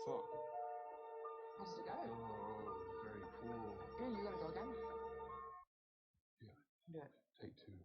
Talk. Wants to go. Oh, very cool. Yeah, you gotta go again? Yeah. Do it. Take two.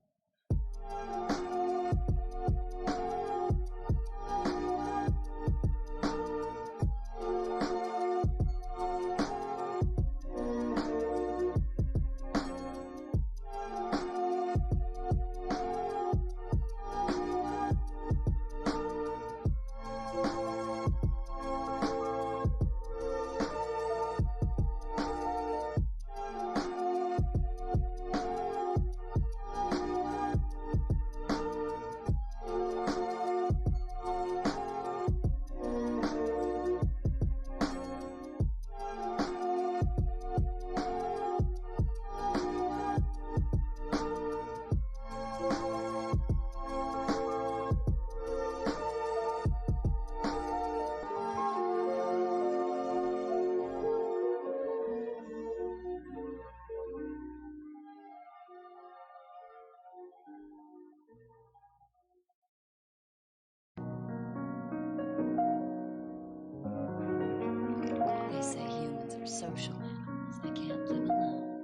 They say humans are social animals. They can't live alone.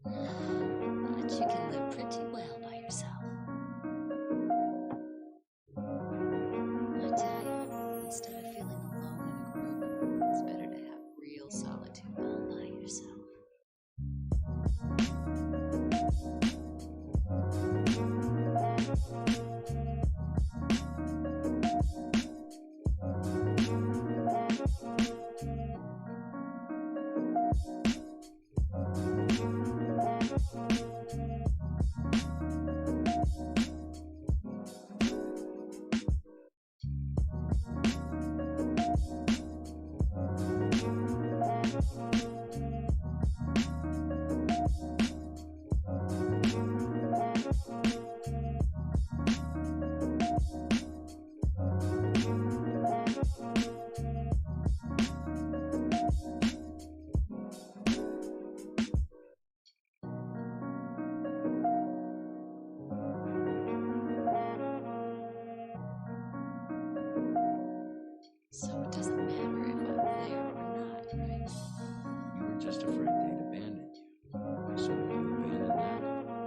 But you can live pretty well by yourself. I tell you, instead of feeling alone in a group, it's better to have real solitude all by yourself. So it doesn't matter if I'm there or not, right? You were just afraid they'd abandon you. So you abandoned them.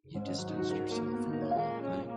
You distanced yourself from the whole thing.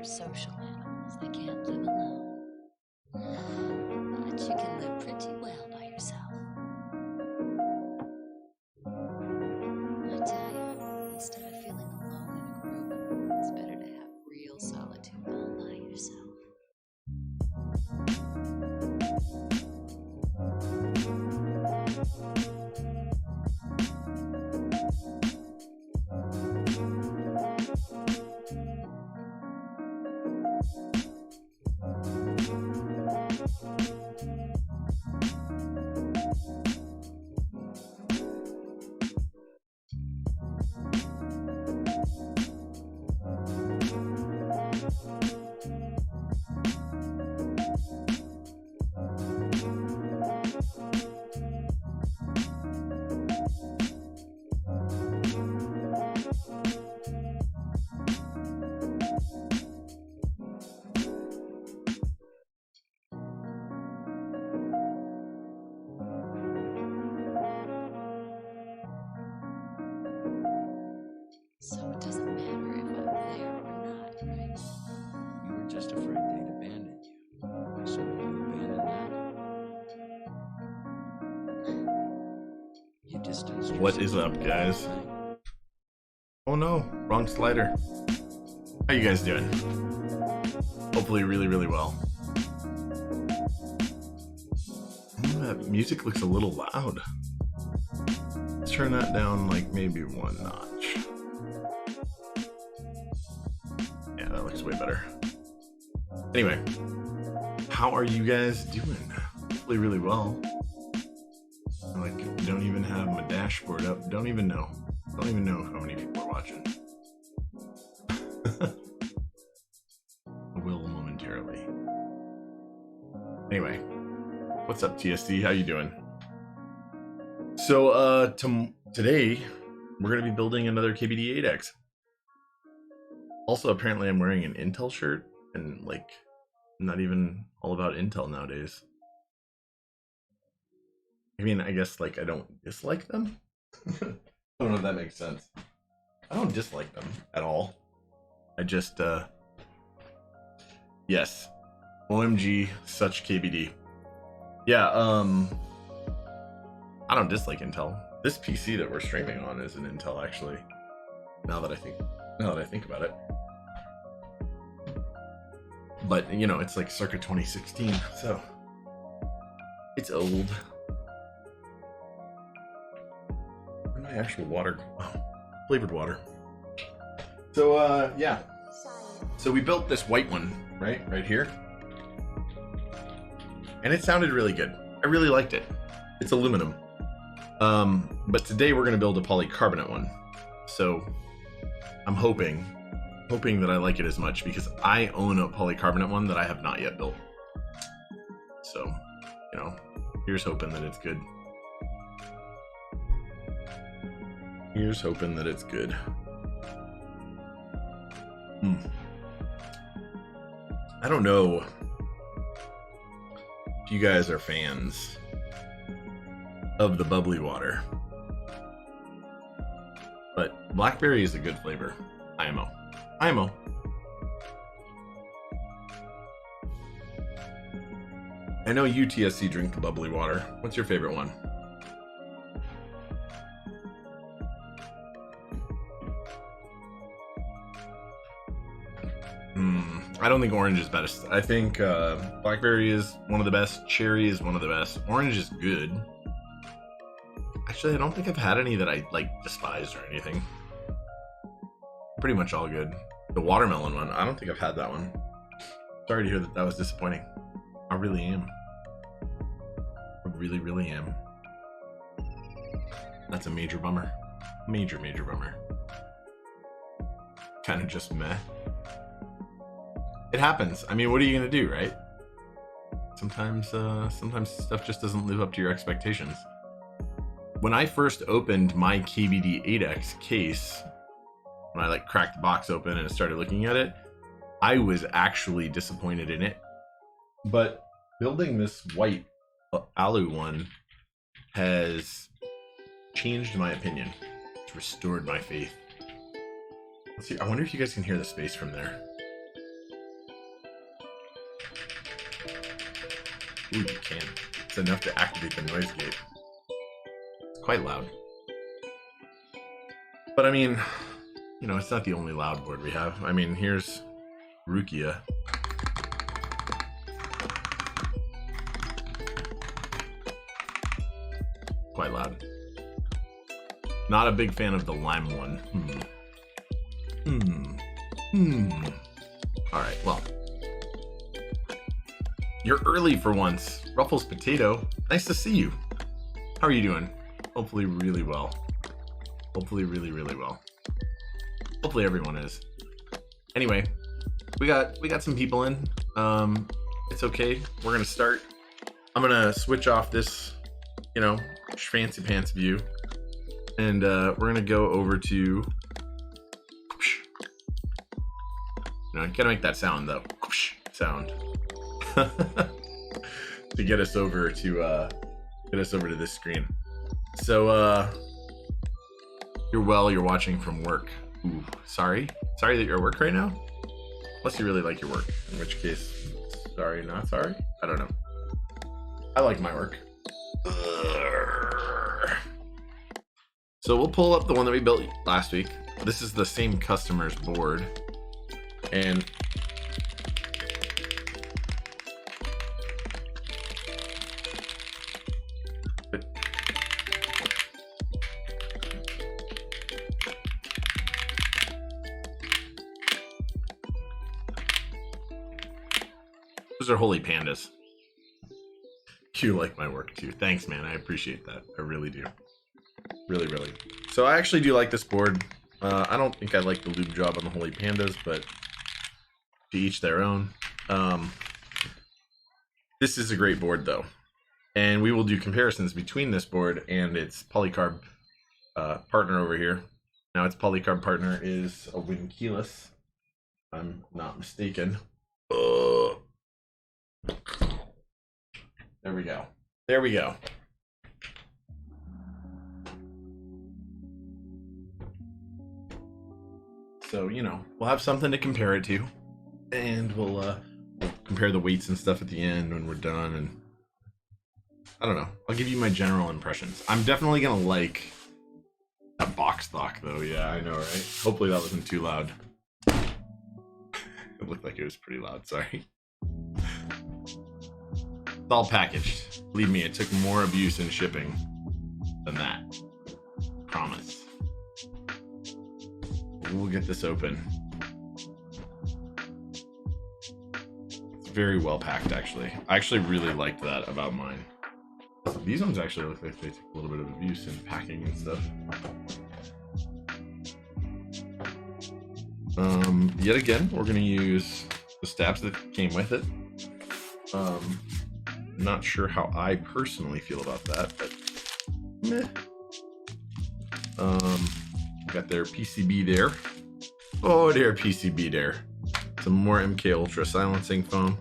social animals. They can't live alone. But you can live pretty well by yourself. I tell you, instead of feeling alone in a group, it's better to have real solitude all by yourself. So it doesn't matter if I'm there or not, right? You were just afraid they'd abandon you. So you abandoned that. You distanced yourself. What is up, guys? Oh no, wrong slider. How you guys doing? Hopefully really well. That music looks a little loud. Let's turn that down like maybe one notch. Yeah, that looks way better. Anyway, how are you guys doing? Hopefully really well. Like, don't even have my dashboard up. Don't even know how many people are watching. I will momentarily. Anyway, what's up, TSD? How you doing? So, today we're gonna be building another KBD8X. Also, apparently, I'm wearing an Intel shirt, and like, not even all about Intel nowadays. I mean, I guess like I don't dislike them. I don't know if that makes sense. I don't dislike them at all. I just, yes. OMG, such KBD. Yeah, I don't dislike Intel. This PC that we're streaming on is an Intel, actually. Now that I think about it. But, you know, it's like circa 2016, so it's old. Where's my actual water? Oh, flavored water. So, yeah. So we built this white one, right here. And it sounded really good. I really liked it. It's aluminum. But today we're gonna build a polycarbonate one. So I'm hoping that I like it as much, because I own a polycarbonate one that I have not yet built. So, you know, here's hoping that it's good. Here's hoping that it's good. I don't know if you guys are fans of the bubbly water, but blackberry is a good flavor. IMO. IMO. I know you, TSC, drink the bubbly water. What's your favorite one? I don't think orange is best. I think blackberry is one of the best. Cherry is one of the best. Orange is good. Actually, I don't think I've had any that I like despised or anything. Pretty much all good. The watermelon one, I don't think I've had that one. Sorry to hear that was disappointing. I really am. I really am. That's a major bummer. Major bummer. Kind of just meh. It happens. I mean, what are you gonna do, right? Sometimes stuff just doesn't live up to your expectations. When I first opened my KBD8X case, when I like cracked the box open and started looking at it, I was actually disappointed in it. But building this white alu one has changed my opinion. It's restored my faith. Let's see. I wonder if you guys can hear the space from there. Ooh, you can. It's enough to activate the noise gate. It's quite loud. But I mean, you know, it's not the only loud board we have. I mean, here's Rukia. Quite loud. Not a big fan of the lime one. Alright, well. You're early for once. Ruffles Potato, nice to see you. How are you doing? Hopefully really well. Hopefully really, really well. Hopefully everyone is. Anyway, we got some people in. It's okay. We're gonna start. I'm gonna switch off this, you know, fancy pants view. And we're gonna go over to, you know, you gotta make that sound though, sound, to get us over to this screen. So you're well. You're watching from work. Ooh, sorry that you're at work right now. Unless you really like your work, in which case, sorry, not sorry. I don't know. I like my work. So we'll pull up the one that we built last week. This is the same customer's board. And those are holy pandas. You like my work too. Thanks, man. I appreciate that. I really do. Really, really. So I actually do like this board. I don't think I like the lube job on the holy pandas, but to each their own. This is a great board though. And we will do comparisons between this board and its polycarb partner over here. Now its polycarb partner is a MkII, if I'm not mistaken. There we go. There we go. So, you know, we'll have something to compare it to. And we'll compare the weights and stuff at the end when we're done. And I don't know. I'll give you my general impressions. I'm definitely going to like that box stock, though. Yeah, I know, right? Hopefully that wasn't too loud. It looked like it was pretty loud. Sorry. It's all packaged. Believe me, it took more abuse in shipping than that. Promise. We'll get this open. It's very well packed, actually. I actually really liked that about mine. These ones actually look like they took a little bit of abuse in packing and stuff. Yet again, we're gonna use the stabs that came with it. Not sure how I personally feel about that, but meh. Got their PCB there. Oh, their PCB there. Some more MK Ultra silencing foam.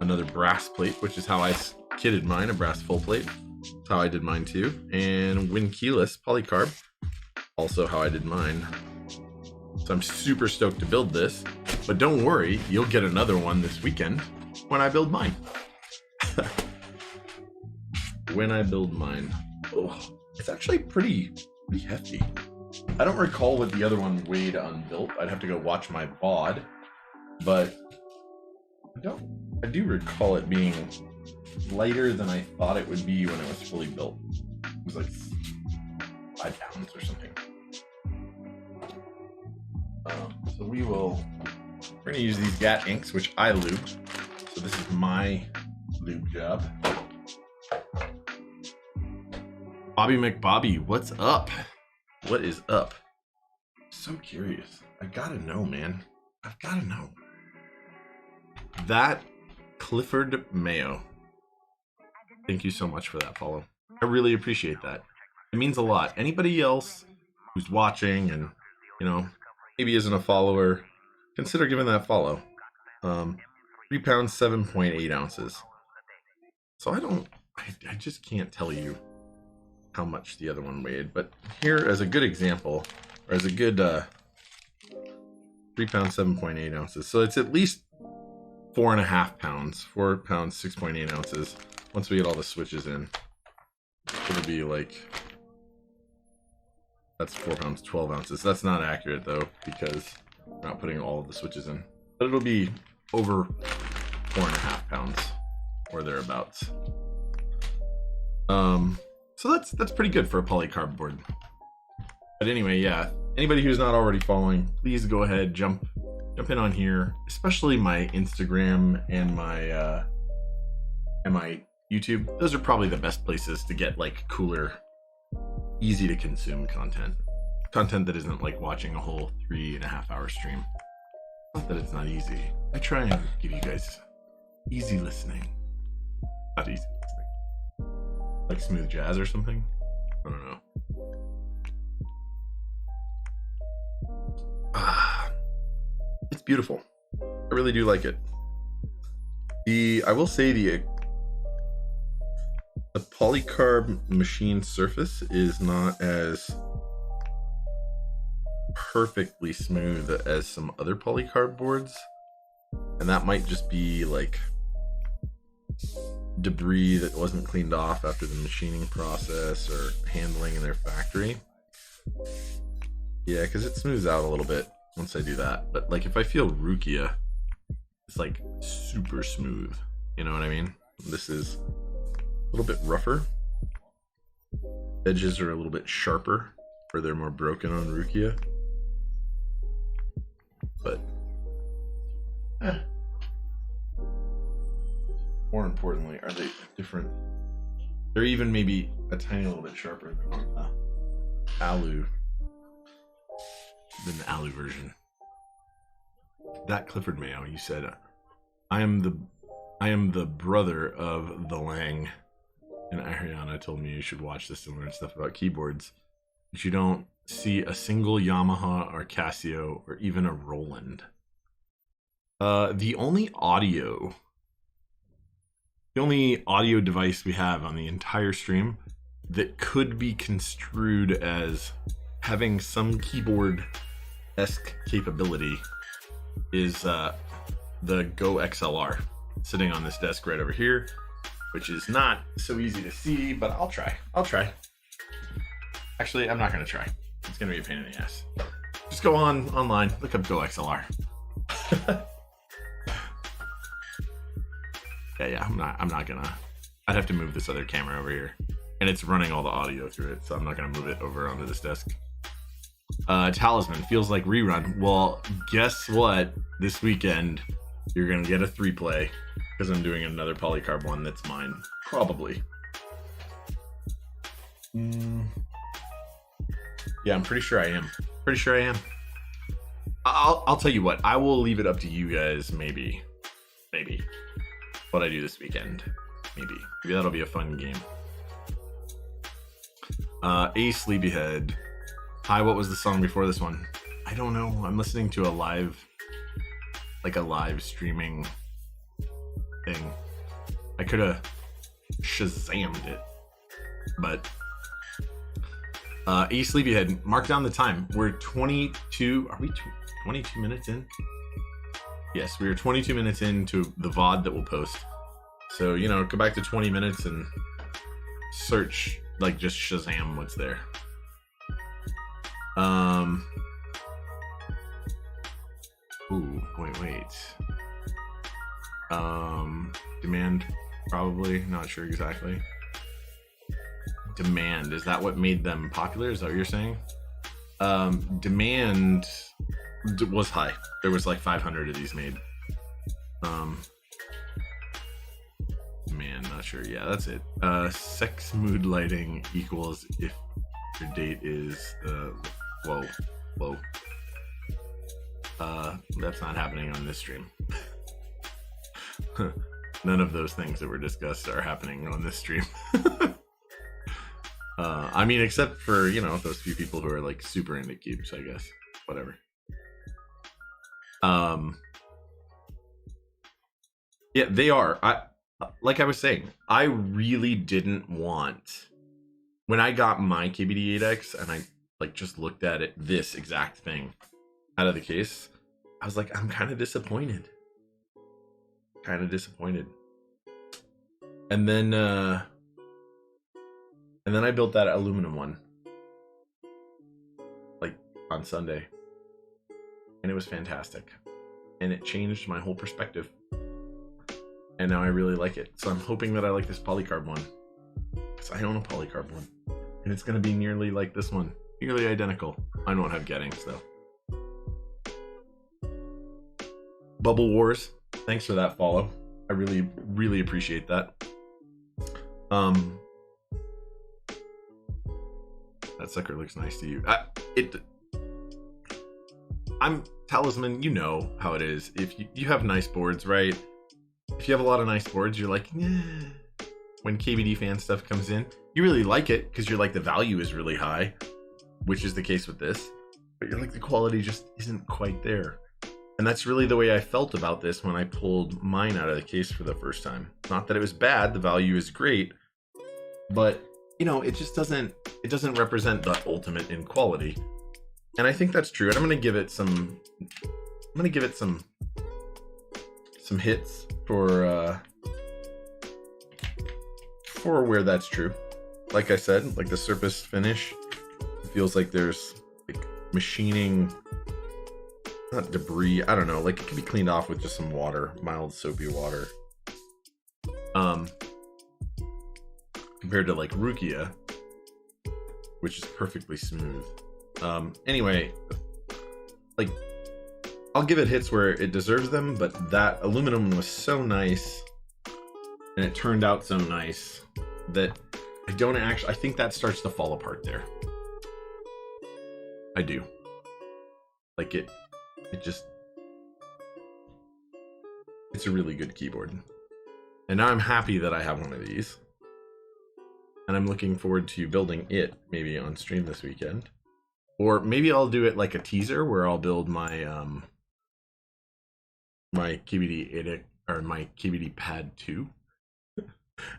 Another brass plate, which is how I kitted mine, a brass full plate. That's how I did mine too. And MkII polycarb, also how I did mine. So I'm super stoked to build this, but don't worry, you'll get another one this weekend when I build mine. When I build mine. Oh, it's actually pretty hefty. I don't recall what the other one weighed unbuilt. I'd have to go watch my VOD, but I do recall it being lighter than I thought it would be when it was fully built. It was like 5 pounds or something. So we're gonna use these Gateron, which I lube. So this is my lube job. Bobby McBobby, what's up? What is up? So curious. I gotta know, man. I've gotta know. That Clifford Mayo. Thank you so much for that follow. I really appreciate that. It means a lot. Anybody else who's watching and, you know, maybe isn't a follower, consider giving that follow. 3 pounds, 7.8 ounces. So I just can't tell you how much the other one weighed, but here as a good example, or as a good 3 pounds, 7.8 ounces. So it's at least 4.5 pounds. 4 pounds, 6.8 ounces. Once we get all the switches in, it'll be like, that's 4 pounds, 12 ounces. That's not accurate though, because we're not putting all of the switches in. But it'll be over 4.5 pounds or thereabouts. So that's pretty good for a polycarb board. But anyway, yeah, anybody who's not already following, please go ahead, jump in on here, especially my Instagram and my YouTube. Those are probably the best places to get like cooler, easy to consume content that isn't like watching a whole 3.5 hour stream. Not that it's not easy. I try and give you guys easy listening. Not easy listening. Like smooth jazz or something? I don't know. It's beautiful. I really do like it. I will say the polycarb machine surface is not as perfectly smooth as some other polycarb boards, and that might just be like debris that wasn't cleaned off after the machining process or handling in their factory. Yeah, because it smooths out a little bit once I do that. But like if I feel Rukia, it's like super smooth. You know what I mean? This is a little bit rougher. Edges are a little bit sharper, or they're more broken on Rukia. But more importantly, are they different? They're even maybe a tiny little bit sharper than on the alu version. That Clifford Mayo, you said, I am the brother of the Lang, and Ariana told me you should watch this and learn stuff about keyboards, but you don't see a single Yamaha or Casio or even a Roland. The only audio device we have on the entire stream that could be construed as having some keyboard-esque capability is the Go XLR sitting on this desk right over here, which is not so easy to see, but I'll try. Actually, I'm not going to try. It's going to be a pain in the ass. Just go online, look up Go XLR. Yeah, I'm not gonna. I'd have to move this other camera over here, and it's running all the audio through it, so I'm not gonna move it over onto this desk. Talisman feels like rerun. Well, guess what? This weekend you're gonna get a 3-play because I'm doing another polycarb one that's mine, probably. Yeah, I'm pretty sure I am. I'll tell you what. I will leave it up to you guys. Maybe. What I do this weekend. Maybe that'll be a fun game. A Sleepyhead. Hi, what was the song before this one? I don't know. I'm listening to a live streaming thing. I could have Shazammed it, but A Sleepyhead. Mark down the time. We're 22. Are we 22 minutes in? Yes, we are 22 minutes into the VOD that we'll post. So, you know, go back to 20 minutes and search, like, just Shazam what's there. Ooh, wait. Demand, probably. Not sure exactly. Demand, is that what made them popular? Is that what you're saying? Demand was high. There was like 500 of these made. Man, not sure. Yeah, that's it. Sex mood lighting equals if your date is whoa. That's not happening on this stream. None of those things that were discussed are happening on this stream. I mean, except for, you know, those few people who are like super into cubes, I guess. Whatever. Yeah, they are. Like I was saying, I really didn't want, when I got my KBD8X and I like just looked at it, this exact thing out of the case, I was like, I'm kind of disappointed. kind of disappointed. And then I built that aluminum one, like on Sunday, and it was fantastic, and it changed my whole perspective. And now I really like it. So I'm hoping that I like this polycarb one, because I own a polycarb one, and it's going to be nearly like this one, nearly identical. I don't have gettings though. Bubble Wars, thanks for that follow. I really, really appreciate that. That sucker looks nice to you. I'm Talisman, you know how it is. If you have nice boards, right? If you have a lot of nice boards, you're like, yeah. When KBD fan stuff comes in, you really like it because you're like, the value is really high, which is the case with this, but you're like, the quality just isn't quite there. And that's really the way I felt about this when I pulled mine out of the case for the first time. Not that it was bad, the value is great, but you know, it just doesn't represent the ultimate in quality. And I think that's true. And I'm gonna give it some hits for where that's true. Like I said, like the surface finish, it feels like there's like machining, not debris, I don't know, like it can be cleaned off with just some water, mild soapy water. Compared to like Rukia, which is perfectly smooth. Anyway, like I'll give it hits where it deserves them, but that aluminum was so nice and it turned out so nice that I think that starts to fall apart there. I do. Like it's a really good keyboard. And now I'm happy that I have one of these. And I'm looking forward to building it maybe on stream this weekend. Or maybe I'll do it like a teaser where I'll build my my KBD8X or my KBD Pad 2.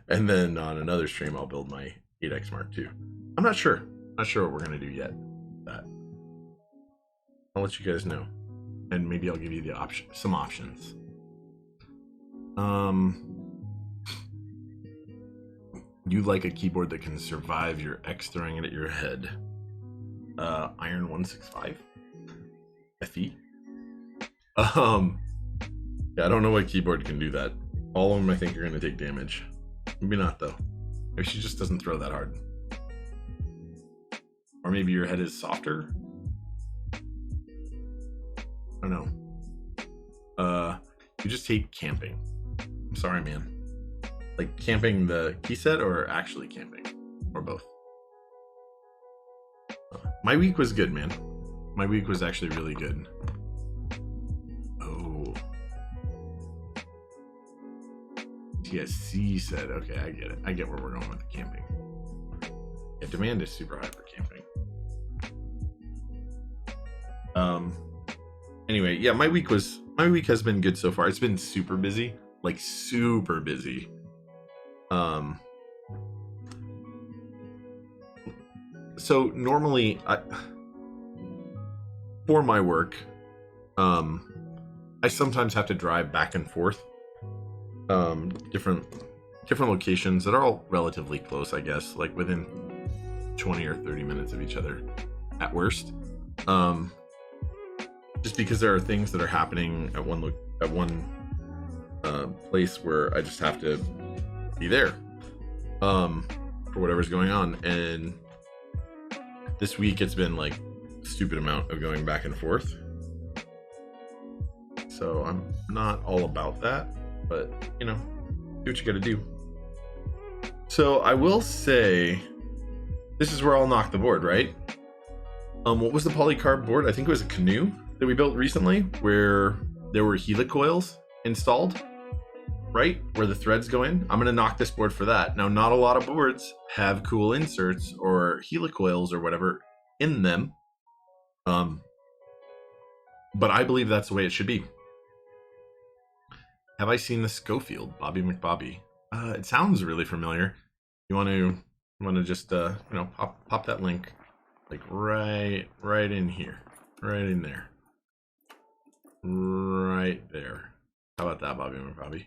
And then on another stream I'll build my 8X Mark II. I'm not sure. Not sure what we're gonna do yet. That I'll let you guys know. And maybe I'll give you some options. You like a keyboard that can survive your X throwing it at your head. Iron 165 FE. Yeah, I don't know what keyboard can do that. All of them I think are gonna take damage. Maybe not though. Maybe she just doesn't throw that hard. Or maybe your head is softer. I don't know. You just hate camping. I'm sorry, man. Like camping the key set or actually camping? Or both? My week was good, man. My week was actually really good. Oh. TSC said, okay, I get it. I get where we're going with the camping. Yeah, demand is super high for camping. Anyway, yeah, my week has been good so far. It's been super busy. Like super busy. So normally for my work, I sometimes have to drive back and forth, different locations that are all relatively close, I guess, like within 20 or 30 minutes of each other at worst. Just because there are things that are happening at one place where I just have to be there for whatever's going on. And this week it's been like a stupid amount of going back and forth, so I'm not all about that, but you know, do what you gotta do. So I will say this is where I'll knock the board, right? What was the polycarb board? I think it was a canoe that we built recently where there were helicoils installed, right? Where the threads go in. I'm going to knock this board for that. Now, not a lot of boards have cool inserts or helicoils or whatever in them. But I believe that's the way it should be. Have I seen the Schofield, Bobby McBobby? It sounds really familiar. You want to just you know, pop that link like right in here, right in there, right there. How about that, Bobby McBobby?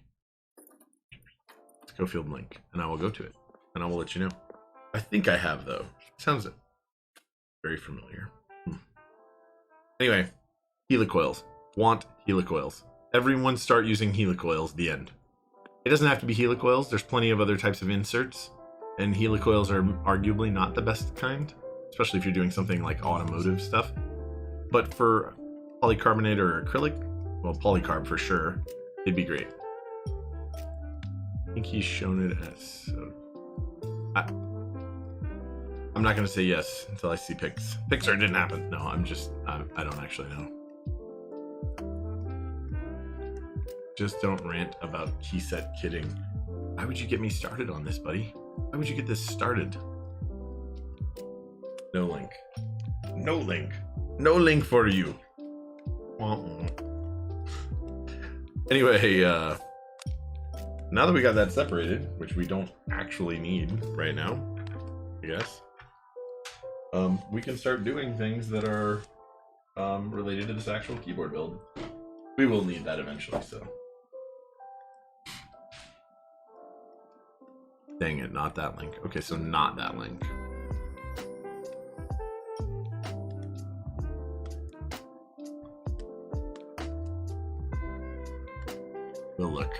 Schofield link, and I will go to it, and I will let you know. I think I have, though. Sounds very familiar. Anyway, helicoils. Want helicoils. Everyone start using helicoils, the end. It doesn't have to be helicoils. There's plenty of other types of inserts, and helicoils are arguably not the best kind, especially if you're doing something like automotive stuff. But for polycarbonate or acrylic, well, polycarb for sure, it'd be great. I think he's shown it as so. I'm not going to say yes until I see pics. Pixar didn't happen. No, I don't actually know. Just don't rant about key set kidding. Why would you get me started on this, buddy? Why would you get this started? No link. No link. No link for you. Anyway, now that we got that separated, which we don't actually need right now, I guess, we can start doing things that are related to this actual keyboard build. We will need that eventually, so. Dang it, not that link. Okay, so not that link. We'll look.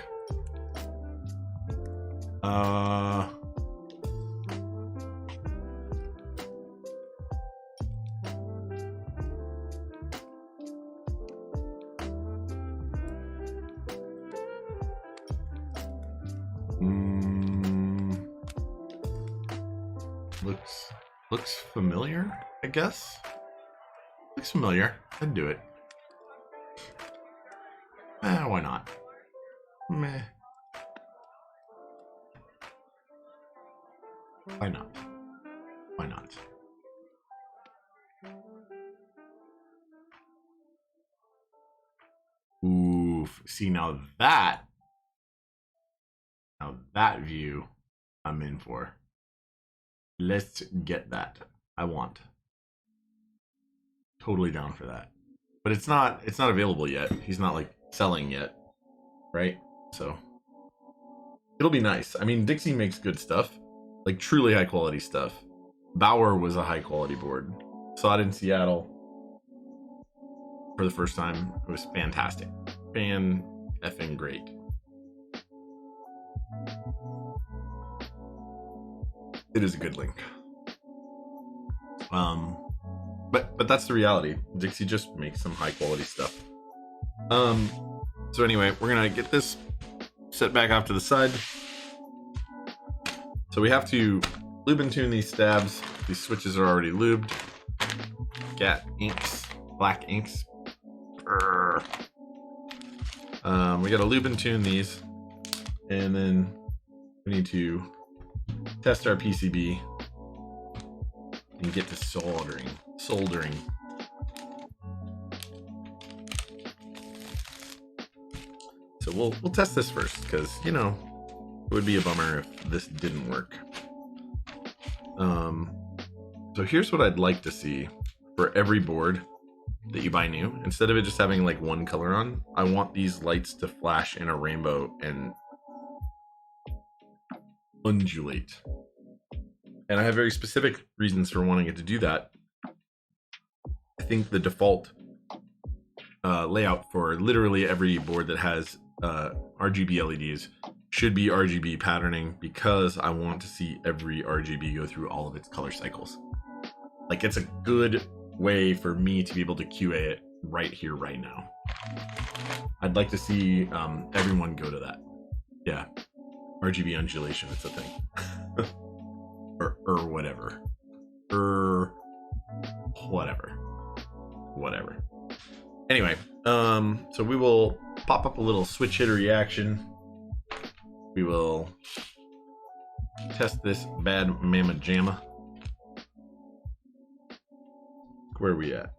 Looks familiar, I guess. Looks familiar. I'd do it. Why not? Meh. Why not? Why not? Oof. See, now that view I'm in for. Let's get that. I want. Totally down for that. But it's not available yet. He's not like selling yet. Right? So it'll be nice. I mean, Dixie makes good stuff. Like truly high quality stuff. Bauer was a high quality board. Saw it in Seattle for the first time. It was fantastic. Fan-effing great. It is a good link. But that's the reality. Dixie just makes some high quality stuff. So anyway, we're gonna get this set back off to the side. So we have to lube and tune these stabs. These switches are already lubed. Gat inks, black inks. We gotta lube and tune these, and then we need to test our PCB and get to soldering. So we'll test this first, because you know it would be a bummer if this didn't work. So here's what I'd like to see for every board that you buy new. Instead of it just having like one color on, I want these lights to flash in a rainbow and undulate. And I have very specific reasons for wanting it to do that. I think the default layout for literally every board that has RGB LEDs should be RGB patterning, because I want to see every RGB go through all of its color cycles. Like, it's a good way for me to be able to QA it right here, right now. I'd like to see everyone go to that. Yeah, RGB undulation, it's a thing. or whatever. Whatever. Anyway, so we will pop up a little switch hitter reaction. We will test this bad mamma jamma. Where are we at?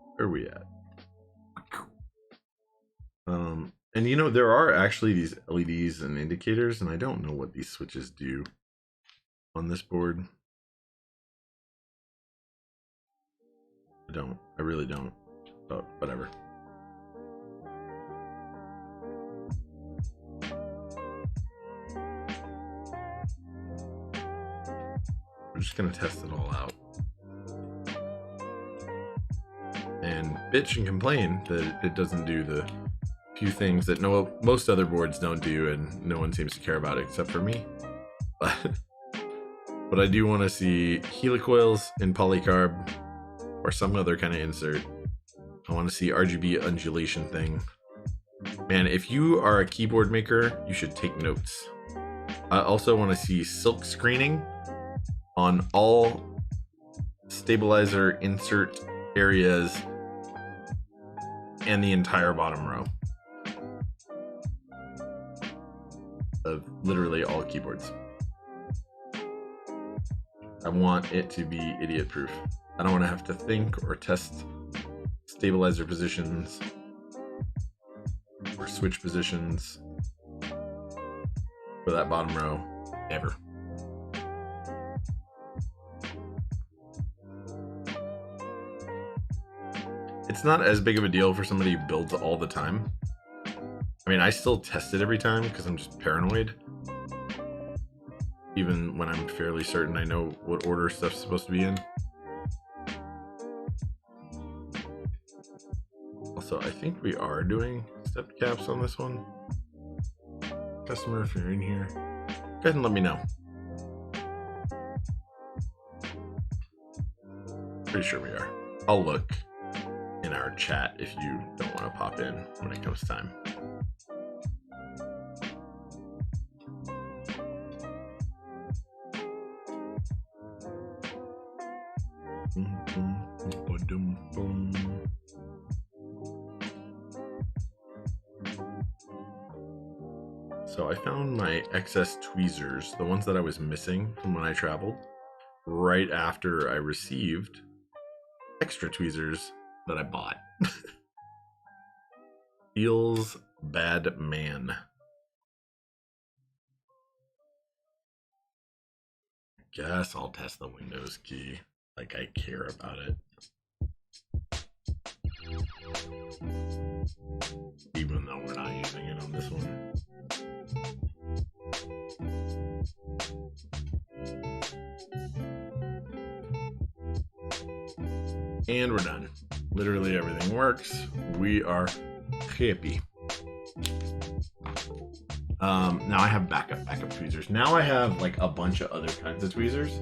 And you know, there are actually these LEDs and indicators, and I don't know what these switches do on this board. I really don't, but whatever. just gonna test it all out. And bitch and complain that it doesn't do the few things that most other boards don't do, and no one seems to care about it except for me. But I do want to see helicoils in polycarb or some other kind of insert. I want to see RGB undulation thing. Man, if you are a keyboard maker, you should take notes. I also want to see silk screening on all stabilizer insert areas and the entire bottom row of literally all keyboards. I want it to be idiot proof. I don't want to have to think or test stabilizer positions or switch positions for that bottom row ever. It's not as big of a deal for somebody who builds all the time. I mean, I still test it every time because I'm just paranoid. Even when I'm fairly certain I know what order stuff's supposed to be in. Also, I think we are doing step caps on this one. Customer, if you're in here, go ahead and let me know. Pretty sure we are. I'll look in our chat if you don't want to pop in when it comes time. So I found my excess tweezers, the ones that I was missing from when I traveled, right after I received extra tweezers that I bought. Feels bad, man. Guess I'll test the Windows key, like I care about it. Even though we're not using it on this one. And we're done. Literally everything works. We are happy. Now I have backup tweezers. Now I have like a bunch of other kinds of tweezers.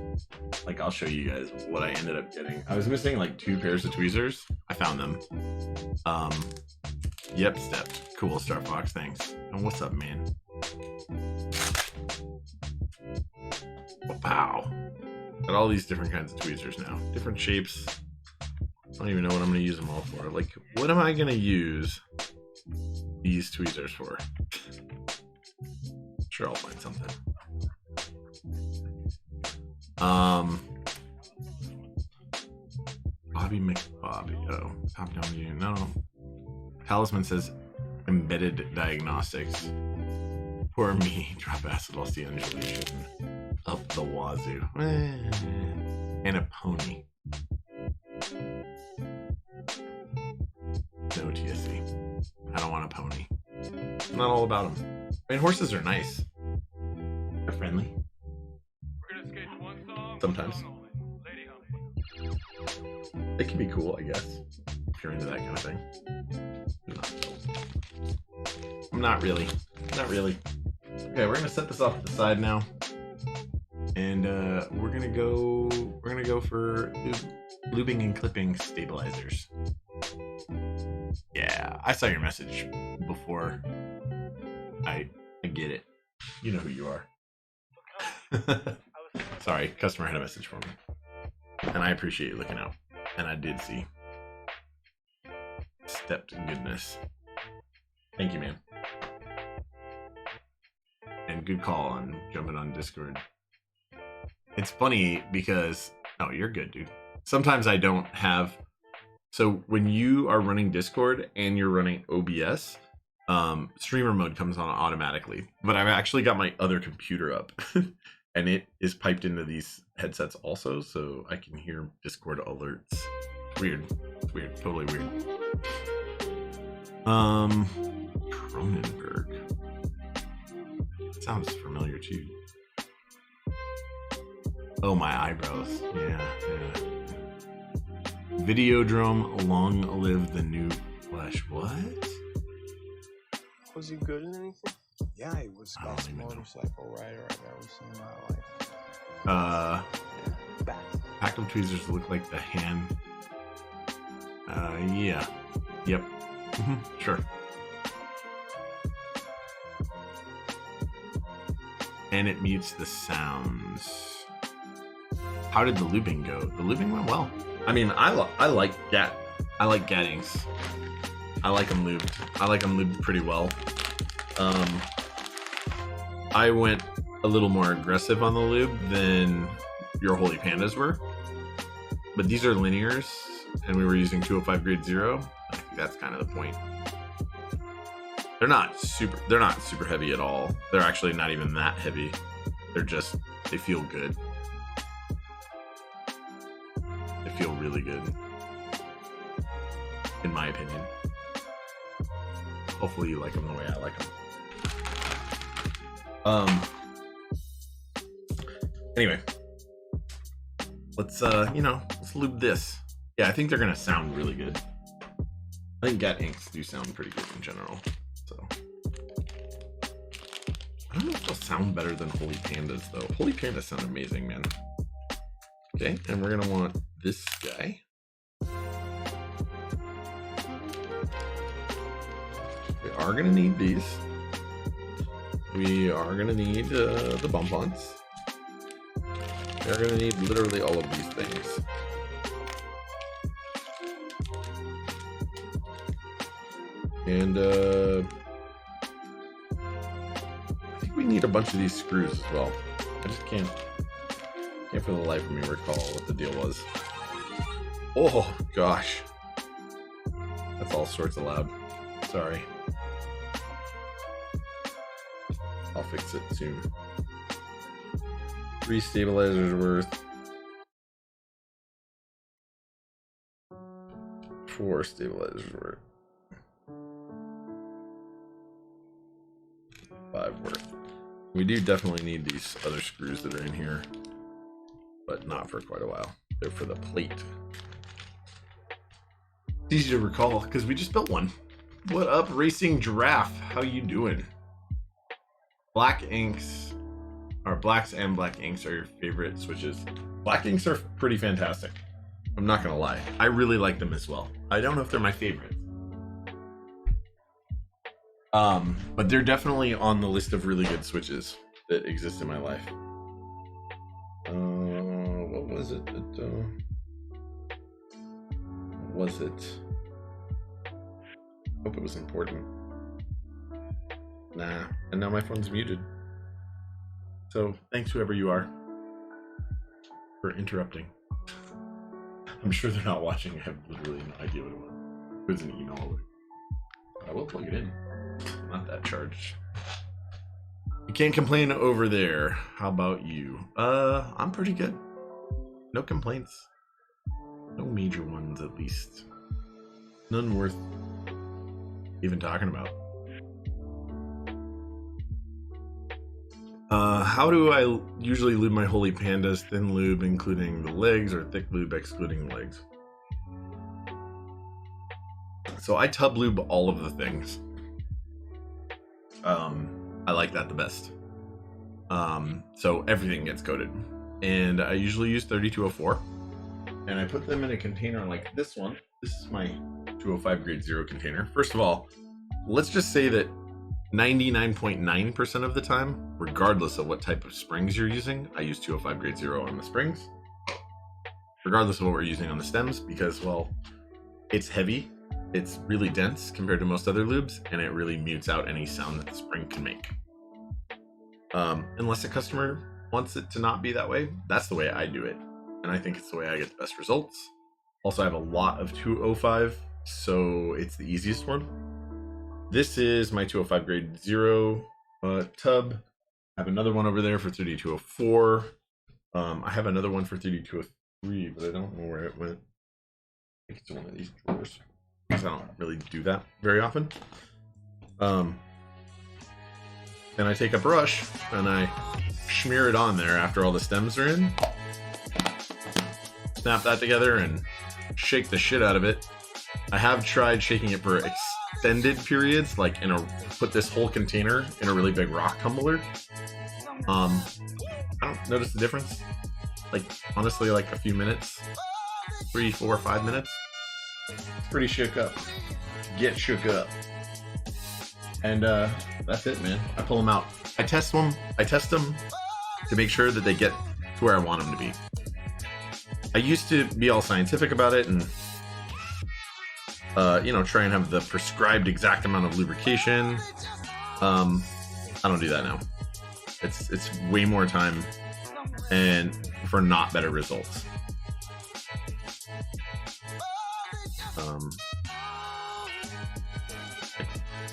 Like I'll show you guys what I ended up getting. I was missing like 2 pairs of tweezers. I found them. Yep, stepped. Cool, Star Fox, thanks. And what's up, man? Wow. Got all these different kinds of tweezers now. Different shapes. I don't even know what I'm going to use them all for. Like, what am I going to use these tweezers for? Sure, I'll find something. Bobby McBobby. Oh, top down view. No. Talisman says embedded diagnostics. Poor me. Drop acid lost the undulation. Up the wazoo. And a pony. No TSC. I don't want a pony. I'm not all about them. I mean, horses are nice. They're friendly. Sometimes. It can be cool, I guess, if you're into that kind of thing. I'm not really. Not really. Okay, we're gonna set this off to the side now, and we're gonna go for lubing and clipping stabilizers. Yeah, I saw your message before. I get it. You know who you are. Sorry, customer had a message for me, and I appreciate you looking out. And I did see. Stepped goodness. Thank you, man. And good call on jumping on Discord. It's funny because... Oh, you're good, dude. Sometimes I don't have... So when you are running Discord and you're running OBS, streamer mode comes on automatically. But I've actually got my other computer up. And it is piped into these headsets also, so I can hear Discord alerts. Weird. It's weird. Totally weird. Cronenberg. Sounds familiar too. Oh, my eyebrows. Yeah, yeah. Videodrome, long live the new flesh. What? Was he good in anything? Yeah, he was the I don't best even know. motorcycle rider I've ever seen in my life. Back. Pack of tweezers look like the hand. Yeah. Yep. Sure. And it mutes the sounds. How did the looping go? The looping went well. I mean, I like Gatings. I like them lubed. I like them lubed pretty well. I went a little more aggressive on the lube than your Holy Pandas were. But these are linears, and we were using 205 grade 0. I think that's kind of the point. They're not super heavy at all. They're actually not even that heavy. They feel good. They feel really good, in my opinion. Hopefully you like them the way I like them. Anyway, let's lube this. Yeah, I think they're gonna sound really good. I think Gat inks do sound pretty good in general. So I don't know if they'll sound better than Holy Pandas though. Holy Pandas sound amazing, man. Okay, and we're gonna want this guy. We are gonna need these. We are gonna need the bump-ons. We are gonna need literally all of these things. And I think we need a bunch of these screws as well. I just can't for the life of me recall what the deal was. Oh gosh, that's all sorts of loud. Sorry. I'll fix it soon. 3 stabilizers worth. 4 stabilizers worth. 5 worth. We do definitely need these other screws that are in here, but not for quite a while. They're for the plate. It's easy to recall because we just built one. What up, Racing Giraffe? How you doing? Black inks, or blacks and black inks are your favorite switches. Black inks are pretty fantastic. I'm not gonna lie. I really like them as well. I don't know if they're my favorite. But they're definitely on the list of really good switches that exist in my life. What was it? Was it? Hope it was important. Nah, and now my phone's muted. So thanks whoever you are for interrupting. I'm sure they're not watching. I have literally no idea what it was. It was an email alert. I will plug it in. Not that charged. You can't complain over there. How about you? I'm pretty good. No complaints. No major ones, at least. None worth even talking about. How do I usually lube my Holy Pandas? Thin lube including the legs, or thick lube excluding legs? So I tub lube all of the things. I like that the best. So everything gets coated, and I usually use 3204, and I put them in a container like this one. This is my 205 grade 0 container. First of all, let's just say that 99.9% of the time, regardless of what type of springs you're using, I use 205 grade 0 on the springs, regardless of what we're using on the stems, because, well, it's heavy. It's really dense compared to most other lubes, and it really mutes out any sound that the spring can make. Unless a customer wants it to not be that way, that's the way I do it. And I think it's the way I get the best results. Also, I have a lot of 205, so it's the easiest one. This is my 205 grade 0 tub. I have another one over there for 3204. I have another one for 3203, but I don't know where it went. I think it's in one of these drawers, because I don't really do that very often. then I take a brush and I smear it on there after all the stems are in. Snap that together and shake the shit out of it. I have tried shaking it for extended periods, like put this whole container in a really big rock tumbler. I don't notice the difference. Like, honestly, like a few minutes, 3, 4, 5 minutes. It's pretty shook up. Get shook up. And that's it, man. I pull them out. I test them to make sure that they get to where I want them to be. I used to be all scientific about it and try and have the prescribed exact amount of lubrication. I don't do that now. It's way more time and for not better results.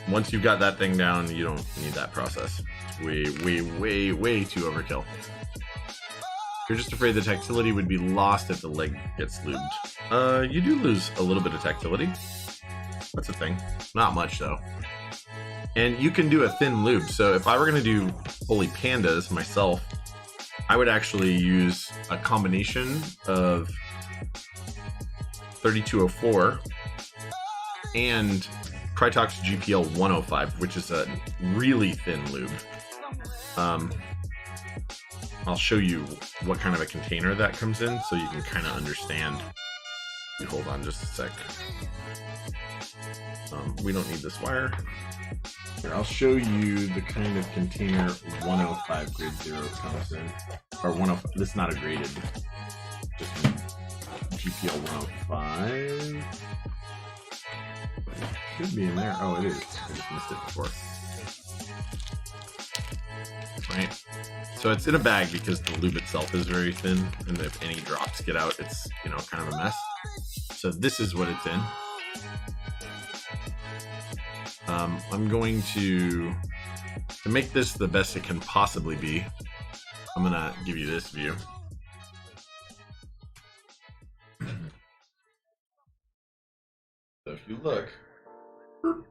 Once you've got that thing down, you don't need that process. It's way too overkill. You're just afraid the tactility would be lost if the leg gets lubed. You do lose a little bit of tactility. That's a thing. Not much, though. And you can do a thin lube. So if I were going to do Holy Pandas myself, I would actually use a combination of 3204 and Krytox GPL 105, which is a really thin lube. I'll show you what kind of a container that comes in so you can kind of understand. Hold on just a sec. We don't need this wire. Here, I'll show you the kind of container 105 grade 0 comes in. Or 105, this is not a graded, just GPL 105. It should be in there. Oh, it is. I just missed it before. Right. So it's in a bag because the lube itself is very thin, and if any drops get out, it's, kind of a mess. So this is what it's in. I'm going to make this the best it can possibly be, I'm gonna give you this view. So if you look, don't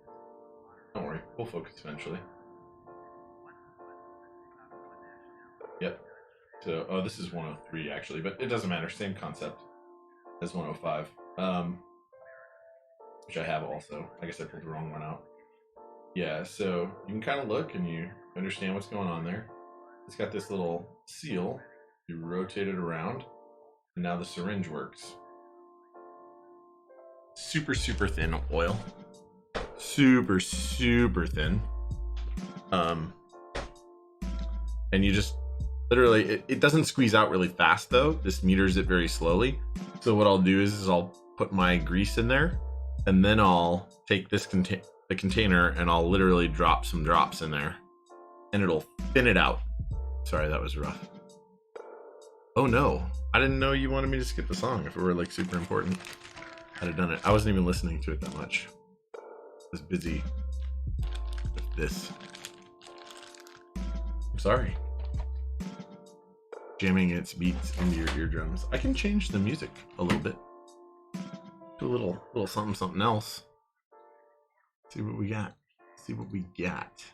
worry, we'll focus eventually. Yep. So, this is 103 actually, but it doesn't matter. Same concept as 105, which I have also. I guess I pulled the wrong one out. Yeah, so you can kind of look and you understand what's going on there. It's got this little seal. You rotate it around, and now the syringe works. Super thin oil. Super thin. And you just literally, it doesn't squeeze out really fast though. This meters it very slowly. So what I'll do is I'll put my grease in there, and then I'll take this the container and I'll literally drop some drops in there, and it'll thin it out. Sorry, that was rough. Oh no, I didn't know you wanted me to skip the song. If it were like super important, I'd have done it. I wasn't even listening to it that much. I was busy with this. I'm sorry. Jamming its beats into your eardrums. I can change the music a little bit. Do a little something else. See what we got. See what we got.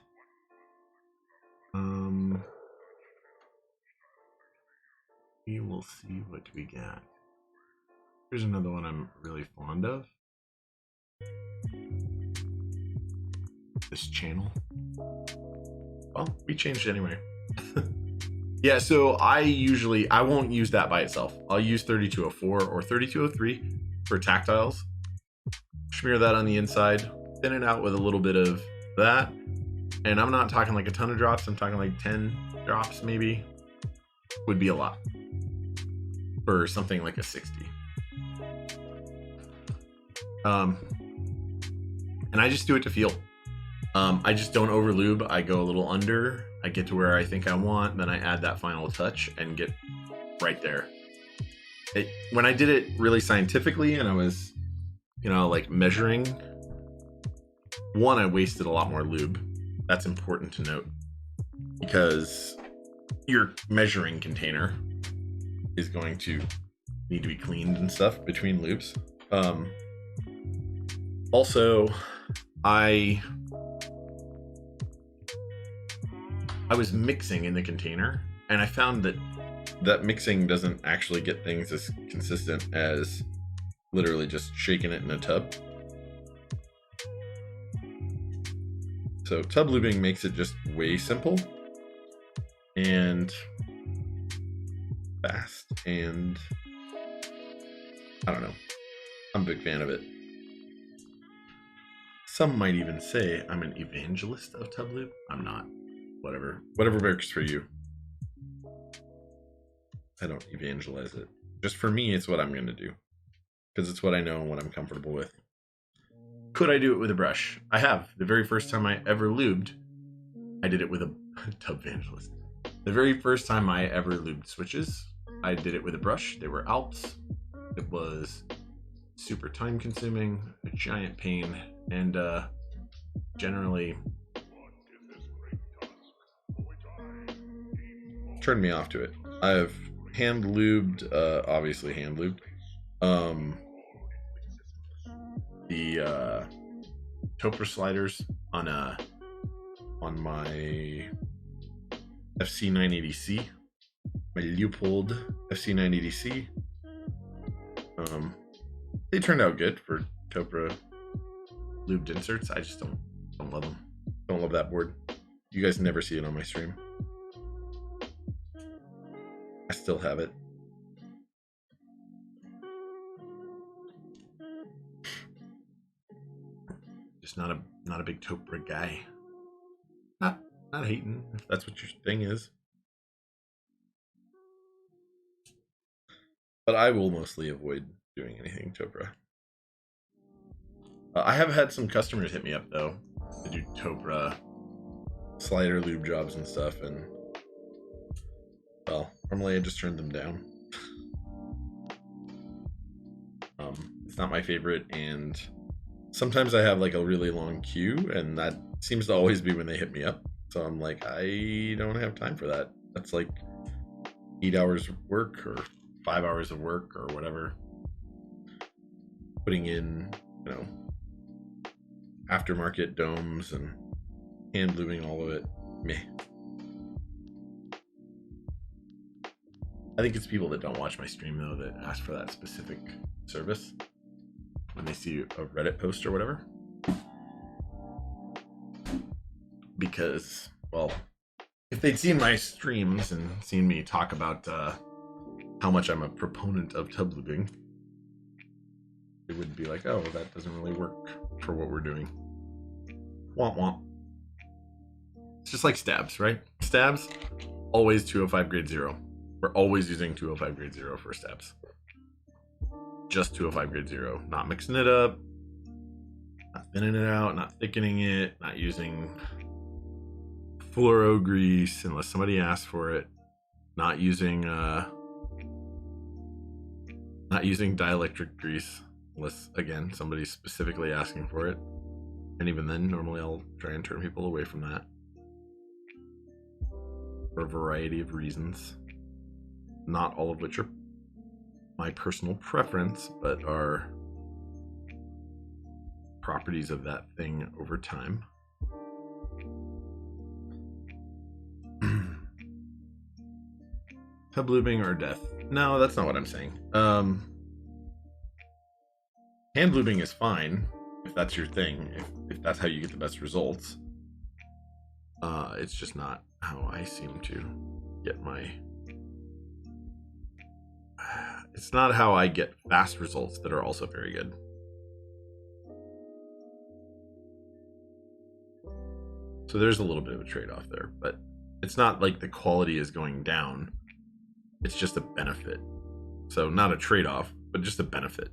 We will see what we got. Here's another one I'm really fond of. This channel. Well, we changed anyway. Yeah, so I won't use that by itself. I'll use 3204 or 3203 for tactiles. Smear that on the inside, thin it out with a little bit of that. And I'm not talking like a ton of drops, I'm talking like 10 drops maybe. Would be a lot for something like a 60. And I just do it to feel. I just don't over lube. I go a little under. I get to where I think I want, then I add that final touch and get right there. When I did it really scientifically and I was, like measuring, one, I wasted a lot more lube. That's important to note because your measuring container is going to need to be cleaned and stuff between lubes. Also, I was mixing in the container, and I found that mixing doesn't actually get things as consistent as literally just shaking it in a tub. So tub lubing makes it just way simple and fast, and I don't know. I'm a big fan of it. Some might even say I'm an evangelist of tub lube. I'm not. Whatever works for you. I don't evangelize it. Just for me, it's what I'm going to do. Because it's what I know and what I'm comfortable with. Could I do it with a brush? I have. The very first time I ever lubed, I did it with a tub evangelist. The very first time I ever lubed switches, I did it with a brush. They were Alps. It was super time consuming, a giant pain, and generally turned me off to it. I've hand lubed, obviously hand lubed, the Topra sliders on my FC980C, my Leupold FC980C. They turned out good for Topra lubed inserts. I just don't love them. Don't love that board. You guys never see it on my stream. I still have it. Just not a big Topra guy. Not hating if that's what your thing is. But I will mostly avoid doing anything Topra. I have had some customers hit me up though to do Topra slider lube jobs and stuff, and well, normally I just turn them down. It's not my favorite, and sometimes I have like a really long queue, and that seems to always be when they hit me up. So I'm like, I don't have time for that. That's like 8 hours of work or 5 hours of work or whatever. Putting in, you know, aftermarket domes and hand lubing all of it. Meh. I think it's people that don't watch my stream though that ask for that specific service when they see a Reddit post or whatever. Because, well, if they'd seen my streams and seen me talk about how much I'm a proponent of tub lubing, they would be like, oh, that doesn't really work for what we're doing. Womp womp. It's just like stabs, right? Stabs, always 205 grade 0. We're always using 205 grade 0 for stabs. Just 205 grade 0. Not mixing it up, not thinning it out, not thickening it, not using fluoro grease unless somebody asks for it, not using dielectric grease unless, again, somebody's specifically asking for it. And even then, normally I'll try and turn people away from that for a variety of reasons. Not all of which are my personal preference, but are properties of that thing over time. Tub lubing or death? No, that's not what I'm saying. Hand lubing is fine if that's your thing, if that's how you get the best results. It's just not how I seem to get my... It's not how I get fast results that are also very good. So there's a little bit of a trade-off there, but it's not like the quality is going down. It's just a benefit. So not a trade-off, but just a benefit.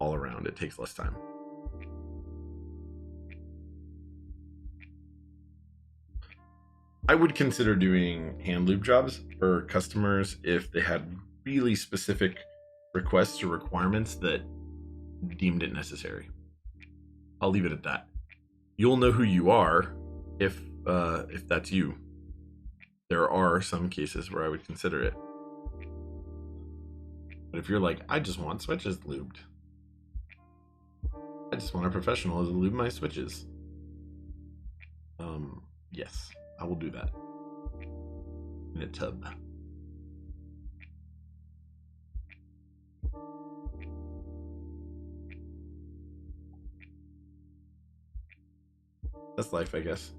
All around, it takes less time. I would consider doing hand lube jobs for customers if they had really specific requests or requirements that deemed it necessary. I'll leave it at that. You'll know who you are if that's you. There are some cases where I would consider it. But if you're like, I just want switches lubed, I just want a professional to lube my switches. Yes, I will do that in a tub. That's life, I guess.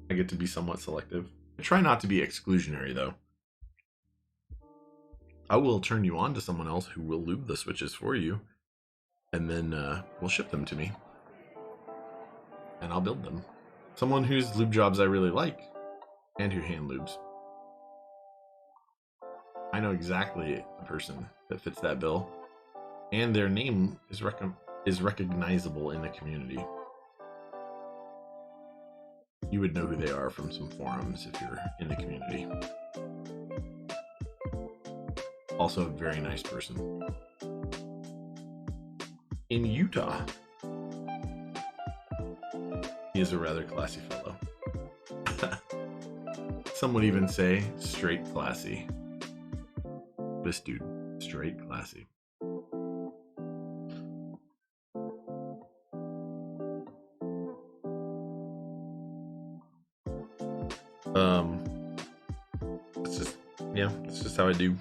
I get to be somewhat selective. I try not to be exclusionary, though. I will turn you on to someone else who will lube the switches for you, and then will ship them to me. And I'll build them. Someone whose lube jobs I really like, and who hand lubes. I know exactly the person that fits that bill, and their name is recognizable in the community. You would know who they are from some forums if you're in the community. Also a very nice person. In Utah. He is a rather classy fellow. Some would even say straight classy. This dude, straight classy. It's just how I do.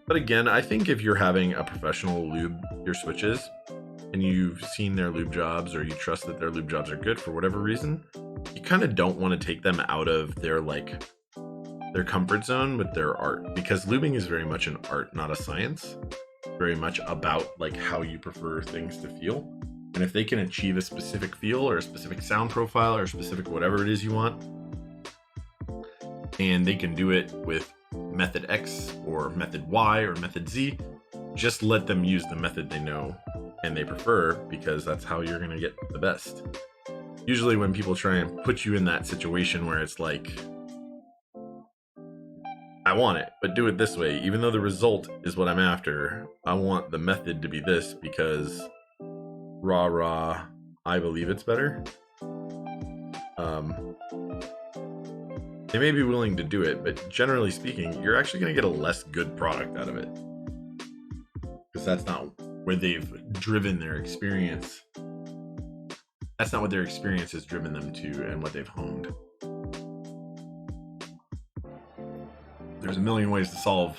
But again, I think if you're having a professional lube your switches and you've seen their lube jobs, or you trust that their lube jobs are good for whatever reason, you kind of don't want to take them out of their their comfort zone with their art, because lubing is very much an art, not a science. Very much about how you prefer things to feel. And if they can achieve a specific feel or a specific sound profile or a specific whatever it is you want, and they can do it with method X or method Y or method Z, just let them use the method they know and they prefer, because that's how you're going to get the best. Usually when people try and put you in that situation where it's like, I want it, but do it this way, even though the result is what I'm after, I want the method to be this because rah, I believe it's better. They may be willing to do it, but generally speaking, you're actually going to get a less good product out of it. Because that's not where they've driven their experience. That's not what their experience has driven them to and what they've honed. There's a million ways to solve.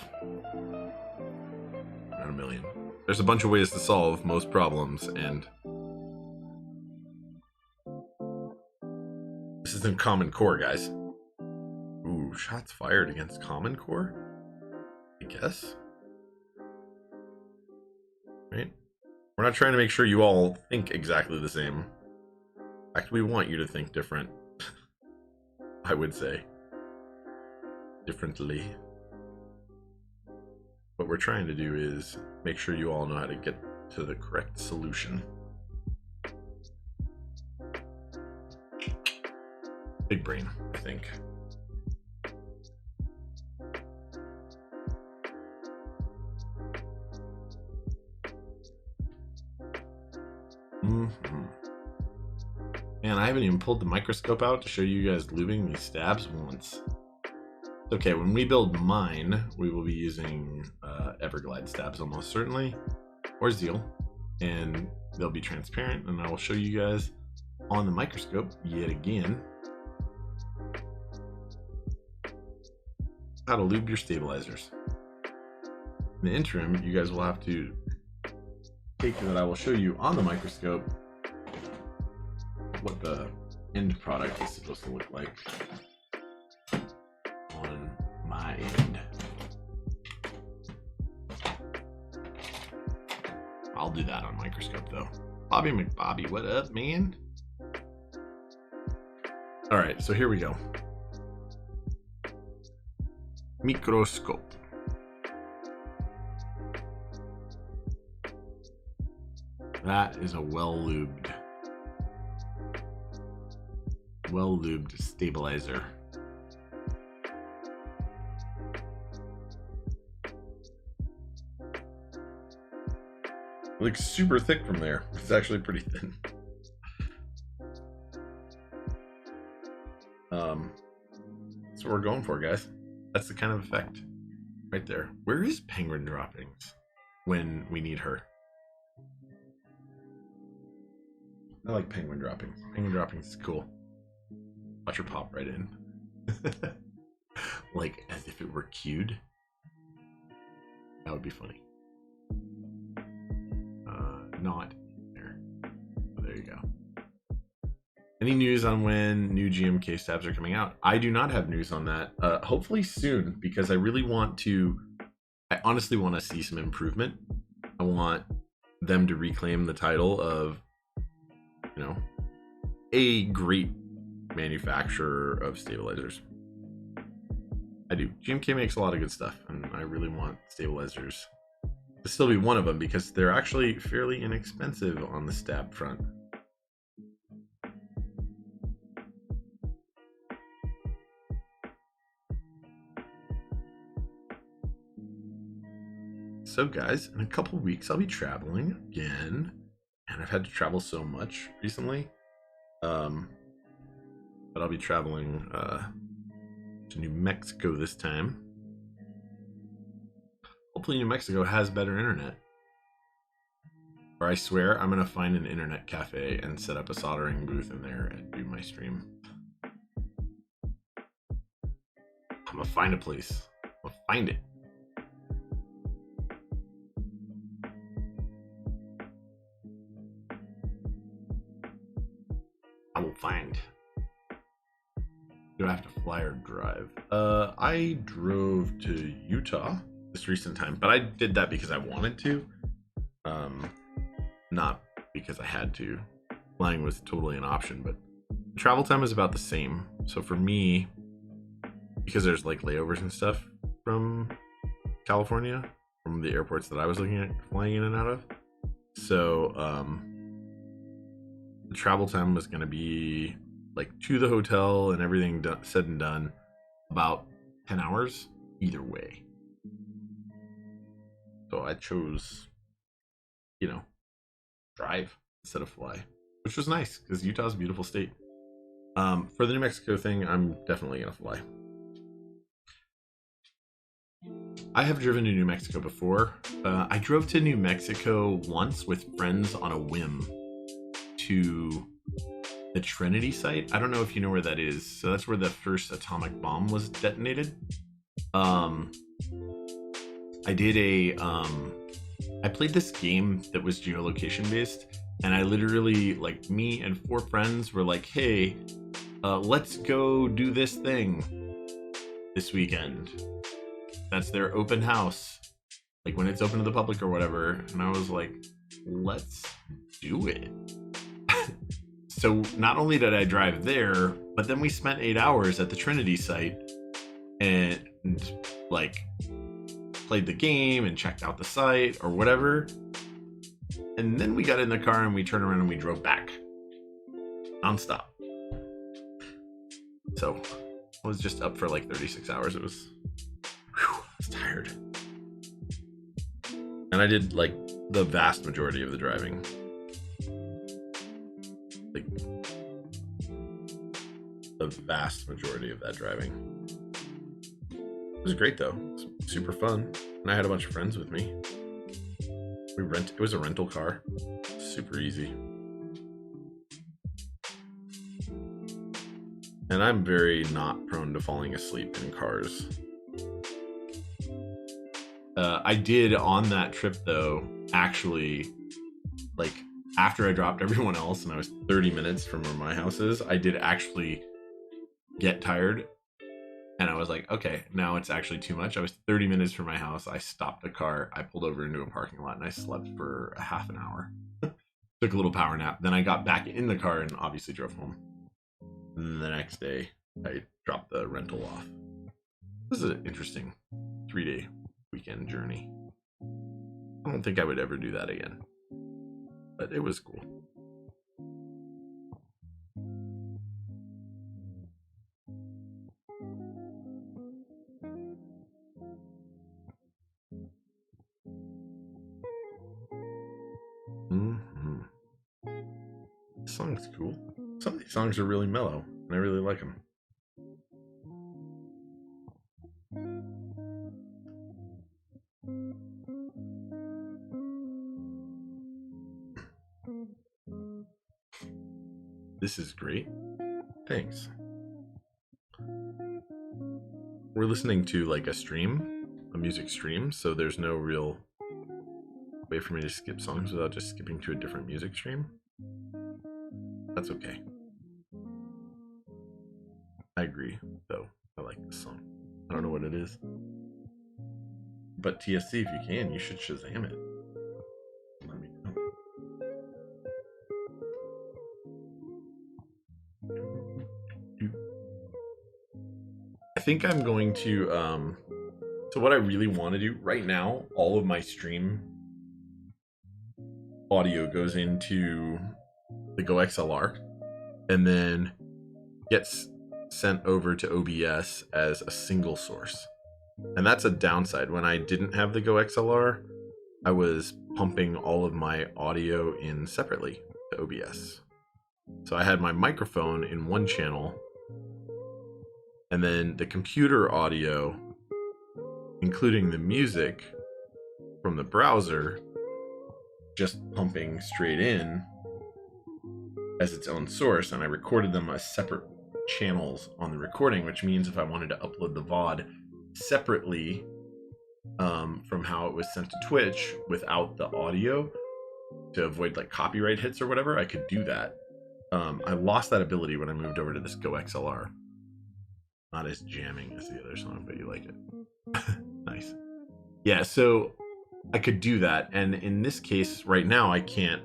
Not a million. There's a bunch of ways to solve most problems, and this isn't Common Core, guys. Ooh, shots fired against Common Core? I guess. Right? We're not trying to make sure you all think exactly the same. Actually, we want you to think different. I would say. Differently. What we're trying to do is make sure you all know how to get to the correct solution. Big brain, I think. Man, I haven't even pulled the microscope out to show you guys lubing these stabs once. Okay, when we build mine, we will be using Everglide stabs almost certainly, or Zeal, and they'll be transparent, and I will show you guys on the microscope yet again how to lube your stabilizers. In the interim, you guys will have to take that I will show you on the microscope what the end product is supposed to look like on my end. I'll do that on microscope though. Bobby McBobby, what up, man? All right, so here we go. Microscope. That is a well-lubed stabilizer. It looks super thick from there. It's actually pretty thin. That's what we're going for, guys. That's the kind of effect right there. Where is Penguin Droppings when we need her? I like penguin droppings. Penguin droppings is cool. Watch her pop right in. Like as if it were cued. That would be funny. Not there. Oh, there you go. Any news on when new GMK stabs are coming out? I do not have news on that. Hopefully soon, because I really want to. I honestly want to see some improvement. I want them to reclaim the title of, you know, a great manufacturer of stabilizers. I do. GMK makes a lot of good stuff, and I really want stabilizers to still be one of them because they're actually fairly inexpensive on the stab front. So guys, in a couple weeks I'll be traveling again, and I've had to travel so much recently. But I'll be traveling to New Mexico this time. Hopefully New Mexico has better internet. Or I swear I'm gonna find an internet cafe and set up a soldering booth in there and do my stream. I'm gonna find a place. I'm gonna find it. I will find. Do I have to fly or drive? I drove to Utah this recent time, but I did that because I wanted to, not because I had to. Flying was totally an option, but travel time is about the same. So for me, because there's like layovers and stuff from California, from the airports that I was looking at flying in and out of, so the travel time was going to be like to the hotel and everything said and done about 10 hours either way. So I chose, you know, drive instead of fly, which was nice because Utah's a beautiful state. For the New Mexico thing, I'm definitely gonna fly. I have driven to New Mexico before. I drove to New Mexico once with friends on a whim to the Trinity site. I don't know if you know where that is. So that's where the first atomic bomb was detonated. I did I played this game that was geolocation based, and I literally, like, me and 4 friends were like, hey, let's go do this thing this weekend. That's their open house, like when it's open to the public or whatever. And I was like, let's do it. So not only did I drive there, but then we spent 8 hours at the Trinity site and like played the game and checked out the site or whatever. And then we got in the car and we turned around and we drove back nonstop. So I was just up for like 36 hours. It was, whew, I was tired. And I did like the vast majority of the driving. Like the vast majority of that driving. It was great though. It was super fun. And I had a bunch of friends with me. It was a rental car. Super easy. And I'm very not prone to falling asleep in cars. I did on that trip though, actually, like after I dropped everyone else and I was 30 minutes from where my house is, I did actually get tired. And I was like, okay, now it's actually too much. I was 30 minutes from my house. I stopped the car. I pulled over into a parking lot and I slept for a half an hour. Took a little power nap. Then I got back in the car and obviously drove home. And the next day, I dropped the rental off. This is an interesting 3-day weekend journey. I don't think I would ever do that again. But it was cool. This song's cool. Some of these songs are really mellow, and I really like them. This is great. Thanks. We're listening to like a stream, a music stream, so there's no real way for me to skip songs without just skipping to a different music stream. That's okay. I agree, though. I like this song. I don't know what it is. But TSC, if you can, you should Shazam it. Let me know. I think I'm going to, so what I really want to do right now, all of my stream audio goes into the Go XLR and then gets sent over to OBS as a single source. And that's a downside. When I didn't have the Go XLR, I was pumping all of my audio in separately to OBS. So I had my microphone in one channel, and then the computer audio, including the music from the browser, just pumping straight in as its own source. And I recorded them as separate channels on the recording, which means if I wanted to upload the VOD separately from how it was sent to Twitch without the audio to avoid like copyright hits or whatever, I could do that. I lost that ability when I moved over to this Go XLR. Not as jamming as the other song, but you like it. Nice. Yeah, so I could do that, and in this case right now I can't.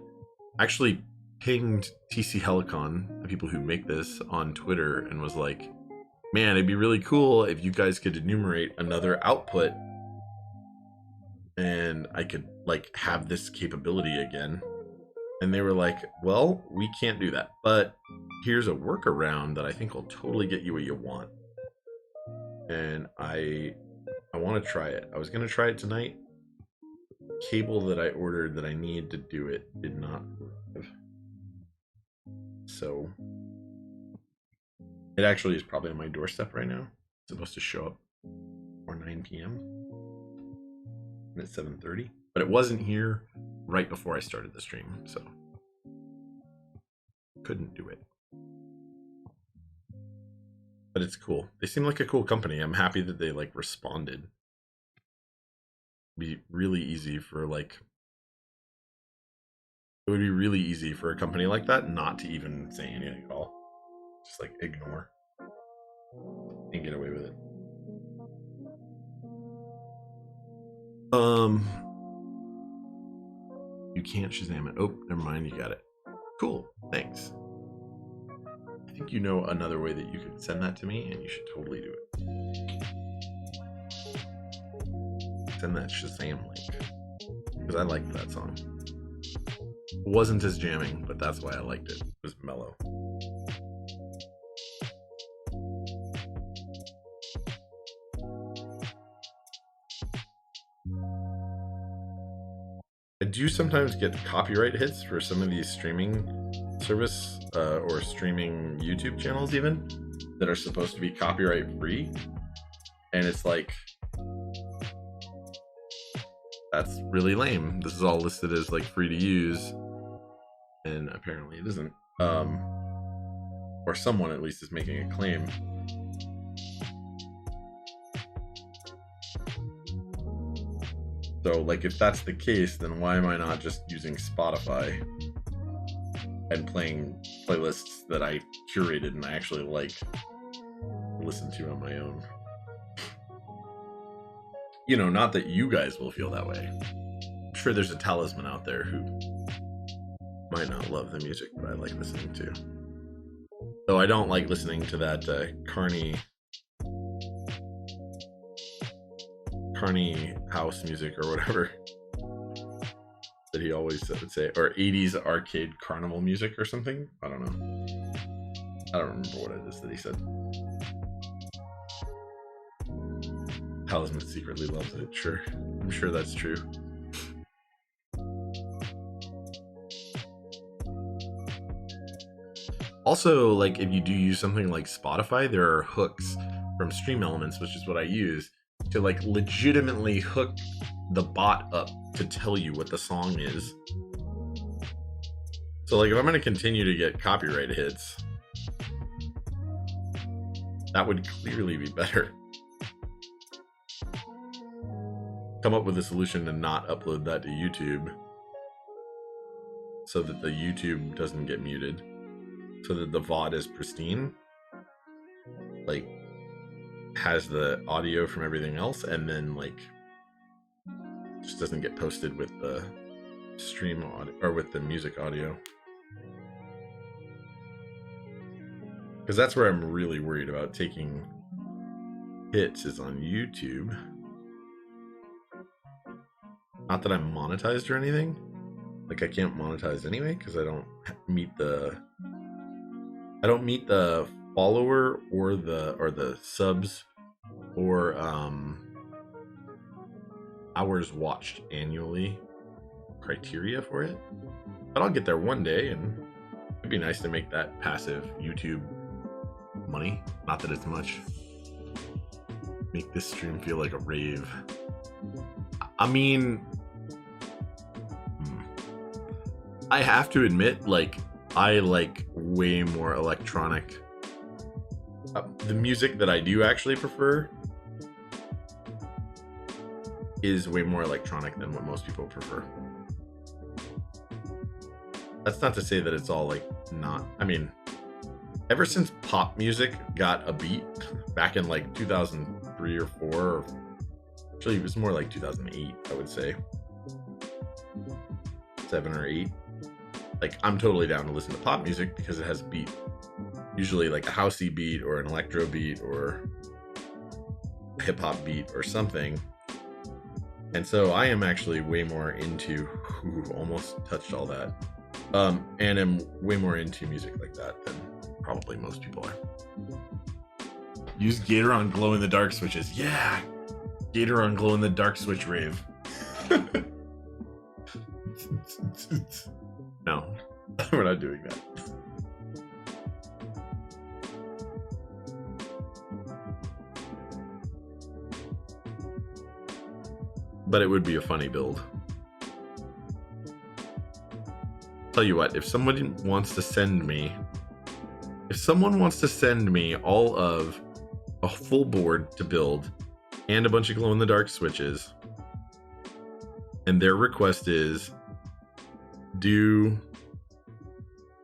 Actually pinged TC Helicon, the people who make this, on Twitter and was like, man, it'd be really cool if you guys could enumerate another output and I could like have this capability again. And they were like, well, we can't do that, but here's a workaround that I think will totally get you what you want. And I want to try it. I was going to try it tonight. Cable that I ordered that I need to do it did not arrive. So it actually is probably on my doorstep right now. It's supposed to show up or 9 p.m. and it's 7:30, but it wasn't here right before I started the stream, so couldn't do it. But it's cool. They seem like a cool company. I'm happy that they like responded. It'd be really easy for like, it would be really easy for a company like that not to even say anything at all. Just like ignore and get away with it. You can't Shazam it. Oh, never mind, you got it. Cool, thanks. I think you know another way that you could send that to me, and you should totally do it. Send that Shazam link, because I liked that song. It wasn't as jamming, but that's why I liked it. It was mellow. I do sometimes get copyright hits for some of these streaming service or streaming YouTube channels even that are supposed to be copyright free, and it's like, that's really lame. This is all listed as like free to use, and apparently it isn't. Or someone at least is making a claim. So like, if that's the case, then why am I not just using Spotify and playing playlists that I curated and I actually like listen to on my own? You know, not that you guys will feel that way. I'm sure there's a talisman out there who might not love the music that I like listening to. Though I don't like listening to that Carney house music or whatever that he always would say, or 80s arcade carnival music or something. I don't know. I don't remember what it is that he said. Talisman secretly loves it. Sure, I'm sure that's true. Also, like, if you do use something like Spotify, there are hooks from Stream Elements, which is what I use, to like legitimately hook the bot up to tell you what the song is. So like if I'm going to continue to get copyright hits, that would clearly be better. Come up with a solution to not upload that to YouTube so that the YouTube doesn't get muted, so that the VOD is pristine, like has the audio from everything else, and then like just doesn't get posted with the stream audio or with the music audio. Because that's where I'm really worried about taking hits, is on YouTube. Not that I'm monetized or anything. Like I can't monetize anyway because I don't meet the follower or the subs or hours watched annually criteria for it. But I'll get there one day, and it'd be nice to make that passive YouTube money. Not that it's much. Make this stream feel like a rave. I mean, I have to admit, like, I like way more electronic. The music that I do actually prefer is way more electronic than what most people prefer. That's not to say that it's all like not. I mean, ever since pop music got a beat back in like 2003 or 4, or actually it was more like 2008, I would say 7 or 8. Like I'm totally down to listen to pop music because it has a beat, usually like a housey beat or an electro beat or a hip hop beat or something. And so I am actually way more into, almost touched all that, and am way more into music like that than probably most people are. Use Gateron glow-in-the-dark switches. Yeah! Gateron glow-in-the-dark switch rave. No, we're not doing that. But it would be a funny build. Tell you what, if someone wants to send me all of a full board to build and a bunch of glow-in-the-dark switches, and their request is do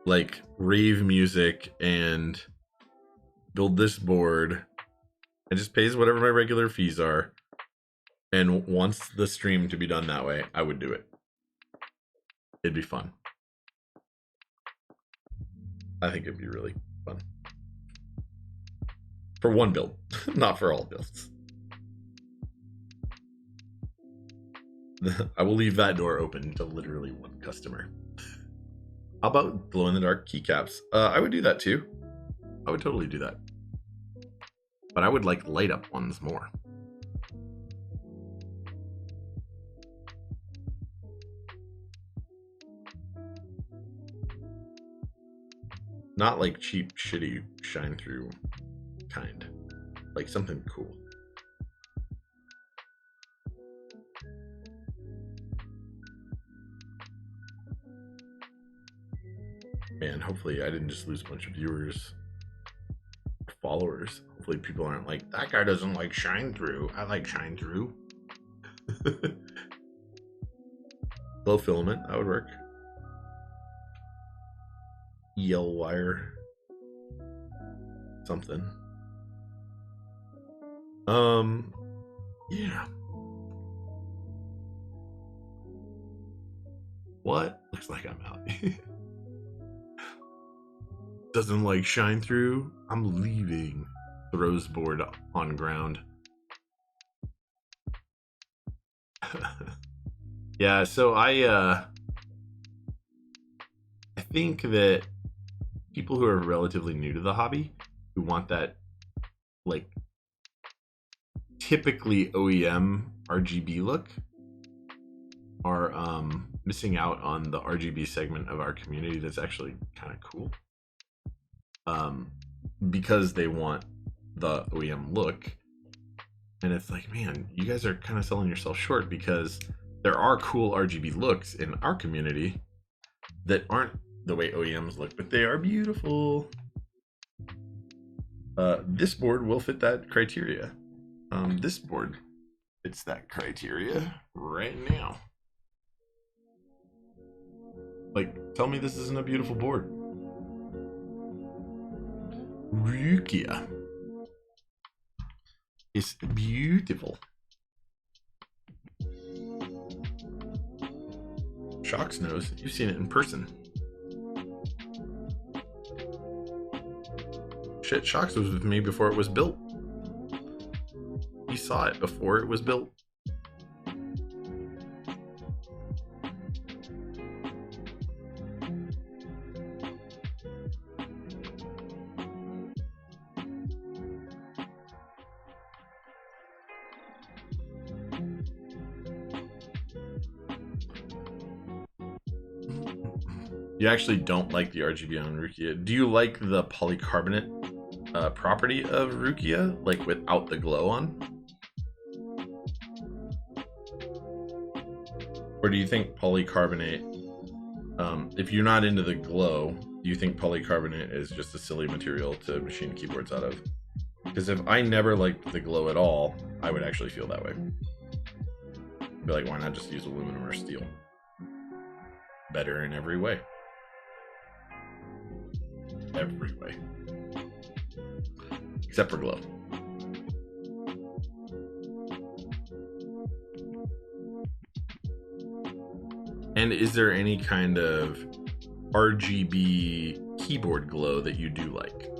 like rave music and build this board, and just pays whatever my regular fees are, and wants the stream to be done that way, I would do it. It'd be fun. I think it'd be really fun. For one build, not for all builds. I will leave that door open to literally one customer. How about glow-in-the-dark keycaps? I would do that too. I would totally do that. But I would like light up ones more. Not like cheap, shitty, shine through kind. Like something cool. Man, hopefully I didn't just lose a bunch of viewers, followers. Hopefully people aren't like, that guy doesn't like shine through. I like shine through. Low filament, that would work. Yell wire. Something. Yeah. What? Looks like I'm out. Doesn't like shine through. I'm leaving. Throws board on ground. Yeah, so I think that people who are relatively new to the hobby, who want that like typically OEM RGB look, are missing out on the RGB segment of our community that's actually kind of cool. Because they want the OEM look, and it's like, man, you guys are kind of selling yourself short, because there are cool RGB looks in our community that aren't the way OEMs look, but they are beautiful. This board will fit that criteria. This board fits that criteria right now. Like, tell me this isn't a beautiful board. Rukia. It's beautiful. Shox knows. You've seen it in person. Shit, Shox was with me before it was built. He saw it before it was built. You actually don't like the RGB on Rukia. Do you like the polycarbonate property of Rukia, like without the glow on? Or do you think polycarbonate, if you're not into the glow, do you think polycarbonate is just a silly material to machine keyboards out of? Because if I never liked the glow at all, I would actually feel that way. I'd be like, why not just use aluminum or steel? Better in every way. Every way. Except for glow. And is there any kind of RGB keyboard glow that you do like?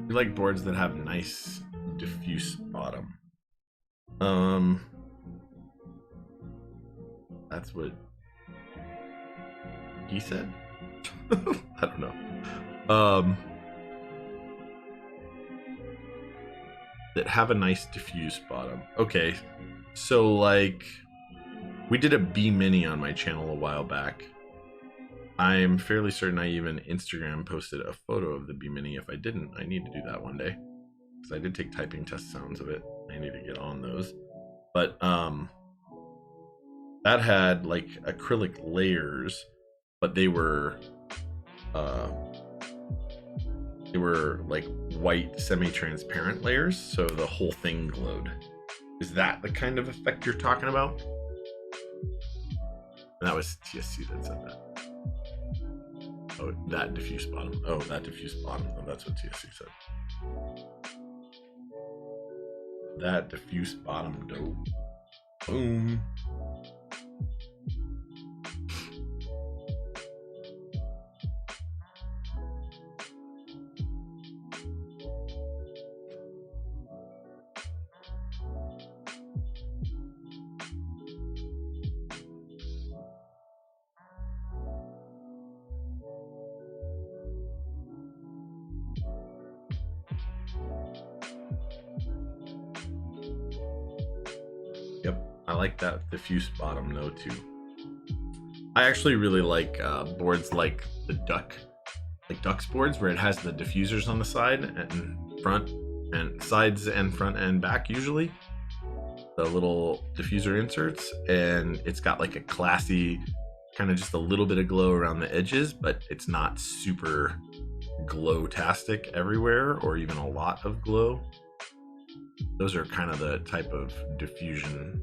You like boards that have nice diffuse bottom. That's what he said. I don't know. That have a nice diffuse bottom. Okay, so like we did a B Mini on my channel a while back. I'm fairly certain I even Instagram posted a photo of the B Mini. If I didn't, I need to do that one day, because I did take typing test sounds of it. I need to get on those. But that had like acrylic layers, but they were like white semi-transparent layers, so the whole thing glowed. Is that the kind of effect you're talking about? And that was TSC that said that. Oh, that diffuse bottom. Oh, that diffuse bottom. Oh, that's what TSC said. That diffuse bottom dope. Boom. I like that diffuse bottom though too. I actually really like boards like the Ducks boards, where it has the diffusers on the side and front and sides and front and back, usually the little diffuser inserts, and it's got like a classy kind of just a little bit of glow around the edges, but it's not super glow-tastic everywhere or even a lot of glow. Those are kind of the type of diffusion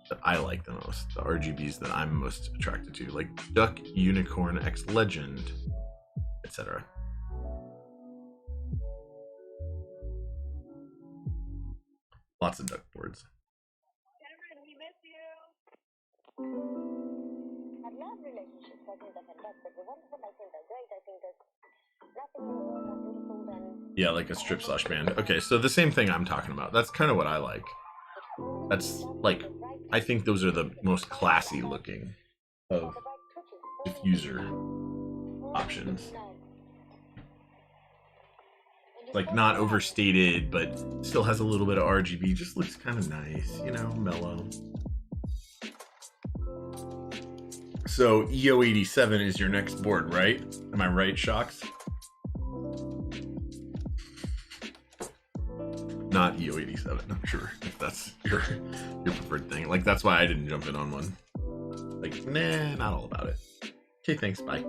that I like the most, the RGBs that I'm most attracted to, like Duck, Unicorn, X Legend, etc. Lots of Duck boards. Cameron, we miss you. I love relationships. I think they're fantastic. They're wonderful. I think they're great. I think there's nothing more beautiful than... Yeah, like a strip/band. Okay, so the same thing I'm talking about. That's kind of what I like. That's like, I think those are the most classy looking of diffuser options. like not overstated, but still has a little bit of RGB. Just looks kind of nice, you know, mellow. So EO87 is your next board, right? Am I right, Shocks? Not EO87, I'm sure, if that's your preferred thing. Like, that's why I didn't jump in on one. Like, nah, not all about it. Okay, thanks, bye.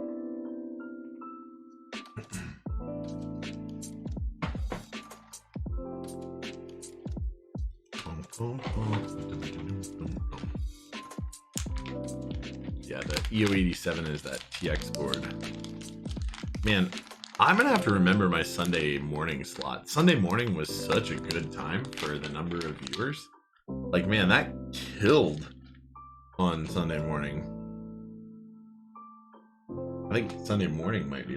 Yeah, the EO87 is that TX board. Man, I'm gonna have to remember my Sunday morning slot. Sunday morning was such a good time for the number of viewers. Like, man, that killed on Sunday morning. I think Sunday morning might be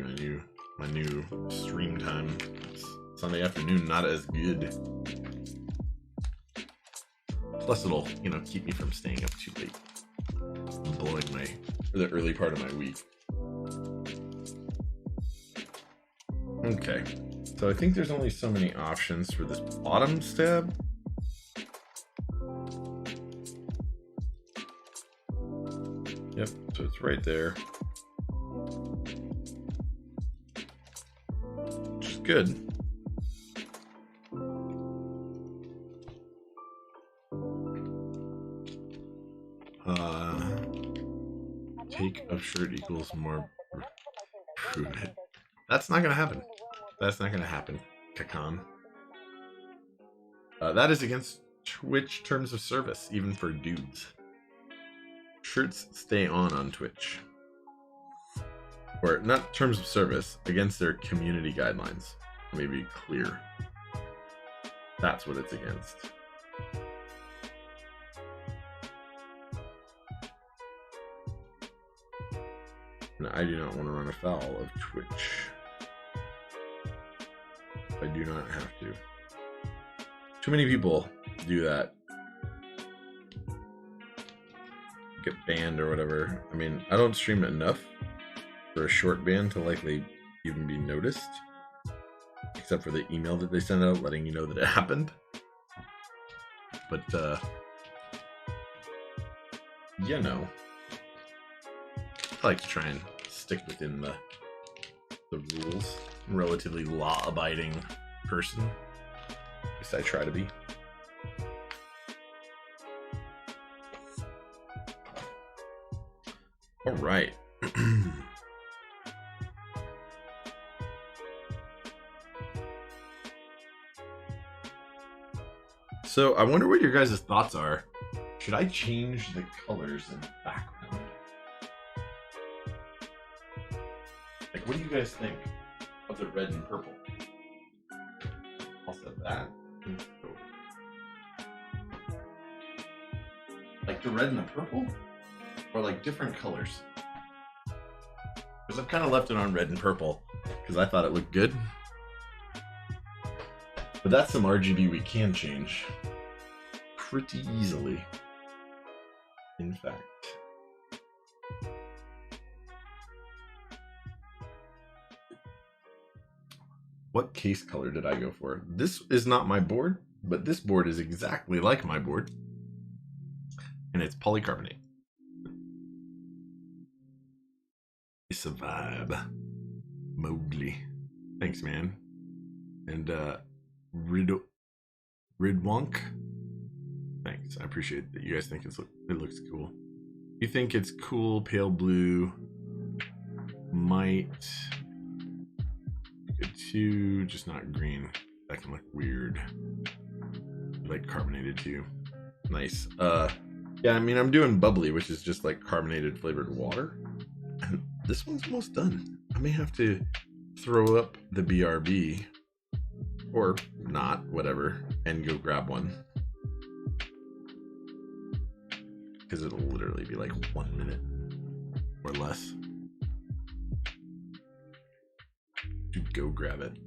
my new stream time. Sunday afternoon, not as good. Plus, it'll, you know, keep me from staying up too late, blowing the early part of my week. Okay, so I think there's only so many options for this bottom stab. Yep, so it's right there, which is good. Take of shirt equals more. Prove it. That's not gonna happen. That's not gonna happen, Kakan. That is against Twitch terms of service, even for dudes. Shirts stay on Twitch. Or, not terms of service, against their community guidelines. Let me be clear. That's what it's against. And I do not want to run afoul of Twitch. I do not have to. Too many people do that. Get banned or whatever. I mean, I don't stream enough for a short ban to likely even be noticed. Except for the email that they send out letting you know that it happened. But, you know. I like to try and stick within the rules. I'm a relatively law-abiding person. At least I try to be. All right. So I wonder what your guys' thoughts are. Should I change the colors in the background? Like, what do you guys think of the red and purple? Also that. Like the red and the purple? Or like different colors? Because I've kind of left it on red and purple because I thought it looked good. But that's some RGB we can change pretty easily. In fact. What case color did I go for? This is not my board, but this board is exactly like my board. And it's polycarbonate. It's a vibe. Mowgli. Thanks, man. And Ridwonk. Thanks. I appreciate that you guys think it looks cool. You think it's cool, pale blue might good too, just not green. That can look weird. Like carbonated too. Nice. Yeah, I mean I'm doing bubbly, which is just like carbonated flavored water. And this one's almost done. I may have to throw up the BRB or not, whatever, and go grab one. Because it'll literally be like 1 minute or less to go grab it.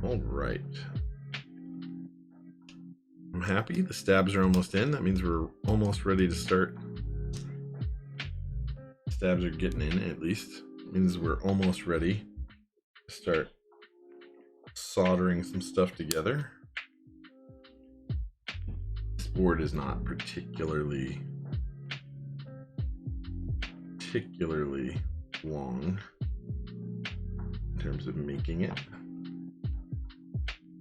All right. I'm happy. The stabs are almost in. That means we're almost ready to start stabs are getting in, at least. Means we're almost ready to start soldering some stuff together. This board is not particularly long in terms of making it,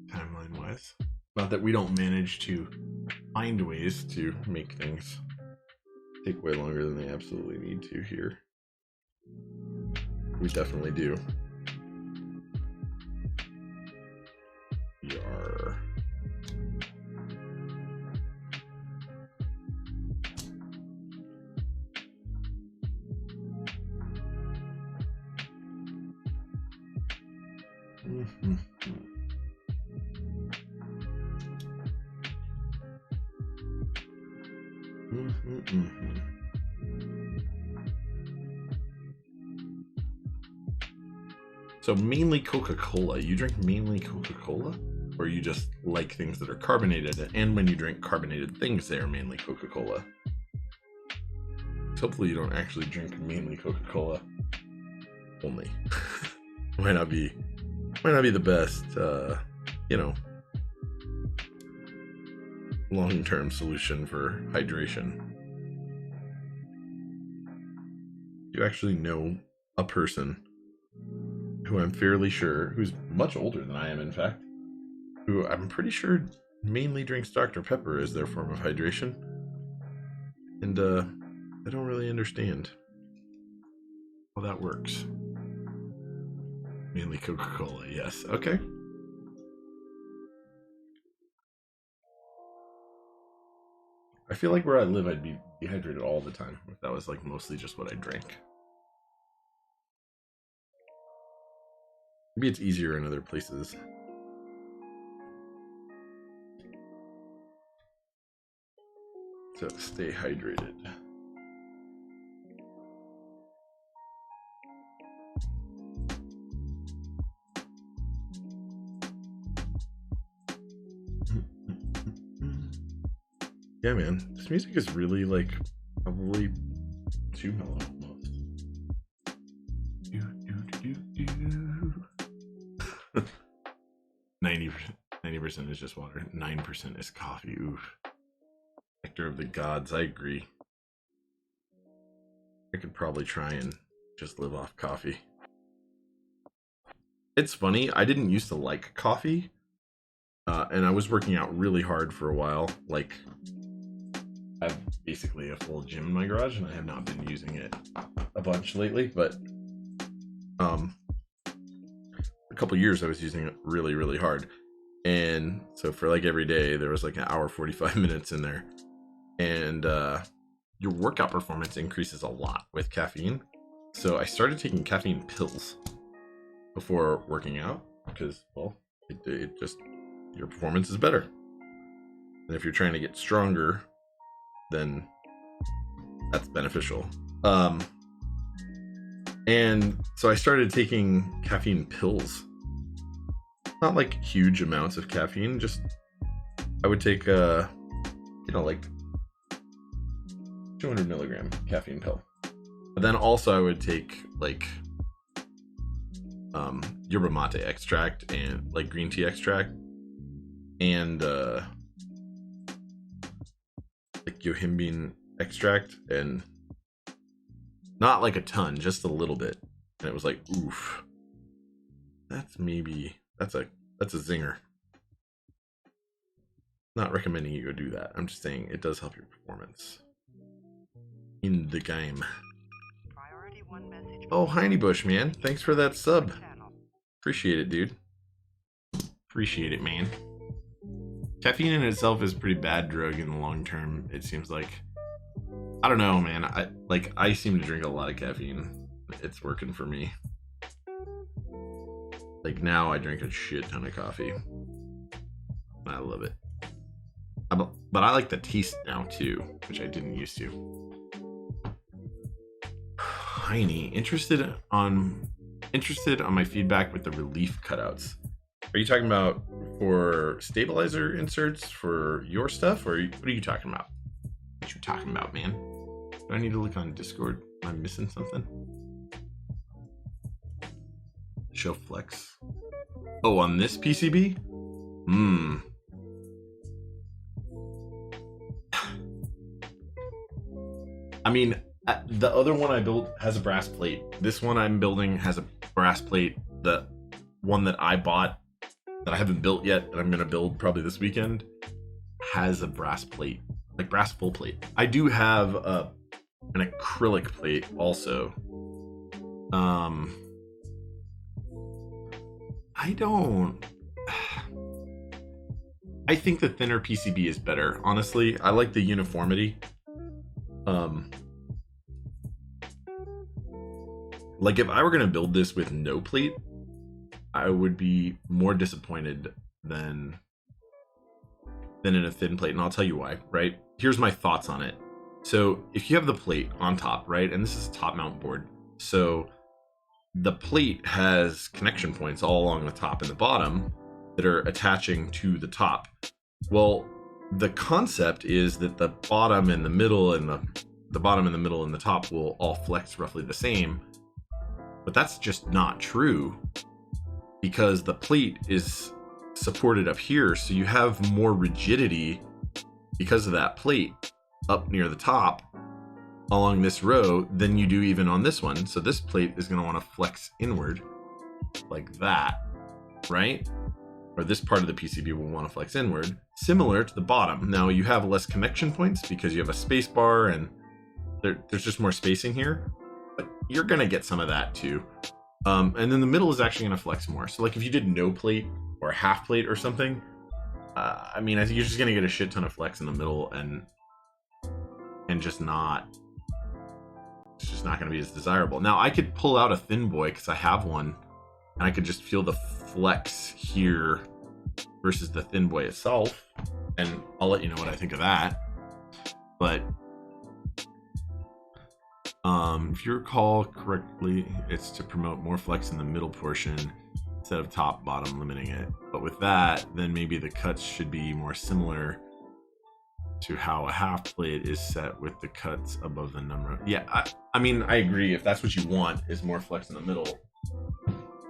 timeline wise. Not that we don't manage to find ways to make things take way longer than they absolutely need to here. We definitely do. We are So mainly Coca-Cola. You drink mainly Coca-Cola? Or you just like things that are carbonated, and when you drink carbonated things, they are mainly Coca-Cola? Hopefully you don't actually drink mainly Coca-Cola only. might not be the best, you know, long-term solution for hydration. You actually know a person who I'm fairly sure, who's much older than I am, in fact, who I'm pretty sure mainly drinks Dr. Pepper as their form of hydration. And I don't really understand how that works. Mainly Coca-Cola, yes. Okay. I feel like where I live, I'd be dehydrated all the time if that was like mostly just what I drank. Maybe it's easier in other places. To stay hydrated. Yeah, man, this music is really like probably too mellow almost. 90% is just water. 9% is coffee. Oof. Nectar of the gods. I agree. I could probably try and just live off coffee. It's funny. I didn't used to like coffee, and I was working out really hard for a while. Like, I have basically a full gym in my garage, and I have not been using it a bunch lately. But a couple years I was using it really, really hard. And so for like every day, there was like an hour, 45 minutes in there. And your workout performance increases a lot with caffeine. So I started taking caffeine pills before working out because, well, it just, your performance is better. And if you're trying to get stronger, then that's beneficial. And so I started taking caffeine pills. Not like huge amounts of caffeine, just I would take you know, like 200 milligram caffeine pill. But then also I would take like yerba mate extract and like green tea extract and like yohimbine extract, and not like a ton, just a little bit. And it was like, oof, that's a zinger. Not recommending you go do that. I'm just saying it does help your performance in the game. Oh, Heiny Bush, man. Thanks for that sub. Appreciate it, dude. Appreciate it, man. Caffeine in itself is a pretty bad drug in the long term, it seems like. I don't know, man. I seem to drink a lot of caffeine. It's working for me. Like now I drink a shit ton of coffee. I love it. But I like the taste now too, which I didn't used to. Heiny, interested on my feedback with the relief cutouts. Are you talking about for stabilizer inserts for your stuff, or what are you talking about? What you talking about, man? Do I need to look on Discord? Am I missing something? Show flex. Oh, on this PCB? I mean, the other one I built has a brass plate. This one I'm building has a brass plate. The one that I bought that I haven't built yet, that I'm gonna build probably this weekend, has a brass plate, like brass full plate. I do have an acrylic plate also. I think the thinner PCB is better. Honestly, I like the uniformity. Like if I were gonna build this with no plate, I would be more disappointed than in a thin plate, and I'll tell you why, right? Here's my thoughts on it. So if you have the plate on top, right, and this is a top mount board, so the plate has connection points all along the top and the bottom that are attaching to the top. Well, the concept is that the bottom and the middle and the bottom and the middle and the top will all flex roughly the same, but that's just not true, because the plate is supported up here, so you have more rigidity because of that plate up near the top along this row than you do even on this one. So this plate is going to want to flex inward like that, right? Or this part of the PCB will want to flex inward, similar to the bottom. Now you have less connection points because you have a space bar and there's just more spacing here, but you're going to get some of that too. And then the middle is actually going to flex more. So like if you did no plate or a half plate or something, I mean, I think you're just going to get a shit ton of flex in the middle and just not, it's just not going to be as desirable. Now I could pull out a thin boy because I have one, and I could just feel the flex here versus the thin boy itself, and I'll let you know what I think of that. But if you recall correctly, it's to promote more flex in the middle portion instead of top bottom limiting it. But with that, then maybe the cuts should be more similar to how a half plate is set with the cuts above the number. Yeah, I mean, I agree. If that's what you want, is more flex in the middle.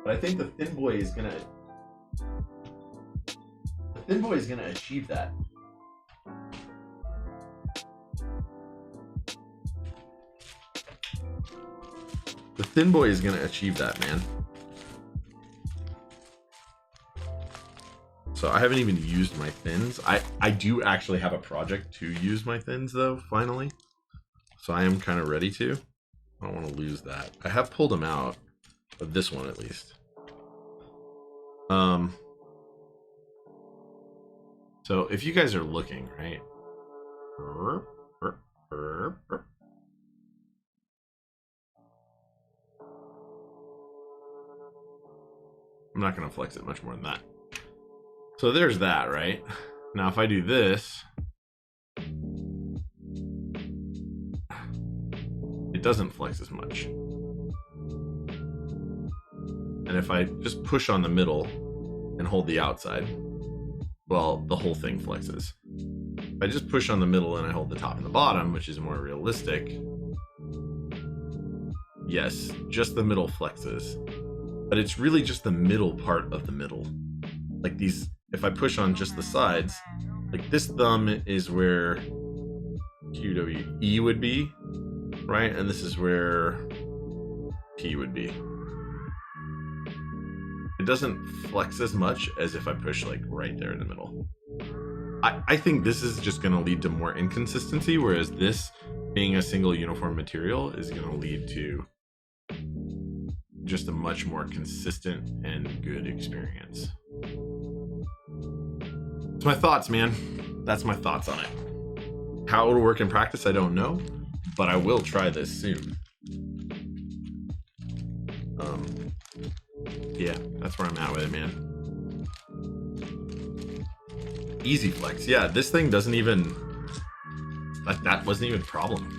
But I think the thin boy is gonna achieve that. The thin boy is gonna achieve that, man. So I haven't even used my thins. I do actually have a project to use my thins though, finally. So I am kind of ready to. I don't want to lose that. I have pulled them out, of this one at least. So if you guys are looking, right? I'm not going to flex it much more than that. So there's that, right? Now if I do this, it doesn't flex as much. And if I just push on the middle and hold the outside, well, the whole thing flexes. If I just push on the middle and I hold the top and the bottom, which is more realistic, yes, just the middle flexes. But it's really just the middle part of the middle. Like these, if I push on just the sides, like this thumb is where QWE would be, right? And this is where P would be. It doesn't flex as much as if I push like right there in the middle. I think this is just going to lead to more inconsistency, whereas this being a single uniform material is going to lead to just a much more consistent and good experience. It's my thoughts, man. That's my thoughts on it. How it'll work in practice, I don't know, but I will try this soon. Yeah, that's where I'm at with it, man. Easy flex. Yeah, this thing doesn't even, like, that wasn't even a problem.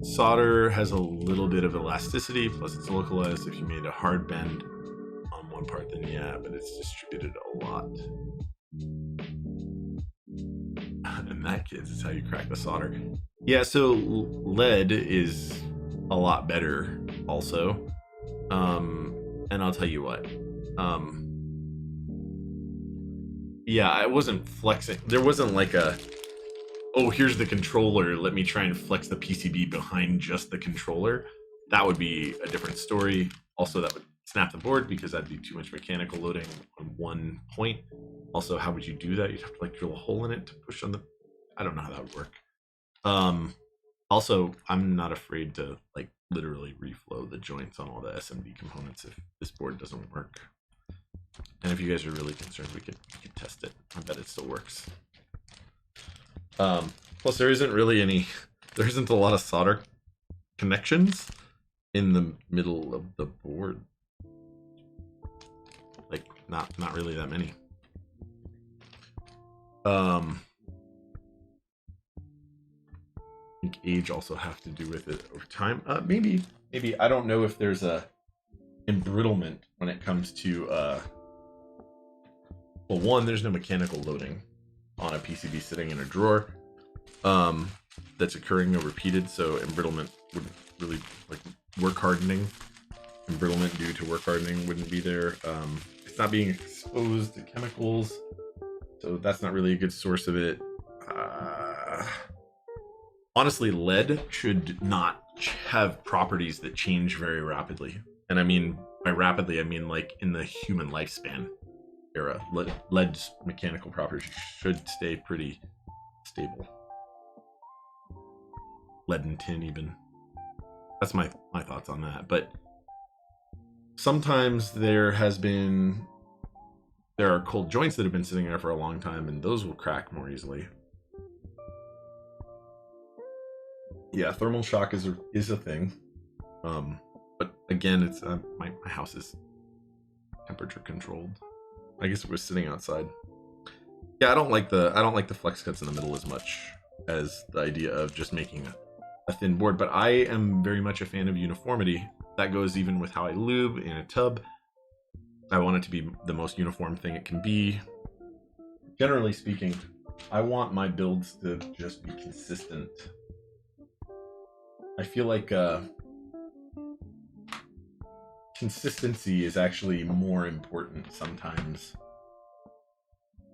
Solder has a little bit of elasticity, plus it's localized. If you made a hard bend on one part, then yeah, but it's distributed a lot. And that, kids, is how you crack the solder. Yeah, so lead is a lot better also. And I'll tell you what. Yeah, I wasn't flexing. There wasn't like a, oh, here's the controller, let me try and flex the PCB behind just the controller. That would be a different story. Also, that would snap the board because that'd be too much mechanical loading on one point. Also, how would you do that? You'd have to like drill a hole in it to push on the, I don't know how that would work. Also, I'm not afraid to like literally reflow the joints on all the SMD components if this board doesn't work. And if you guys are really concerned, we could test it. I bet it still works. Plus, there isn't a lot of solder connections in the middle of the board. Like, not really that many. I think age also have to do with it over time. Maybe I don't know if there's a embrittlement when it comes to well, one, there's no mechanical loading on a PCB sitting in a drawer that's occurring or repeated, so embrittlement wouldn't really, like, work hardening. Embrittlement due to work hardening wouldn't be there. It's not being exposed to chemicals, so that's not really a good source of it. Honestly, lead should not have properties that change very rapidly. And I mean, by rapidly, I mean like in the human lifespan era. Lead's mechanical properties should stay pretty stable. Lead and tin even. That's my thoughts on that. But sometimes there are cold joints that have been sitting there for a long time, and those will crack more easily. Yeah, thermal shock is a thing. But again, it's my house is temperature controlled. I guess it was sitting outside. Yeah, I don't like the flex cuts in the middle as much as the idea of just making a thin board, but I am very much a fan of uniformity. That goes even with how I lube in a tub. I want it to be the most uniform thing it can be. Generally speaking, I want my builds to just be consistent. I feel like consistency is actually more important sometimes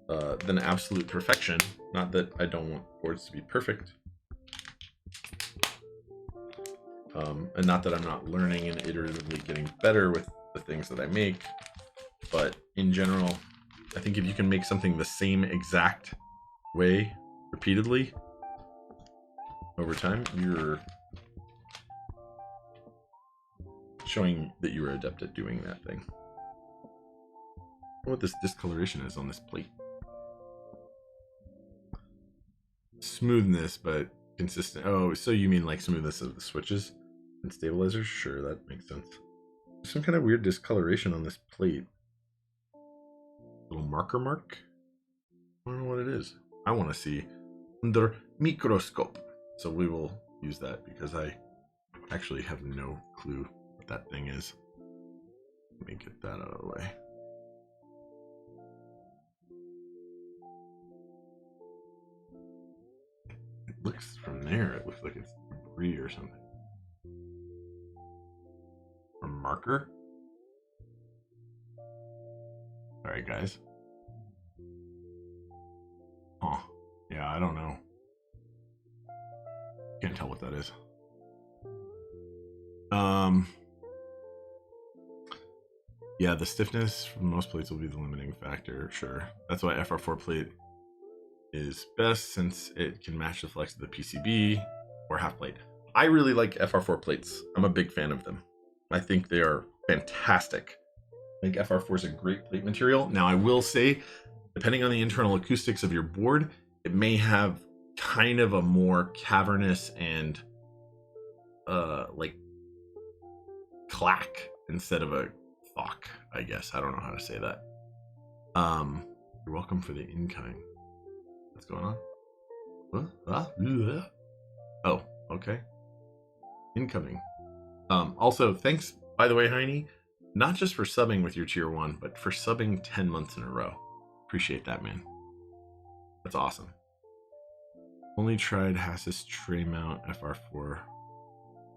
than absolute perfection. Not that I don't want boards to be perfect. And not that I'm not learning and iteratively getting better with the things that I make. But in general, I think if you can make something the same exact way repeatedly over time, you're showing that you are adept at doing that thing. I wonder what this discoloration is on this plate. Smoothness, but consistent. Oh, so you mean like smoothness of the switches and stabilizers? Sure, that makes sense. There's some kind of weird discoloration on this plate. Little marker mark? I don't know what it is. I want to see under microscope. So we will use that because I actually have no clue what that thing is. Let me get that out of the way. It looks from there, it looks like it's debris or something. A marker? Alright, guys. Huh. Yeah, I don't know. Can't tell what that is. Yeah, the stiffness from most plates will be the limiting factor, sure. That's why FR4 plate is best, since it can match the flex of the PCB or half plate. I really like FR4 plates. I'm a big fan of them. I think they are fantastic. I think FR4 is a great plate material. Now, I will say, depending on the internal acoustics of your board, it may have kind of a more cavernous and like clack instead of a thock, I guess. I don't know how to say that. You're welcome for the in-kind. What's going on? Oh, okay. Incoming. Also, thanks, by the way, Heine, not just for subbing with your tier 1, but for subbing 10 months in a row. Appreciate that, man. That's awesome. Only tried Hassis tray mount FR4.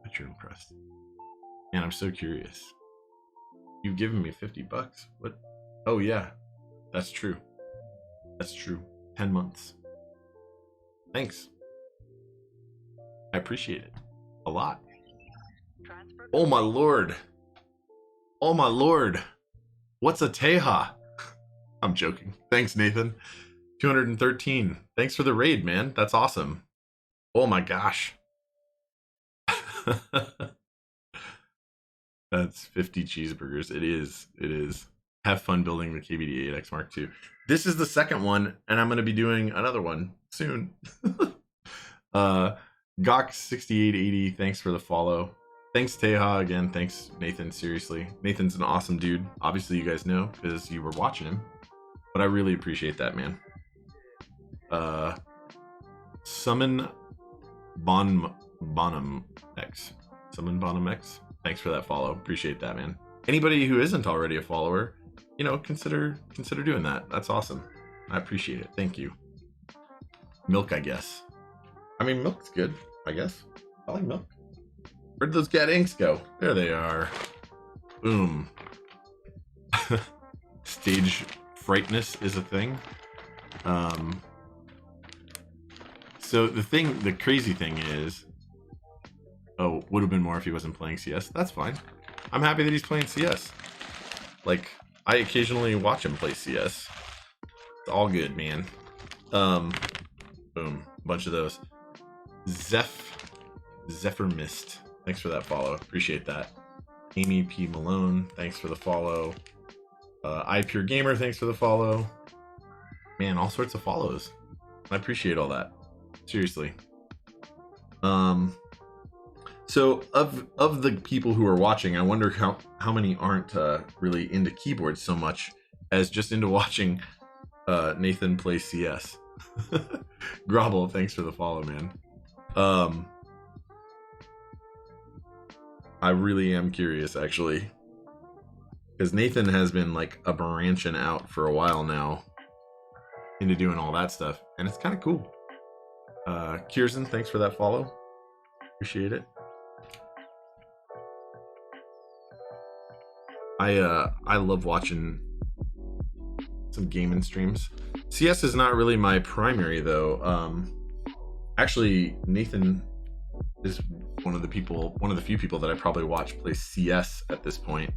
But you're impressed. Man, I'm so curious. You've given me $50. What? Oh yeah, that's true. That's true. 10 months. Thanks. I appreciate it a lot. Oh my lord. Oh my lord. What's a Teja? I'm joking. Thanks, Nathan. 213. Thanks for the raid, man. That's awesome. Oh my gosh. That's 50 cheeseburgers. It is. It is. Have fun building the KBD8X Mark II. This is the second one, and I'm going to be doing another one soon. Gok6880, thanks for the follow. Thanks, Teja, again. Thanks, Nathan, seriously. Nathan's an awesome dude. Obviously, you guys know because you were watching him. But I really appreciate that, man. Summon Bonham X. Summon Bonham X. Thanks for that follow. Appreciate that, man. Anybody who isn't already a follower, you know, consider doing that. That's awesome. I appreciate it. Thank you. Milk, I guess. I mean, milk's good, I guess. I like milk. Where'd those cat inks go? There they are. Boom. Stage frightness is a thing. So the crazy thing is, oh, would have been more if he wasn't playing CS. That's fine. I'm happy that he's playing CS. Like, I occasionally watch him play CS. It's all good, man. Boom. Bunch of those. Zephyr Mist. Thanks for that follow. Appreciate that. Amy P. Malone. Thanks for the follow. iPure Gamer. Thanks for the follow. Man, all sorts of follows. I appreciate all that. Seriously. So of the people who are watching, I wonder how many aren't really into keyboards so much as just into watching Nathan play CS. Grobble, thanks for the follow, man. I really am curious, actually, because Nathan has been like a branching out for a while now into doing all that stuff, and it's kind of cool. Kirsten, thanks for that follow. Appreciate it. I love watching some gaming streams. CS is not really my primary though. Actually, Nathan is one of the few people that I probably watch play CS at this point.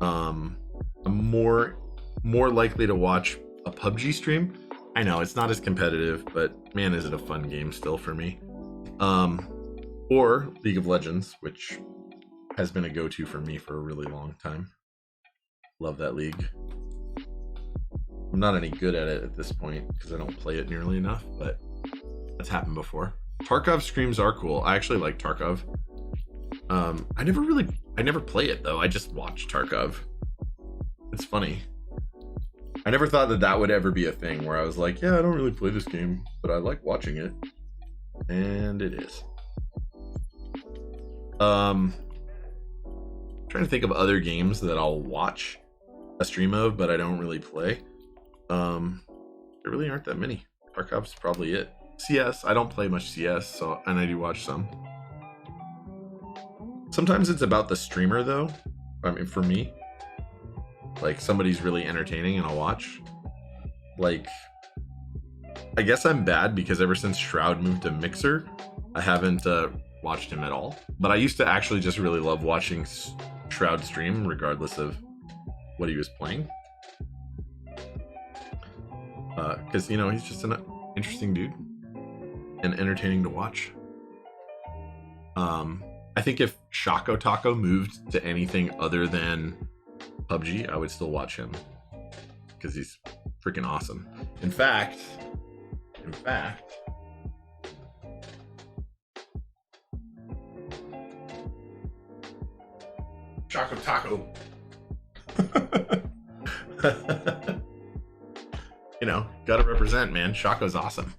I'm more likely to watch a PUBG stream. I know it's not as competitive, but man, is it a fun game still for me. Or League of Legends, which has been a go-to for me for a really long time. Love that league. I'm not any good at it at this point because I don't play it nearly enough, but that's happened before. Tarkov streams are cool. I actually like Tarkov. I never play it though. I just watch Tarkov. It's funny. I never thought that would ever be a thing where I was like, yeah, I don't really play this game, but I like watching it. And it is. Trying to think of other games that I'll watch a stream of, but I don't really play. There really aren't that many. Tarkov's probably it. CS, I don't play much CS, and I do watch some. Sometimes it's about the streamer though. I mean, for me, like somebody's really entertaining and I'll watch. Like, I guess I'm bad because ever since Shroud moved to Mixer, I haven't watched him at all. But I used to actually just really love watching Shroud stream regardless of what he was playing. Because, you know, he's just an interesting dude and entertaining to watch. I think if Shaco Taco moved to anything other than PUBG, I would still watch him because he's freaking awesome. In fact, Shaco Taco. You know, gotta represent, man. Shaco's awesome.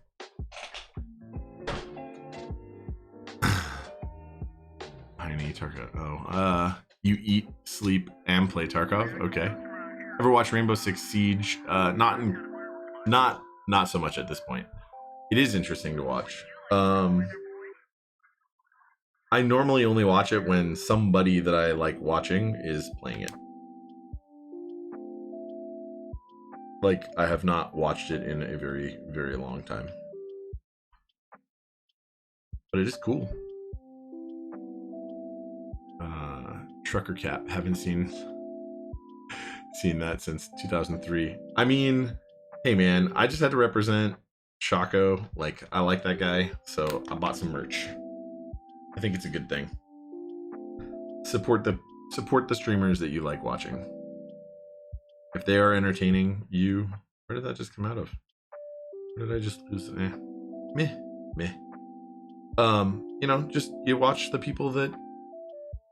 I need Tarkov. Oh, you eat, sleep, and play Tarkov. Okay. Ever watch Rainbow Six Siege? Not so much at this point. It is interesting to watch. I normally only watch it when somebody that I like watching is playing it. Like, I have not watched it in a very, very long time. But it is cool. Trucker Cap, haven't seen that since 2003. I mean, hey man, I just had to represent Shaco. Like, I like that guy, so I bought some merch. I think it's a good thing. Support the streamers that you like watching. If they are entertaining you, where did that just come out of? Where did I just lose? Meh. You know, just you watch the people that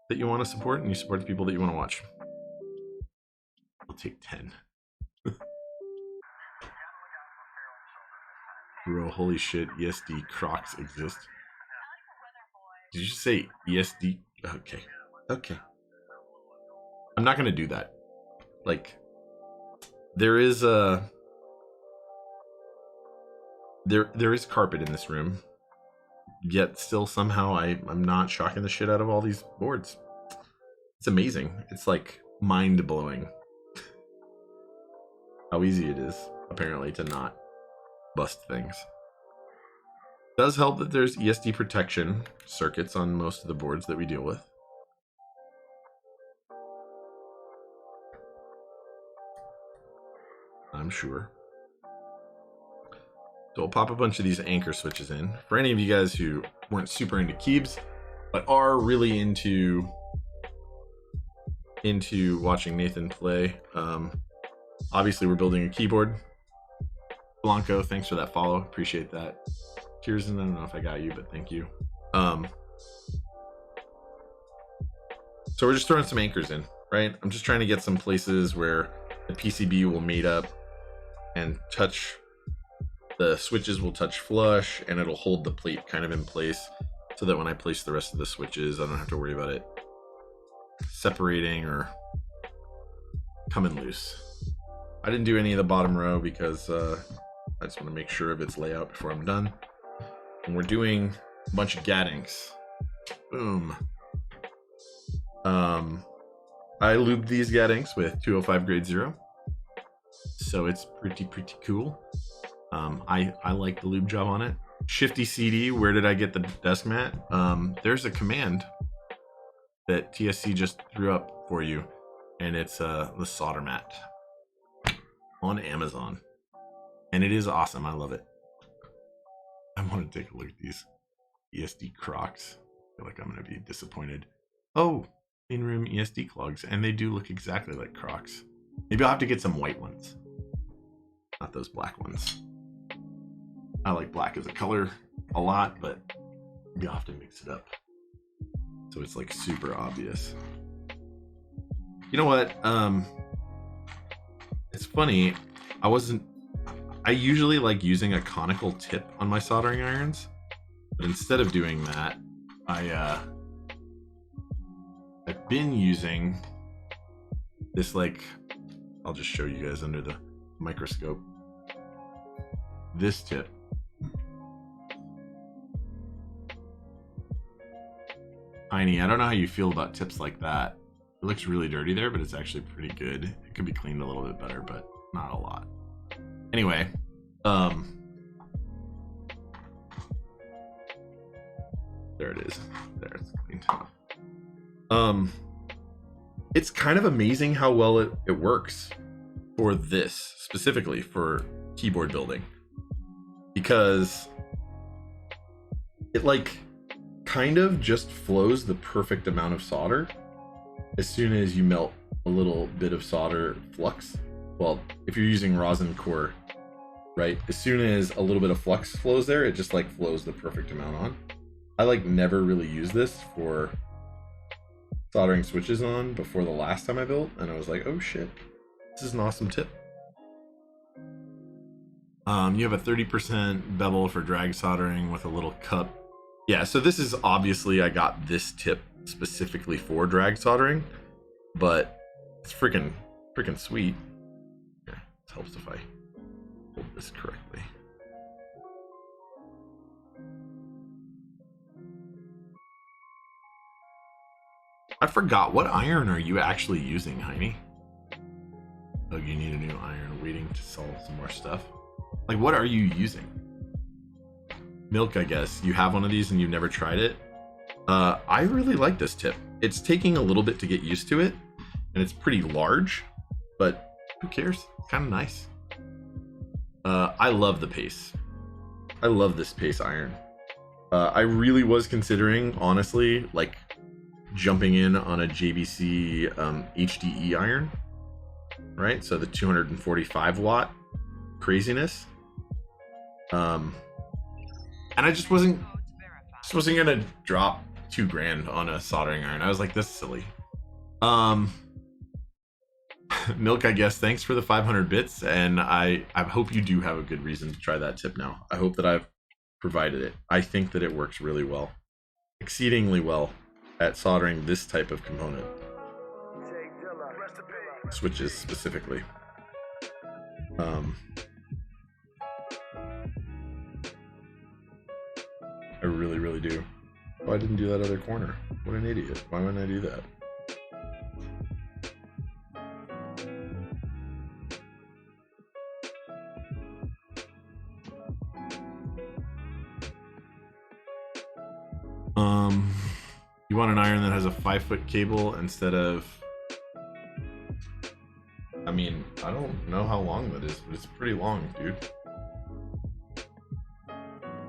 you want to support, and you support the people that you want to watch. I'll take 10. Bro, holy shit, ESD Crocs exist. Did you just say ESD? Okay. I'm not gonna do that. Like, there is carpet in this room, yet still somehow I'm not shocking the shit out of all these boards. It's amazing. It's like mind-blowing how easy it is, apparently, to not bust things. Does help that there's ESD protection circuits on most of the boards that we deal with. I'm sure. So we'll pop a bunch of these anchor switches in. For any of you guys who weren't super into keybs, but are really into watching Nathan play, obviously we're building a keyboard. Blanco, thanks for that follow. Appreciate that. Cheers, and I don't know if I got you, but thank you. So we're just throwing some anchors in, right? I'm just trying to get some places where the PCB will mate up and touch, the switches will touch flush, and it'll hold the plate kind of in place so that when I place the rest of the switches, I don't have to worry about it separating or coming loose. I didn't do any of the bottom row because I just want to make sure of its layout before I'm done. And we're doing a bunch of Gateron's. Boom. I lubed these Gateron's with 205 grade 0. So it's pretty cool. I like the lube job on it. Shifty CD, where did I get the desk mat? There's a command that TSC just threw up for you, and it's the solder mat on Amazon. And it is awesome. I love it. I want to take a look at these ESD Crocs. I feel like I'm going to be disappointed. Oh, in-room ESD clogs, and they do look exactly like Crocs. Maybe I'll have to get some white ones, not those black ones. I like black as a color a lot, but maybe I'll have to mix it up so it's like super obvious. You know what? It's funny. I usually like using a conical tip on my soldering irons, but instead of doing that, I've been using this, like, I'll just show you guys under the microscope. This tip. Tiny, I don't know how you feel about tips like that. It looks really dirty there, but it's actually pretty good. It could be cleaned a little bit better, but not a lot. Anyway, there it is. There, it's cleaned. It's kind of amazing how well it works for this, specifically for keyboard building, because it like kind of just flows the perfect amount of solder as soon as you melt a little bit of solder flux. Well, if you're using rosin core, right, as soon as a little bit of flux flows there, it just like flows the perfect amount on. I like never really used this for soldering switches on before the last time I built, and I was like, oh shit, this is an awesome tip. You have a 30% bevel for drag soldering with a little cup. Yeah, so this is obviously, I got this tip specifically for drag soldering, but it's freaking sweet. Here, it helps if I hold this correctly. I forgot, what iron are you actually using, Heine? Oh, you need a new iron, waiting to solve some more stuff. Like, what are you using? Milk, I guess. You have one of these and you've never tried it? I really like this tip. It's taking a little bit to get used to it, and it's pretty large, but who cares? It's kind of nice. I love the pace. I love this pace iron. I really was considering, honestly, like jumping in on a JBC HDE iron, right? So the 245 watt craziness. And I just wasn't gonna drop $2,000 on a soldering iron. I was like, this is silly. Milk, I guess, thanks for the 500 bits, and I hope you do have a good reason to try that tip now. I hope that I've provided it. I think that it works really well, exceedingly well at soldering this type of component. Switches specifically. I really, really do. Oh, I didn't do that other corner. What an idiot. Why wouldn't I do that? You want an iron that has a 5-foot cable instead of... I mean, I don't know how long that is, but it's pretty long, dude.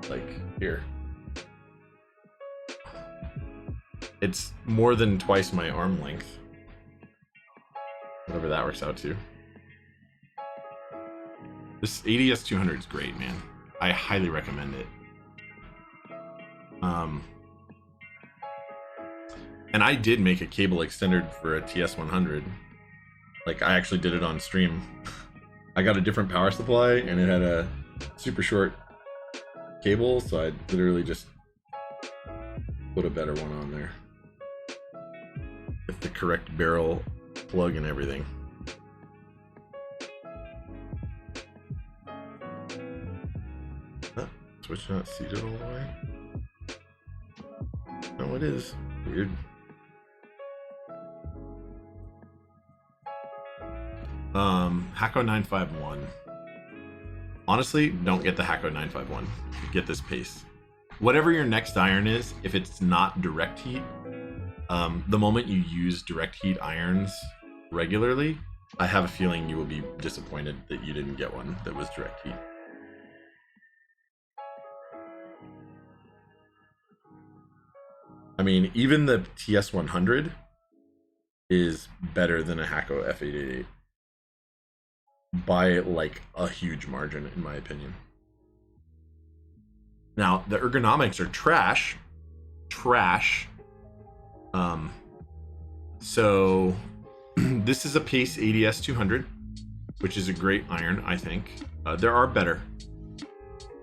Like, here. It's more than twice my arm length. Whatever that works out to. This ADS200 is great, man. I highly recommend it. And I did make a cable extender for a TS100. Like, I actually did it on stream. I got a different power supply, and it had a super short cable, so I literally just put a better one on there. With the correct barrel plug and everything. Oh, switch not seated all the way? No, it is. Weird. Hako 951. Honestly, don't get the Hako 951. Get this pace. Whatever your next iron is, if it's not direct heat, the moment you use direct heat irons regularly, I have a feeling you will be disappointed that you didn't get one that was direct heat. I mean, even the TS100 is better than a Hako F888 by like a huge margin, in my opinion. Now, the ergonomics are trash. So this is a Pace ADS200, which is a great iron, I think. There are better,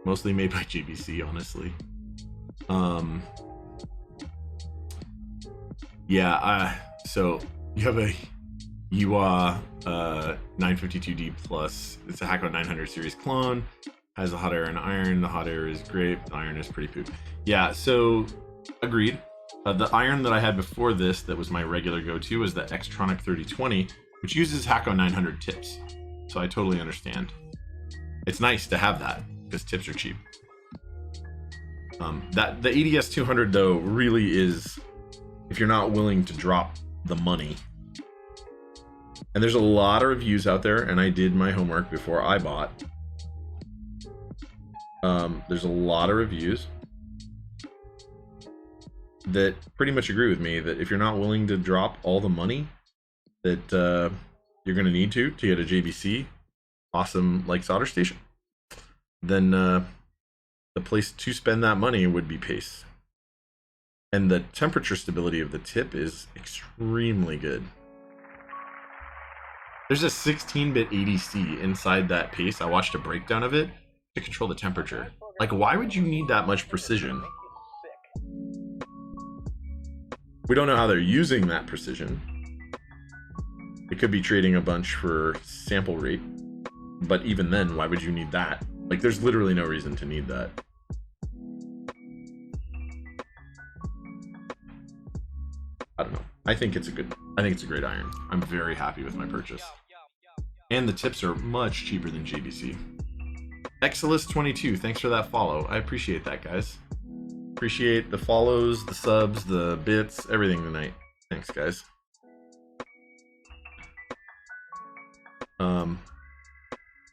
mostly made by JBC, honestly. So you have a UA 952D plus. It's a Hako 900 series clone. Has a hot air and iron. The hot air is great. The iron is pretty poop. Yeah, so agreed. The iron that I had before this, that was my regular go-to, was the Xtronic 3020, which uses Hako 900 tips. So I totally understand. It's nice to have that because tips are cheap. The ADS200 though really is, if you're not willing to drop the money. And there's a lot of reviews out there, and I did my homework before I bought. There's a lot of reviews that pretty much agree with me that if you're not willing to drop all the money that you're going to need to get a JBC awesome like solder station, then the place to spend that money would be Pace. And the temperature stability of the tip is extremely good. There's a 16-bit ADC inside that Pace. I watched a breakdown of it to control the temperature. Like, why would you need that much precision? We don't know how they're using that precision. It could be trading a bunch for sample rate, but even then, why would you need that? Like, there's literally no reason to need that. I don't know. I think it's a great iron. I'm very happy with my purchase. And the tips are much cheaper than JBC. Exilus22, thanks for that follow. I appreciate that, guys. Appreciate the follows, the subs, the bits, everything tonight. Thanks, guys.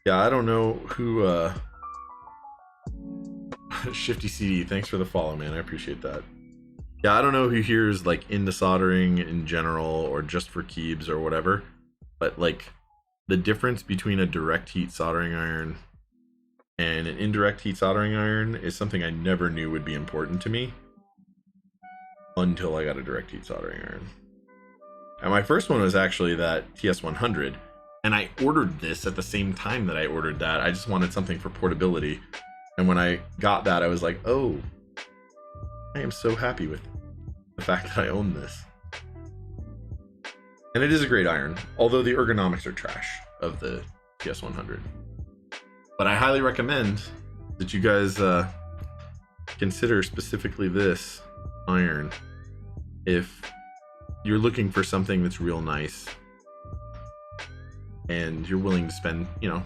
Yeah, I don't know who, Shifty CD, thanks for the follow, man. I appreciate that. Yeah, I don't know who here is like into soldering in general or just for keebs or whatever, but like the difference between a direct heat soldering iron and an indirect heat soldering iron is something I never knew would be important to me until I got a direct heat soldering iron. And my first one was actually that TS100, and I ordered this at the same time that I ordered that. I just wanted something for portability. And when I got that, I was like, oh, I am so happy with the fact that I own this. And it is a great iron, although the ergonomics are trash of the TS100. But I highly recommend that you guys consider specifically this iron if you're looking for something that's real nice and you're willing to spend, you know,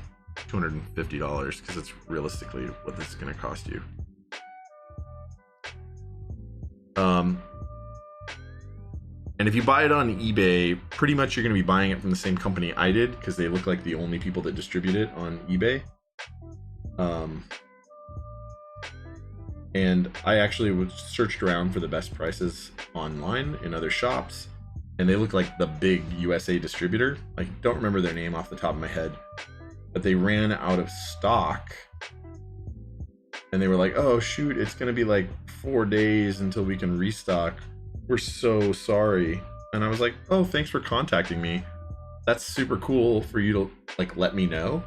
$250, because it's realistically what this is going to cost you. And if you buy it on eBay, pretty much you're going to be buying it from the same company I did, because they look like the only people that distribute it on eBay. And I actually searched around for the best prices online in other shops, and they look like the big USA distributor. I don't remember their name off the top of my head, but they ran out of stock, and they were like, oh shoot, it's going to be like 4 days until we can restock. We're so sorry. And I was like, oh, thanks for contacting me. That's super cool for you to like let me know.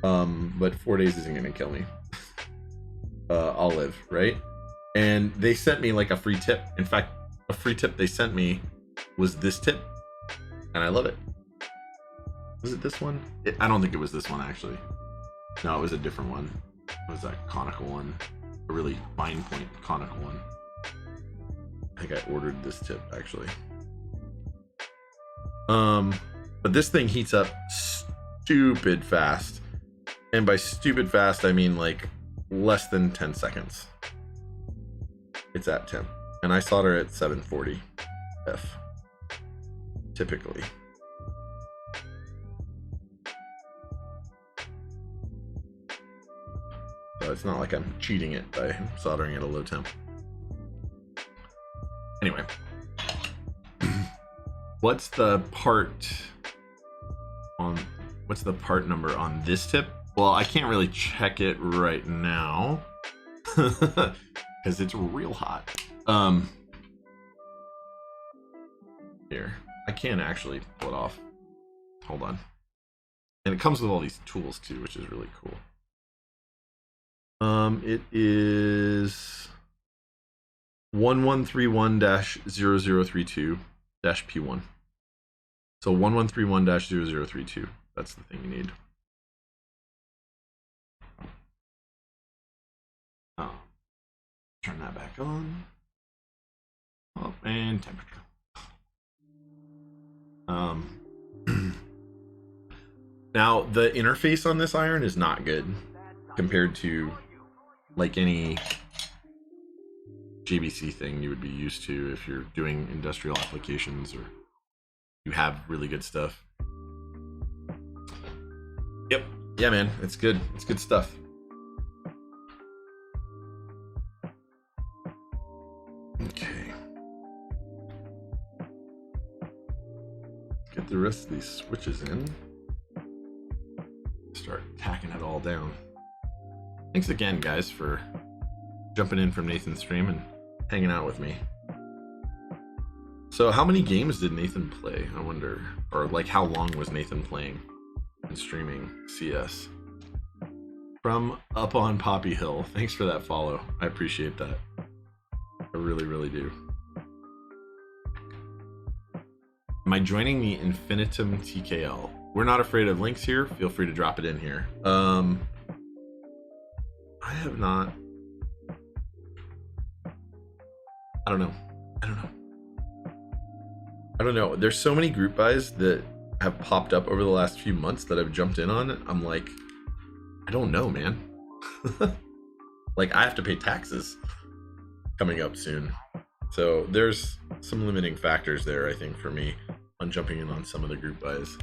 But 4 days isn't gonna kill me. I'll live, right? And they sent me like a free tip. In fact, a free tip they sent me was this tip, and I love it. Was it this one? I don't think it was this one actually. No, it was a different one. It was that conical one, a really fine point conical one. I think I ordered this tip actually. But this thing heats up stupid fast. And by stupid fast, I mean like less than 10 seconds. It's at temp. And I solder at 740 F. Typically. So it's not like I'm cheating it by soldering at a low temp. Anyway. What's the part number on this tip? Well, I can't really check it right now because it's real hot. Here, I can actually pull it off. Hold on. And it comes with all these tools too, which is really cool. It is 1131-0032-P1. So 1131-0032. That's the thing you need. Oh, turn that back on. Oh, and temperature. Now the interface on this iron is not good compared to like any JBC thing you would be used to if you're doing industrial applications or you have really good stuff. Yep. Yeah, man. It's good. It's good stuff. Okay. Get the rest of these switches in. Start tacking it all down. Thanks again, guys, for jumping in from Nathan's stream and hanging out with me. So how many games did Nathan play? I wonder. Or like how long was Nathan playing and streaming CS? From up on Poppy Hill. Thanks for that follow. I appreciate that. I really, really do. Am I joining the Infinitum TKL? We're not afraid of links here. Feel free to drop it in here. I have not. I don't know. I don't know. There's so many group buys that have popped up over the last few months that I've jumped in on. I'm like, I don't know, man. Like, I have to pay taxes coming up soon. So there's some limiting factors there, I think, for me on jumping in on some of the group buys.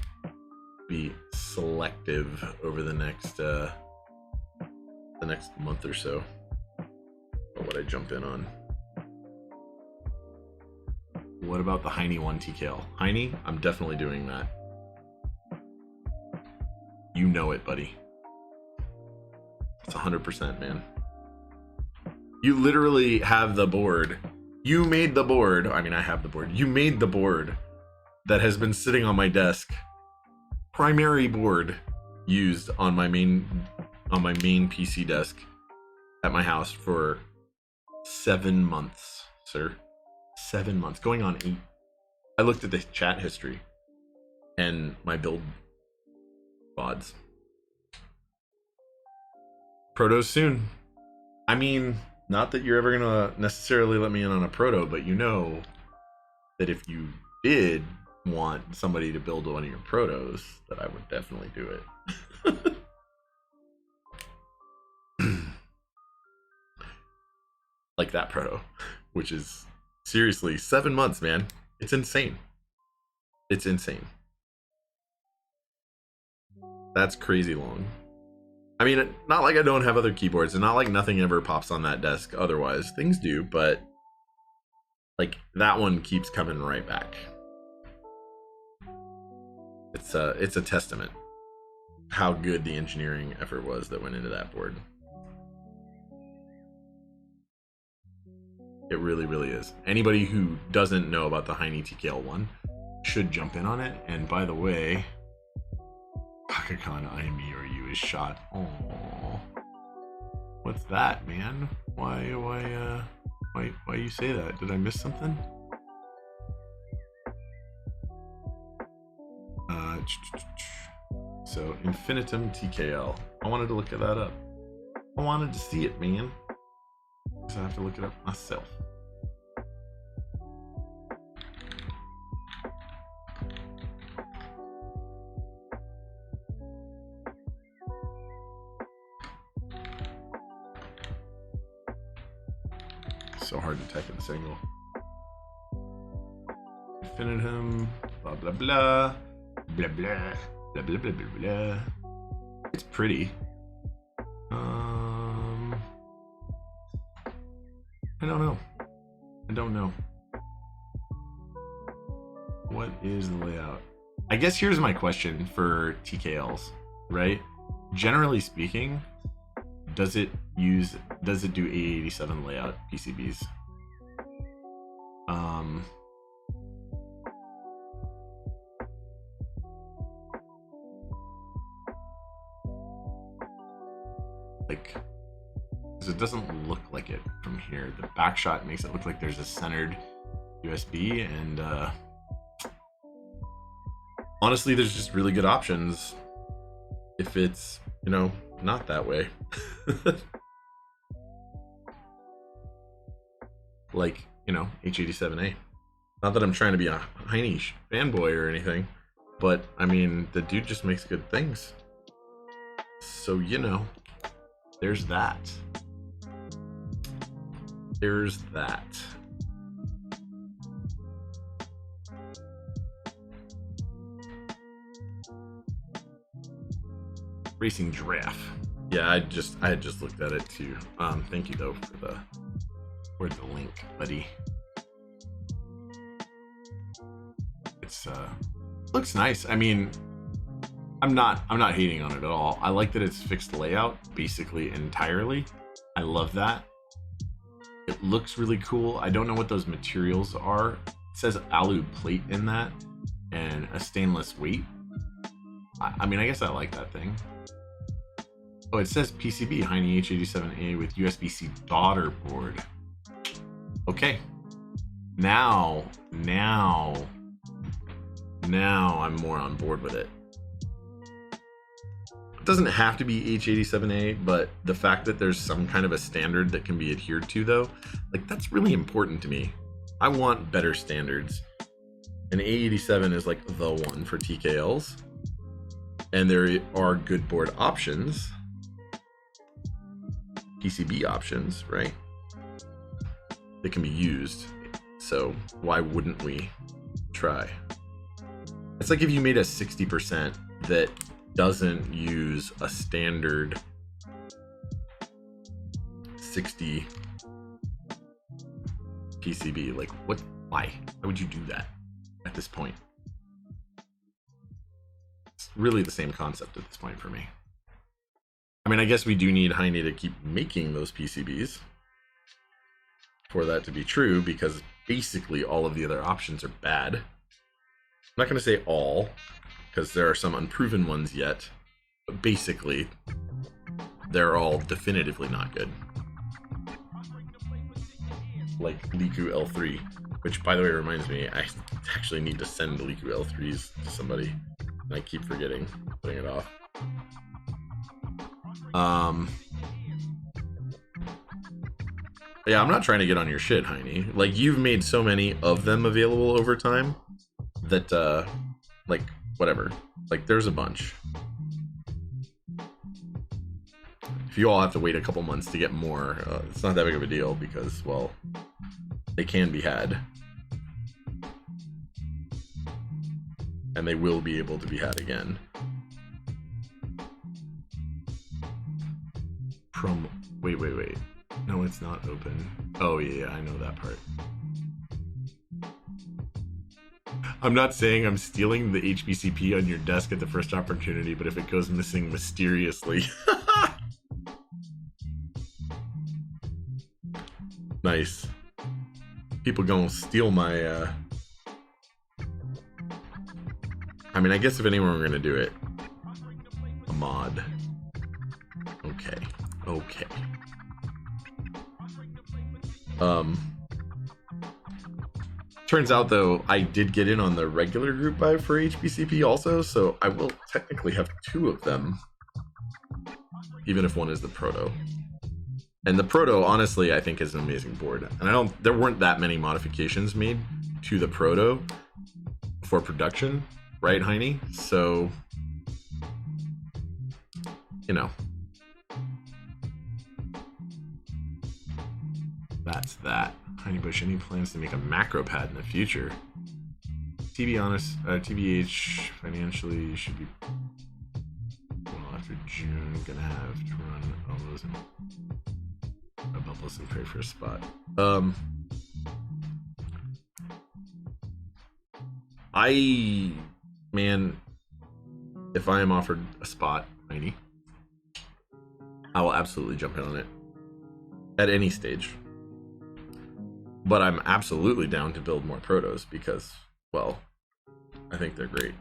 Be selective over the next month or so on what I jump in on. What about the Heine 1 TKL? Heine, I'm definitely doing that. You know it, buddy. It's 100%, man. You literally have the board. You made the board. I mean, I have the board. You made the board that has been sitting on my desk. Primary board used on my main PC desk at my house for 7 months, sir. 7 months, going on 8. I looked at the chat history and my build VODs. Protos soon. I mean, not that you're ever gonna necessarily let me in on a proto, but you know that if you did want somebody to build one of your protos, that I would definitely do it. Like that proto, which is seriously 7 months, man. It's insane. It's insane. That's crazy long. I mean, not like I don't have other keyboards, and not like nothing ever pops on that desk otherwise. Things do, but like that one keeps coming right back. It's a testament how good the engineering effort was that went into that board. It really, really is. Anybody who doesn't know about the Heine TKL1 should jump in on it. And by the way, Kakakon IME or you is shot. Aww. What's that, man? Why you say that? Did I miss something? So Infinitum TKL. I wanted to look that up. I wanted to see it, man. So I have to look it up myself. So hard to type in this angle. Infinitum, blah blah blah, blah blah blah blah blah blah blah. It's pretty. I don't know. What is the layout? I guess here's my question for TKLs, right? Generally speaking, does it do A87 layout PCBs? Like, because it doesn't look like it from here. The back shot makes it look like there's a centered USB, and honestly, there's just really good options if it's, you know, not that way. Like, you know, H87A. Not that I'm trying to be a Heine fanboy or anything, but I mean, the dude just makes good things. So, you know, there's that. There's that. Racing Giraffe. Yeah, I had just looked at it too. Thank you though for the link, buddy. It's looks nice. I mean, I'm not hating on it at all. I like that it's fixed layout basically entirely. I love that. It looks really cool. I don't know what those materials are. It says alu plate in that and a stainless weight. I mean, I guess I like that thing. Oh, it says PCB Heine H87A with USB-C daughter board. Okay. Now I'm more on board with it. It doesn't have to be H87A, but the fact that there's some kind of a standard that can be adhered to, though, like, that's really important to me. I want better standards. And A87 is like the one for TKLs. And there are good board options, PCB options, right? That can be used. So why wouldn't we try? It's like if you made a 60% that doesn't use a standard 60 PCB. Like, what? Why? Why would you do that at this point? It's really the same concept at this point for me. I mean, I guess we do need Heine to keep making those PCBs for that to be true, because basically all of the other options are bad. I'm not going to say all, because there are some unproven ones yet, but basically they're all definitively not good. Like Liku L3, which, by the way, reminds me, I actually need to send the Liku L3s to somebody, and I keep forgetting, putting it off. Yeah, I'm not trying to get on your shit, Heine. Like, you've made so many of them available over time that, like, whatever. Like, there's a bunch. If you all have to wait a couple months to get more, it's not that big of a deal because, well, they can be had. And they will be able to be had again. Wait. No, it's not open. Oh, yeah, I know that part. I'm not saying I'm stealing the HBCP on your desk at the first opportunity, but if it goes missing mysteriously... Nice. People gonna steal my, I mean, I guess if anyone were gonna do it, a mod. Okay. Turns out, though, I did get in on the regular group buy for HBCP also, so I will technically have 2 of them, even if one is the Proto. And the Proto, honestly, I think is an amazing board. And there weren't that many modifications made to the Proto for production, right, Heine? So, you know. That's that. Heine Bush, any plans to make a macro pad in the future? To be honest, TBH financially should be, well, after June, gonna have to run all those in a bubbles and pray for a spot. Man, if I am offered a spot, Heine, I will absolutely jump in on it at any stage. But I'm absolutely down to build more protos because, well, I think they're great.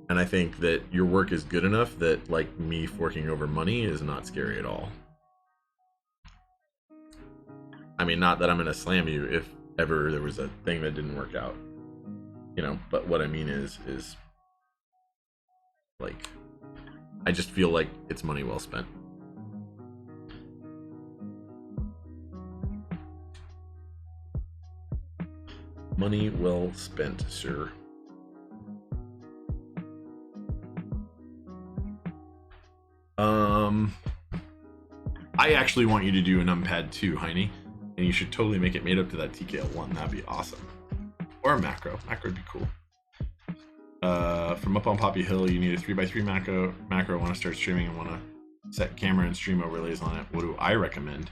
And I think that your work is good enough that, like, me forking over money is not scary at all. I mean, not that I'm going to slam you if ever there was a thing that didn't work out. You know, but what I mean is like, I just feel like it's money well spent. Money well spent, sir. I actually want you to do an Numpad 2, Heine, and you should totally make it made up to that TKL1. That'd be awesome. Or a macro. Macro would be cool. From up on Poppy Hill, you need a 3x3 macro. Want to start streaming and want to set camera and stream overlays on it. What do I recommend?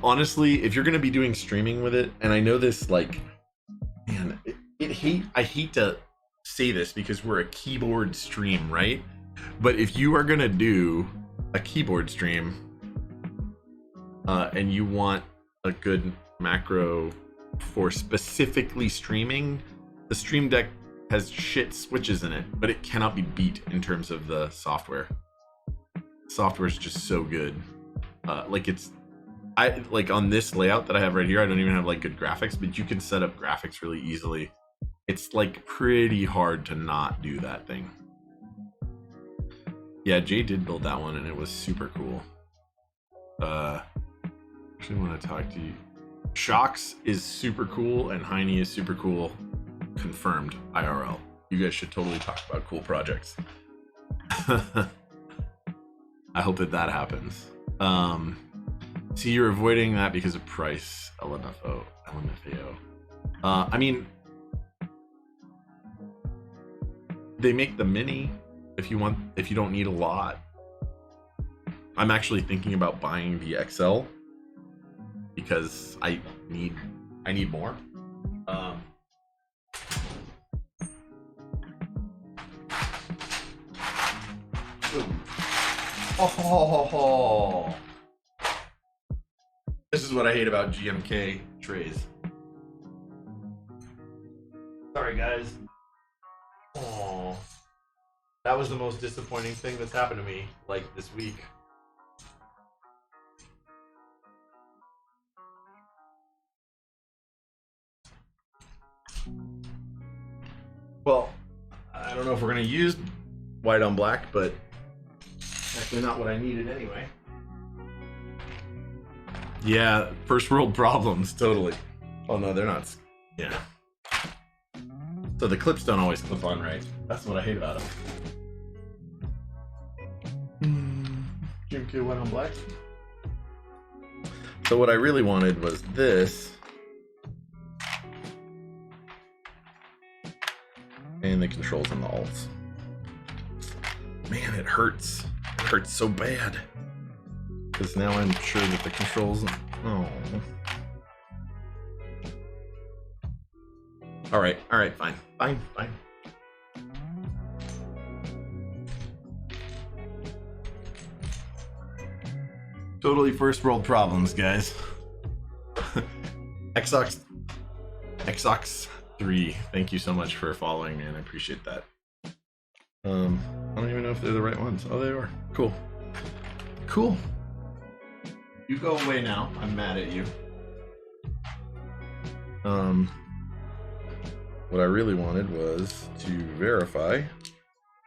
Honestly, if you're going to be doing streaming with it, and I know this, like, man, I hate to say this because we're a keyboard stream, right? But if you are going to do a keyboard stream and you want a good macro for specifically streaming, the Stream Deck has shit switches in it, but it cannot be beat in terms of the software. Software is just so good. Like on this layout that I have right here, I don't even have like good graphics, but you can set up graphics really easily. It's like pretty hard to not do that thing. Yeah, Jay did build that one and it was super cool. Actually want to talk to you. Shocks is super cool and Heine is super cool. Confirmed IRL. You guys should totally talk about cool projects. I hope that happens. See, you're avoiding that because of price. LMFAO. I mean, they make the mini if you don't need a lot. I'm actually thinking about buying the XL because I need more. Oh, this is what I hate about GMK trays. Sorry, guys. Oh, that was the most disappointing thing that's happened to me like this week. Well, I don't know if we're gonna use white on black, but actually not what I needed anyway. Yeah, first world problems, totally. Oh no, they're not. Yeah. So the clips don't always clip on right. That's what I hate about them. GMK white on black. So what I really wanted was this. And the controls and the alts. Man, it hurts. It hurts so bad. Because now I'm sure that the controls... Oh. Alright, fine. Fine. Totally first world problems, guys. Xox3, thank you so much for following, man. I appreciate that. I don't even know if they're the right ones. Oh, they are. Cool. You go away now. I'm mad at you. What I really wanted was to verify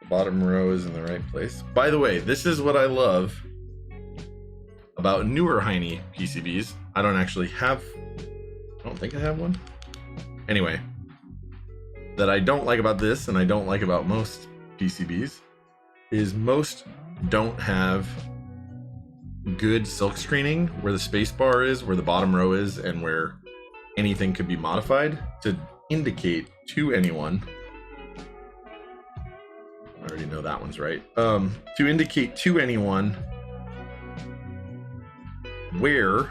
the bottom row is in the right place. By the way, this is what I love about newer Heine PCBs. I don't think I have one. Anyway, that I don't like about this and I don't like about most PCBs is most don't have good silk screening where the space bar is, where the bottom row is, and where anything could be modified to indicate to anyone. I already know that one's right. To indicate to anyone where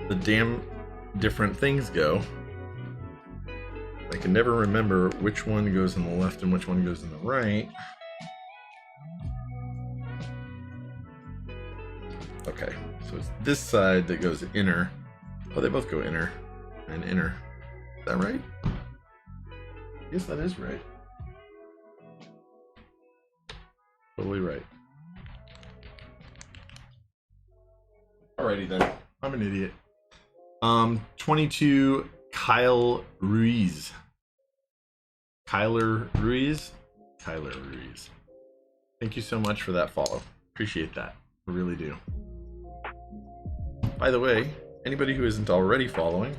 the damn different things go. I can never remember which one goes in the left and which one goes in the right. Okay, so it's this side that goes inner. Oh, they both go inner and inner. Is that right? Yes, that is right. Totally right. Alrighty then. I'm an idiot. 22 Kyler Ruiz. Thank you so much for that follow. Appreciate that. I really do. By the way, anybody who isn't already following,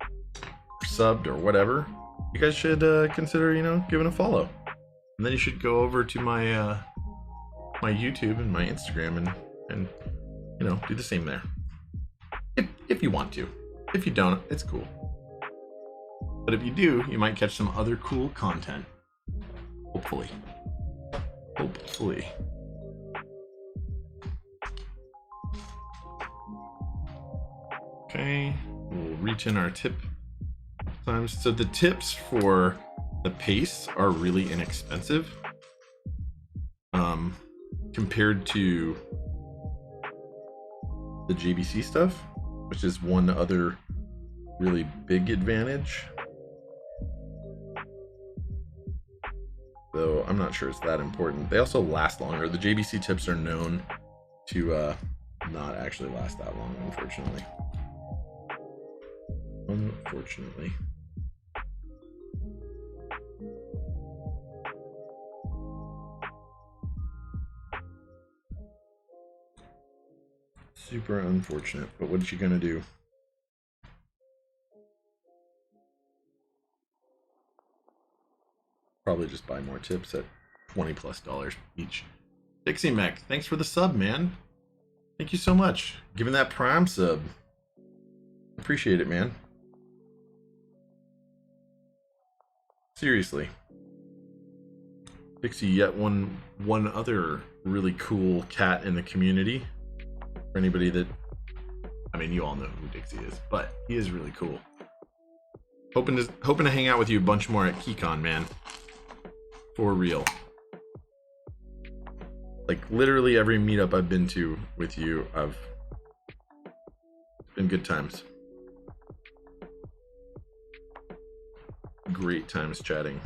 or subbed or whatever, you guys should consider, giving a follow. And then you should go over to my my YouTube and my Instagram and do the same there. If you want to. If you don't, it's cool. But if you do, you might catch some other cool content. Hopefully. Okay, we'll reach in our tip times. So the tips for the paste are really inexpensive compared to the JBC stuff, which is one other really big advantage. Though I'm not sure it's that important. They also last longer. The JBC tips are known to not actually last that long, unfortunately. Super unfortunate, but what you gonna do? Probably just buy more tips at $20+ each. Dixie Mech, thanks for the sub, man. Thank you so much. Giving that Prime sub. Appreciate it, man. Seriously. Dixie, yet one other really cool cat in the community. For anybody that, I mean, you all know who Dixie is, but he is really cool. Hoping to hang out with you a bunch more at KeyCon, man. For real. Like literally every meetup I've been to with you, I've been good times. Great times chatting.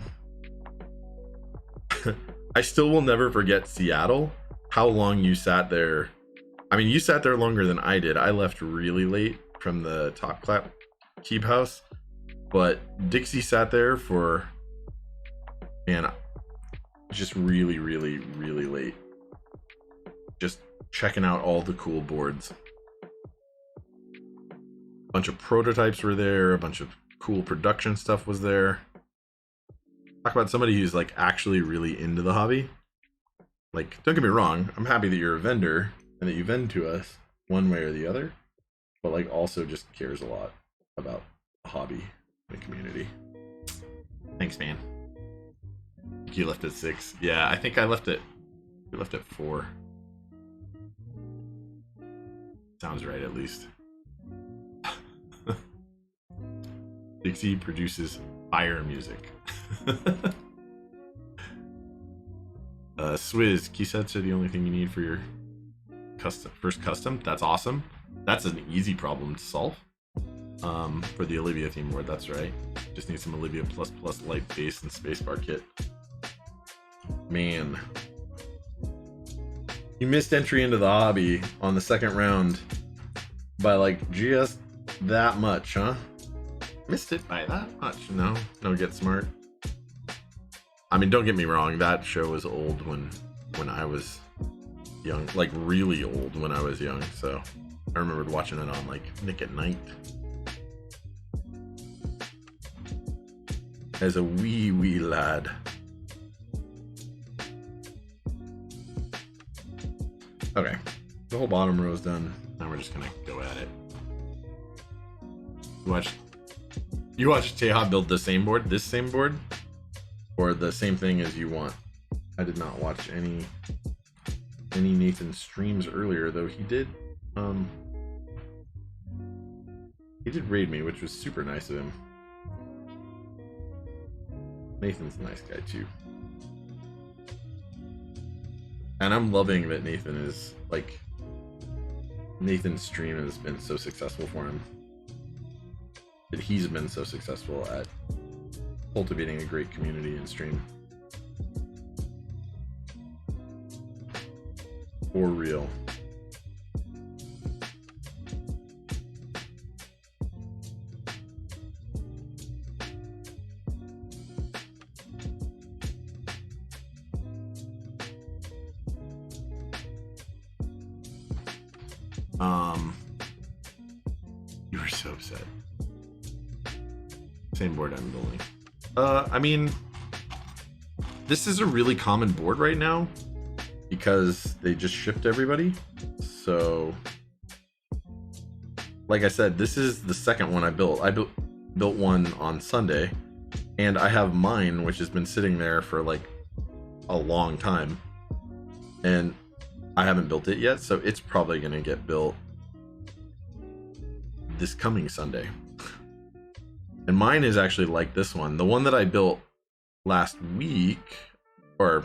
I still will never forget Seattle, how long you sat there. I mean, you sat there longer than I did. I left really late from the Top Clap Keep House, but Dixie sat there for, man, just really, really, really late. Just checking out all the cool boards. A bunch of prototypes were there, a bunch of cool production stuff was there. Talk about somebody who's like actually really into the hobby. Like, don't get me wrong, I'm happy that you're a vendor and that you vend to us one way or the other, but like also just cares a lot about the hobby and the community. Thanks, man. You left at 6. Yeah, I think I left at 4. Sounds right, at least. Dixie produces fire music. Swizz, keysets are the only thing you need for your first custom. That's awesome. That's an easy problem to solve. For the Olivia theme board, that's right. Just need some Olivia ++ light bass and spacebar kit. Man. You missed entry into the hobby on the second round by like just that much, huh? Missed it by that much. No, get smart. I mean, don't get me wrong, that show was old when I was young, like really old when I was young, so I remembered watching it on like Nick at Night as a wee lad. Okay, the whole bottom row is done. Now we're just gonna go at it. You watched Teha build this same board, or the same thing as you want? I did not watch any Nathan streams earlier, though he did raid me, which was super nice of him. Nathan's a nice guy too. And I'm loving that Nathan's stream has been so successful for him. That he's been so successful at cultivating a great community in stream. For real. You were so upset. Same board I'm building. I mean, this is a really common board right now because they just shipped everybody. So, like I said, this is the second one I built. I built one on Sunday, and I have mine, which has been sitting there for like a long time, and I haven't built it yet, so it's probably gonna get built this coming Sunday. And mine is actually like this one. The one that I built last week, or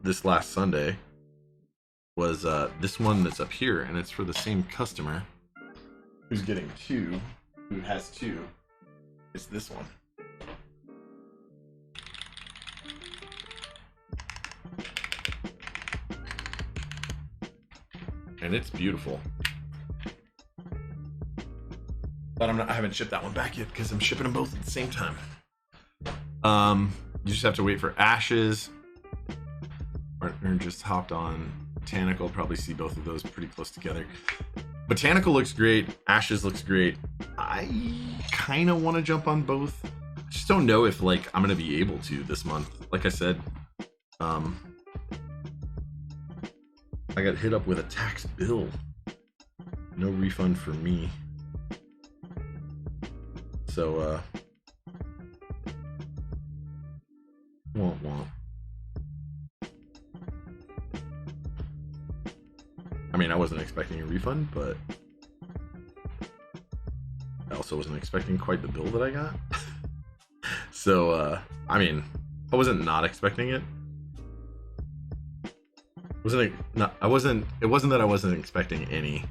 this last Sunday, was this one that's up here, and it's for the same customer who's getting 2, who has 2. It's this one. And it's beautiful. But I haven't shipped that one back yet because I'm shipping them both at the same time. You just have to wait for Ashes. Partner just hopped on Botanical, probably see both of those pretty close together. Botanical looks great. Ashes looks great. I kind of want to jump on both. I just don't know if like I'm gonna be able to this month. Like I said, I got hit up with a tax bill. No refund for me. So womp womp. I mean, I wasn't expecting a refund, but I also wasn't expecting quite the bill that I got. So, I mean, I wasn't not expecting it. It wasn't that I wasn't expecting any,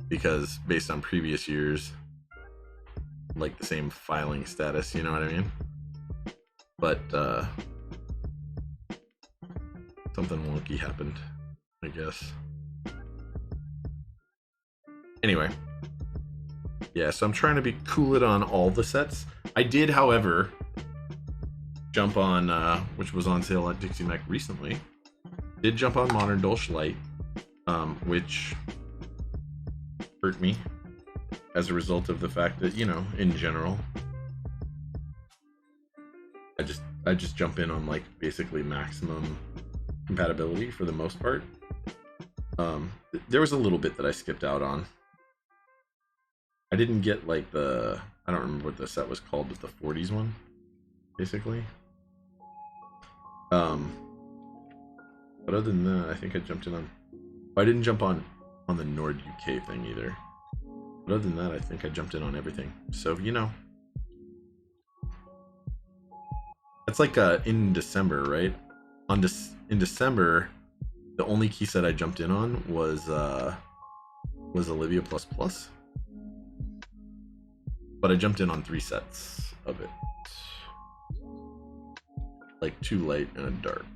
because based on previous years, like the same filing status, you know what I mean? But, something wonky happened, I guess. Anyway, yeah, so I'm trying to be cool on all the sets. I did, however, jump on, which was on sale at Dixie Mech recently, did jump on Modern Dolch Light, which hurt me as a result of the fact that, you know, in general, I just jump in on like basically maximum compatibility for the most part. There was a little bit that I skipped out on. I didn't get like I don't remember what the set was called, but the 40s one, basically. But other than that, I think I jumped in on. I didn't jump on the Nord UK thing either. But other than that, I think I jumped in on everything. So, you know, that's like in December, right? In December, the only key set I jumped in on was Olivia Plus Plus. But I jumped in on 3 sets of it. Like 2 light and a dark.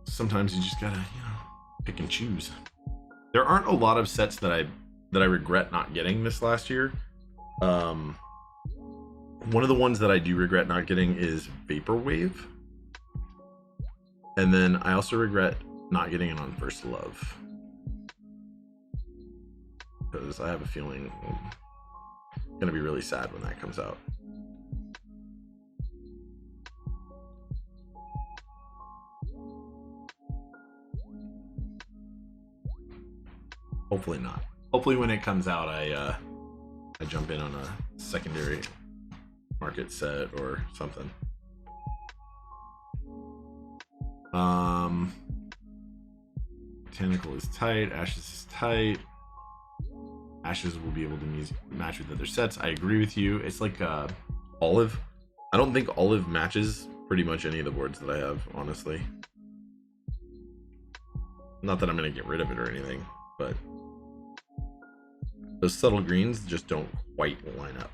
Sometimes you just gotta, you know, pick and choose. There aren't a lot of sets that I regret not getting this last year. One of the ones that I do regret not getting is Vaporwave. And then I also regret not getting it on First Love, because I have a feeling I'm gonna be really sad when that comes out. Hopefully not. Hopefully when it comes out, I jump in on a secondary market set or something. Botanical is tight. Ashes is tight. Ashes will be able to match with other sets. I agree with you. It's like Olive. I don't think Olive matches pretty much any of the boards that I have, honestly. Not that I'm going to get rid of it or anything, but those subtle greens just don't quite line up.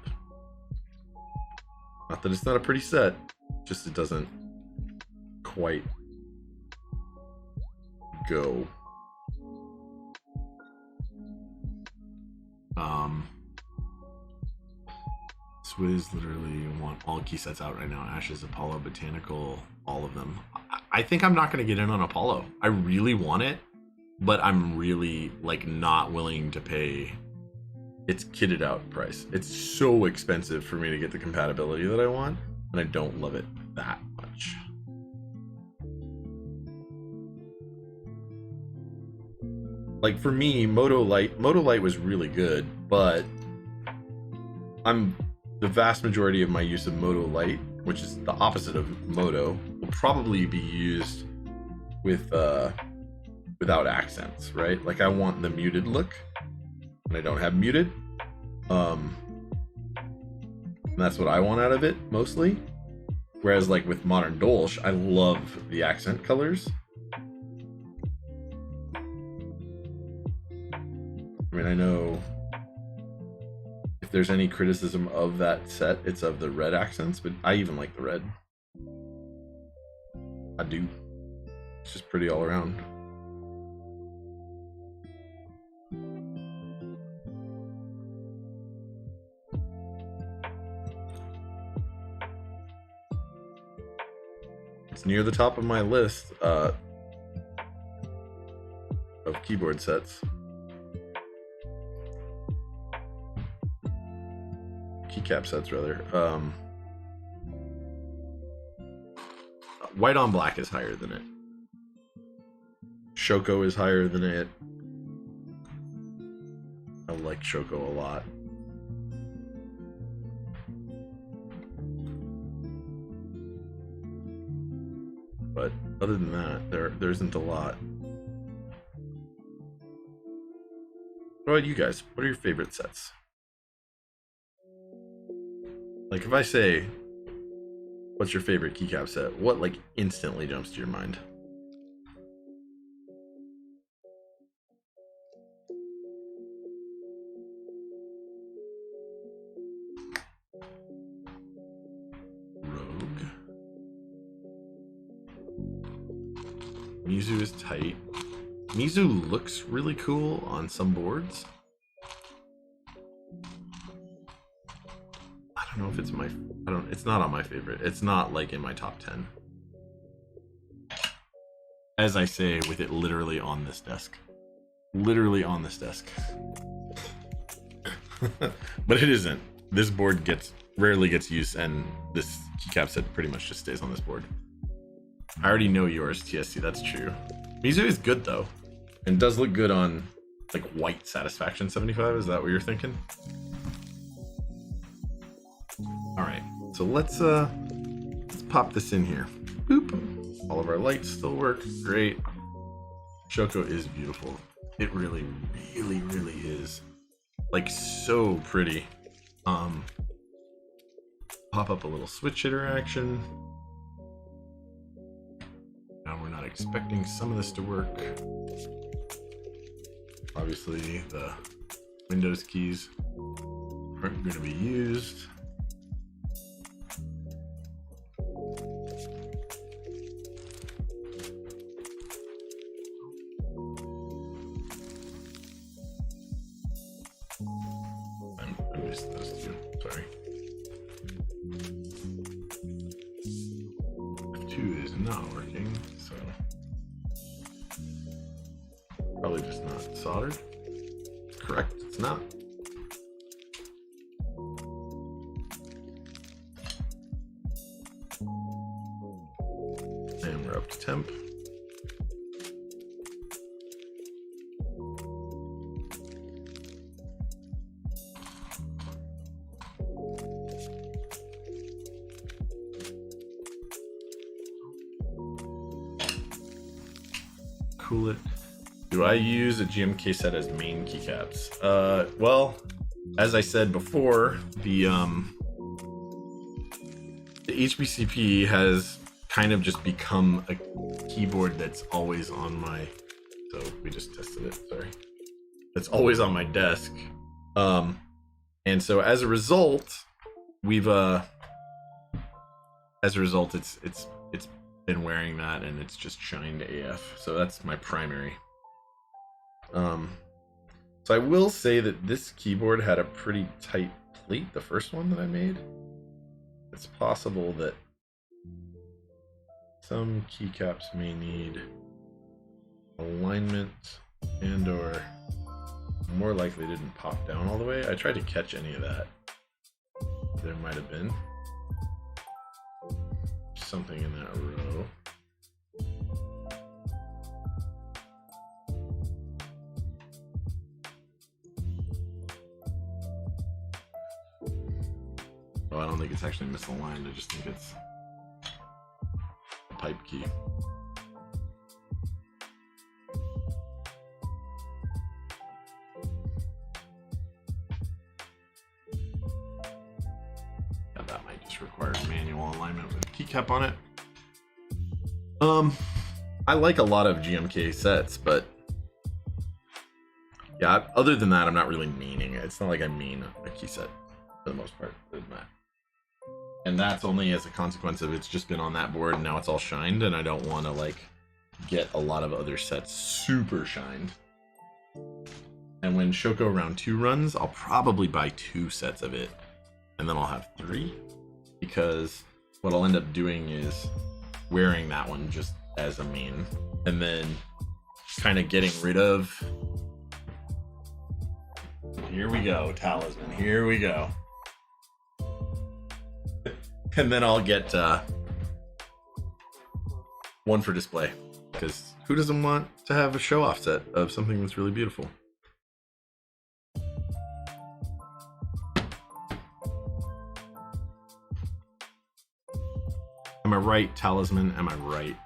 Not that it's not a pretty set, just it doesn't quite go. Swizz literally want all key sets out right now. Ashes, Apollo, Botanical, all of them. I think I'm not going to get in on Apollo. I really want it, but I'm really like not willing to pay its kitted out price. It's so expensive for me to get the compatibility that I want, and I don't love it that much. Like for me, Moto Light was really good, but the vast majority of my use of Moto Light, which is the opposite of Moto, will probably be used with without accents, right? Like I want the muted look, and I don't have muted. And that's what I want out of it mostly. Whereas like with Modern Dolch, I love the accent colors. I mean, I know if there's any criticism of that set, it's of the red accents, but I even like the red. I do. It's just pretty all around. near the top of my list of keyboard sets. Keycap sets, rather. White on black is higher than it. Shoko is higher than it. I like Shoko a lot. But other than that, there isn't a lot. What about you guys? What are your favorite sets? Like, if I say, what's your favorite keycap set? What, like, instantly jumps to your mind? Rogue. Mizu is tight. Mizu looks really cool on some boards. I don't know if it's my... it's not on my favorite. It's not, like, in my top 10. As I say, with it literally on this desk. Literally on this desk. But it isn't. This board rarely gets used, and this keycap set pretty much just stays on this board. I already know yours, TSC, that's true. Mizu is good, though. And does look good on, like, white Satisfaction 75. Is that what you're thinking? Alright, so let's pop this in here. Boop. All of our lights still work. Great. Shoko is beautiful. It really, really, really is. Like, so pretty. Pop up a little switch hitter action. Now we're not expecting some of this to work. Obviously, the Windows keys aren't going to be used. I missed those two. Sorry. F2 is not working, so probably just not soldered. Correct, it's not. And we're up to temp. Cool it. Do I use a GMK set as main keycaps? Well, as I said before, the HBCP has kind of just become a keyboard that's always on my... So we just tested it, sorry. That's always on my desk. And so as a result, we've it's been wearing that, and it's just shined AF. So that's my primary. So I will say that this keyboard had a pretty tight plate, the first one that I made. It's possible that some keycaps may need alignment, and or more likely didn't pop down all the way. I tried to catch any of that. There might have been something in that row. Oh, I don't think it's actually misaligned. I just think it's a pipe key. Yeah, that might just require manual alignment with keycap on it. I like a lot of GMK sets, but yeah, other than that, I'm not really meaning it. It's not like I mean a key set for the most part. And that's only as a consequence of it's just been on that board and now it's all shined, and I don't want to like get a lot of other sets super shined. And when Shoko round 2 runs, I'll probably buy 2 sets of it, and then I'll have 3, because what I'll end up doing is wearing that one just as a main, and then kind of getting rid of. Here we go, talisman. Here we go. And then I'll get one for display, because who doesn't want to have a show off set of something that's really beautiful? Am I right, talisman? Am I right?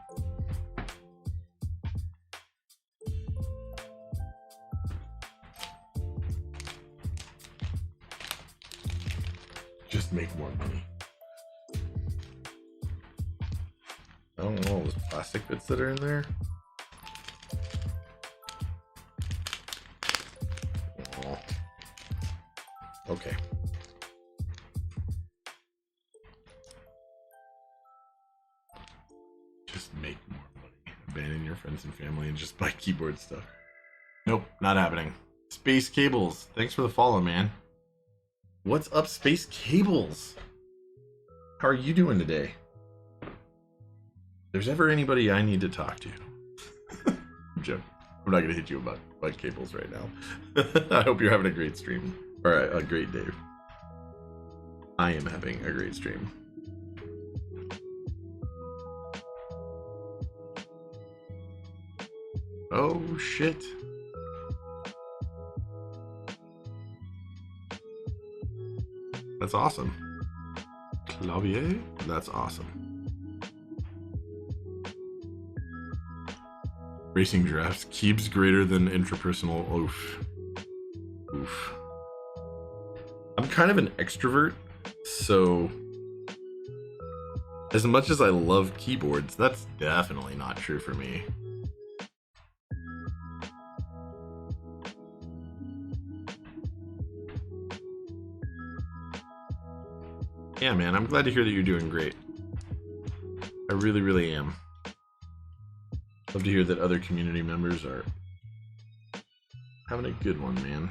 Just make more money. I don't know all those plastic bits that are in there. Oh. Okay. Just make more money. Abandon your friends and family and just buy keyboard stuff. Nope, not happening. Space Cables, thanks for the follow, man. What's up, Space Cables? How are you doing today? If there's ever anybody I need to talk to, Jim, I'm not gonna hit you about cables right now. I hope you're having a great stream, or a great day. I am having a great stream. Oh shit. That's awesome. Clavier? That's awesome. Racing drafts. Keeps greater than intrapersonal. Oof. Oof. I'm kind of an extrovert, so as much as I love keyboards, that's definitely not true for me. Yeah, man, I'm glad to hear that you're doing great. I really, really am. Love to hear that other community members are having a good one, man.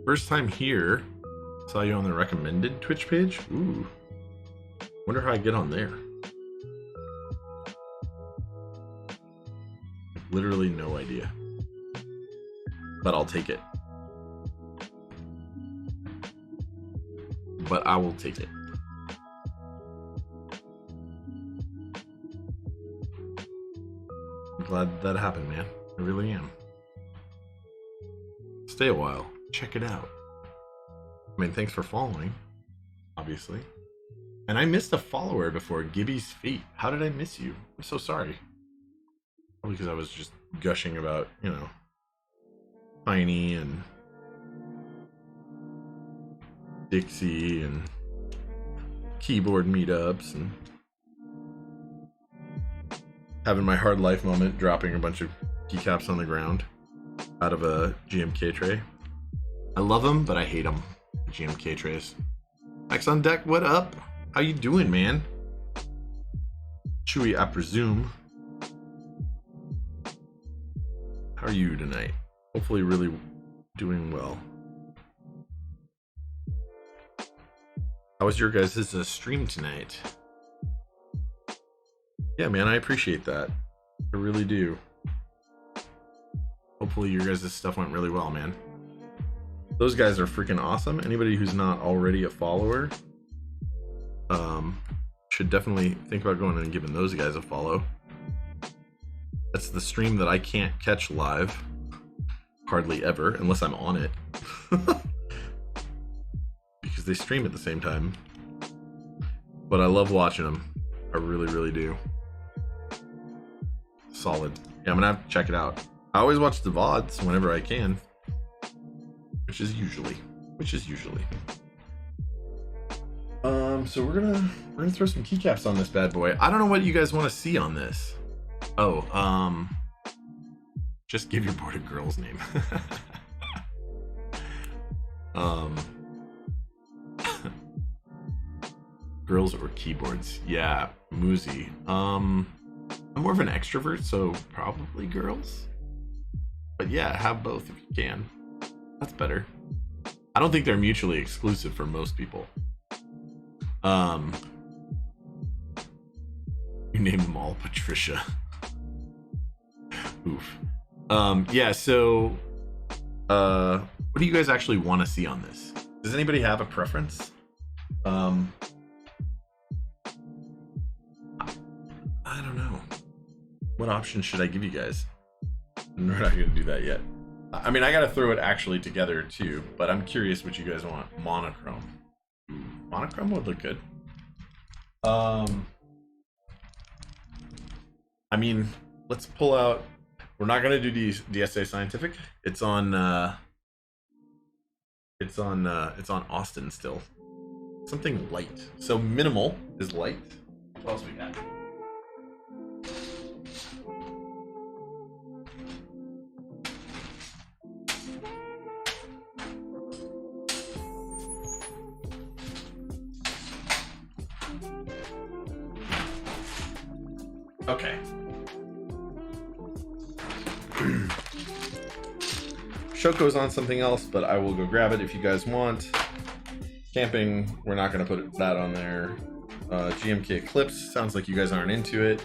First time here. Saw you on the recommended Twitch page. Ooh. Wonder how I get on there. Literally no idea. But I'll take it. But I will take it. I'm glad that happened, man. I really am. Stay a while. Check it out. I mean, thanks for following, obviously. And I missed a follower before, Gibby's Fate. How did I miss you? I'm so sorry. Probably because I was just gushing about, you know, Tiny and Dixie and keyboard meetups and having my hard life moment, dropping a bunch of keycaps on the ground out of a GMK tray. I love them, but I hate them. GMK trays. X on deck, what up? How you doing, man? Chewy, I presume. How are you tonight? Hopefully really doing well. How was your guys' stream tonight? Yeah, man, I appreciate that. I really do. Hopefully your guys' stuff went really well, man. Those guys are freaking awesome. Anybody who's not already a follower should definitely think about going and giving those guys a follow. That's the stream that I can't catch live hardly ever unless I'm on it. Because they stream at the same time. But I love watching them. I really, really do. Solid. Yeah, I'm gonna have to check it out. I always watch the VODs whenever I can. Which is usually. So we're gonna throw some keycaps on this bad boy. I don't know what you guys want to see on this. Oh, just give your board a girl's name. Girls or keyboards? Yeah, Muzi. I'm more of an extrovert, so probably girls. But yeah, have both if you can. That's better. I don't think they're mutually exclusive for most people. You named them all Patricia. Oof. Yeah, so what do you guys actually want to see on this? Does anybody have a preference? I don't know. What option should I give you guys? We're not gonna do that yet. I mean, I gotta throw it actually together too, but I'm curious what you guys want. Monochrome. Ooh, monochrome would look good. I mean, let's pull out. We're not gonna do DSA Scientific. It's on Austin still. Something light. So minimal is light. What else we got? Okay. Shoko's on something else, but I will go grab it if you guys want. Camping, we're not going to put that on there. GMK Eclipse, sounds like you guys aren't into it.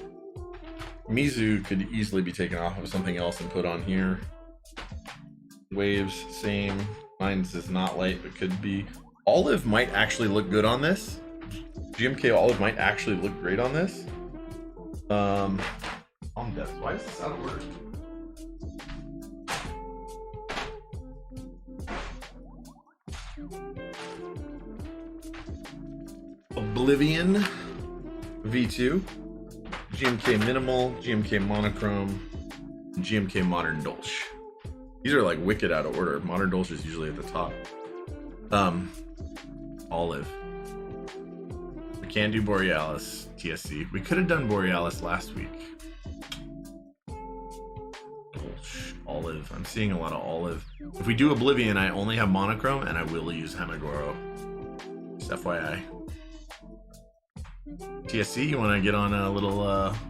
Mizu could easily be taken off of something else and put on here. Waves, same. Mine's is not light, but could be. Olive might actually look good on this. GMK Olive might actually look great on this. On depth. Why is this out of order? Oblivion V2, GMK Minimal, GMK Monochrome, and GMK Modern Dolce. These are like wicked out of order. Modern Dolce is usually at the top. Olive. We can do Borealis TSC. We could have done Borealis last week. Dolce, Olive. I'm seeing a lot of Olive. If we do Oblivion, I only have Monochrome, and I will use Hamagoro. Just FYI. TSC, you want to get on a little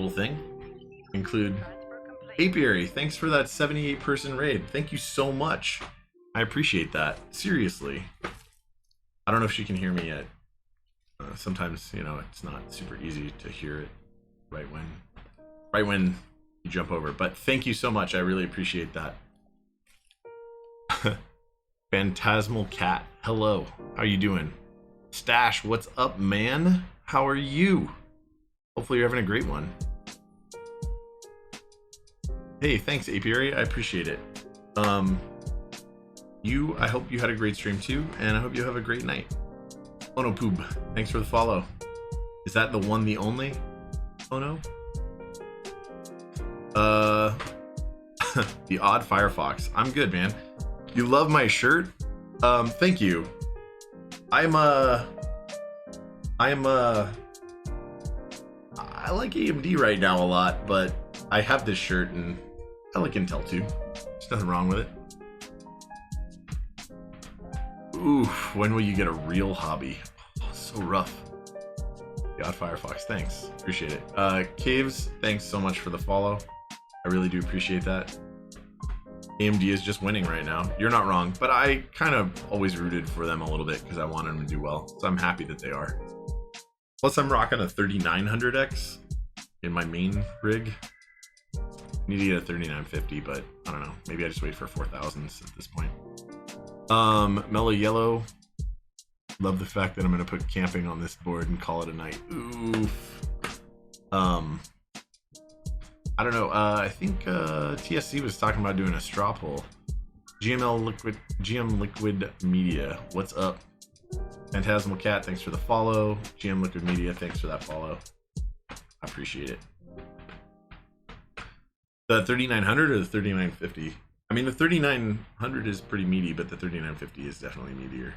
thing? Include Apiary. Thanks for that 78-person raid. Thank you so much. I appreciate that. Seriously. I don't know if she can hear me yet. Sometimes, you know, it's not super easy to hear it right when you jump over. But thank you so much. I really appreciate that. Phantasmal Cat. Hello. How you doing? Stash, what's up, man? How are you? Hopefully you're having a great one. Hey, thanks, Apiary. I appreciate it. I hope you had a great stream too, and I hope you have a great night. Onopoob, thanks for the follow. Is that the one, the only? Oh no. The Odd Firefox. I'm good, man. You love my shirt? Thank you. I like AMD right now a lot, but I have this shirt and I like Intel too. There's nothing wrong with it. Oof, when will you get a real hobby? Oh, so rough. The Odd Firefox, thanks. Appreciate it. Caves, thanks so much for the follow. I really do appreciate that. AMD is just winning right now. You're not wrong, but I kind of always rooted for them a little bit because I wanted them to do well. So I'm happy that they are. Plus, I'm rocking a 3900X in my main rig. I need to get a 3950, but I don't know. Maybe I just wait for 4000s at this point. Mellow Yellow. Love the fact that I'm going to put camping on this board and call it a night. Oof. I don't know. I think TSC was talking about doing a straw poll. GM Liquid Media, what's up? Phantasmal Cat, thanks for the follow. GM Liquid Media, thanks for that follow. I appreciate it. The 3900 or the 3950? I mean, the 3900 is pretty meaty, but the 3950 is definitely meatier.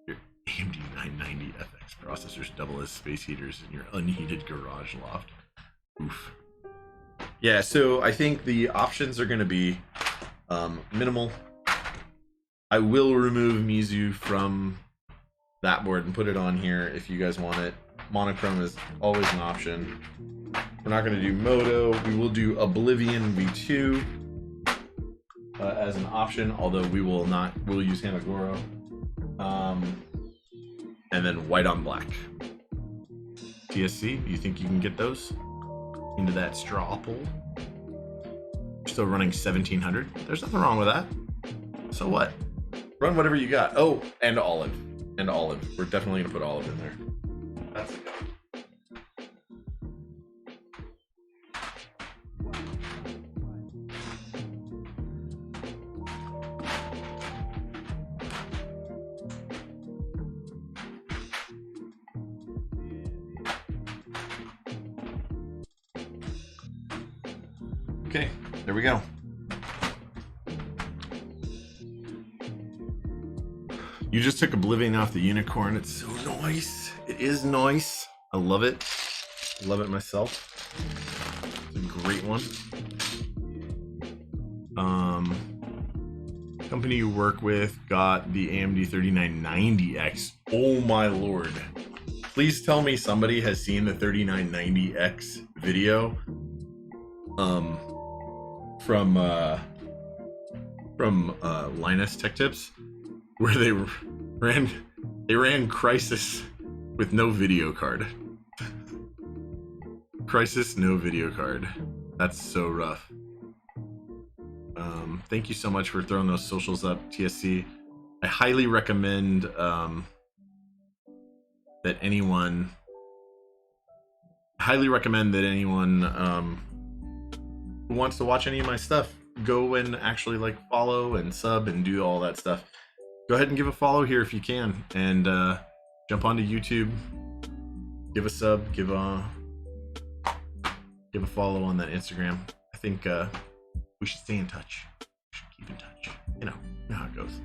Your AMD 990 FX processors double as space heaters in your unheated garage loft. Oof. Yeah, so I think the options are going to be minimal. I will remove Mizu from that board and put it on here if you guys want it. monochrome is always an option. We're not going to do Moto. We will do Oblivion V2 as an option, although we will not. We'll use Hamagoro. And then white on black. TSC, do you think you can get those into that straw pool? Still running 1700. There's nothing wrong with that. So what? Run whatever you got. Oh, and olive. And olive. We're definitely going to put olive in there. That's a go. Okay, there we go. You just took Oblivion off the unicorn. It's so nice. It is nice. I love it. I love it myself. It's a great one. Company you work with got the AMD 3990X. Oh my lord. Please tell me somebody has seen the 3990X video. From Linus Tech Tips, where they ran Crisis with no video card. Crisis, no video card. That's so rough. Thank you so much for throwing those socials up, TSC. I highly recommend that anyone who wants to watch any of my stuff, go and actually like follow and sub and do all that stuff. Go ahead and give a follow here if you can, and jump onto YouTube, give a sub, give a follow on that Instagram. I think we should stay in touch. We should keep in touch. You know how it goes.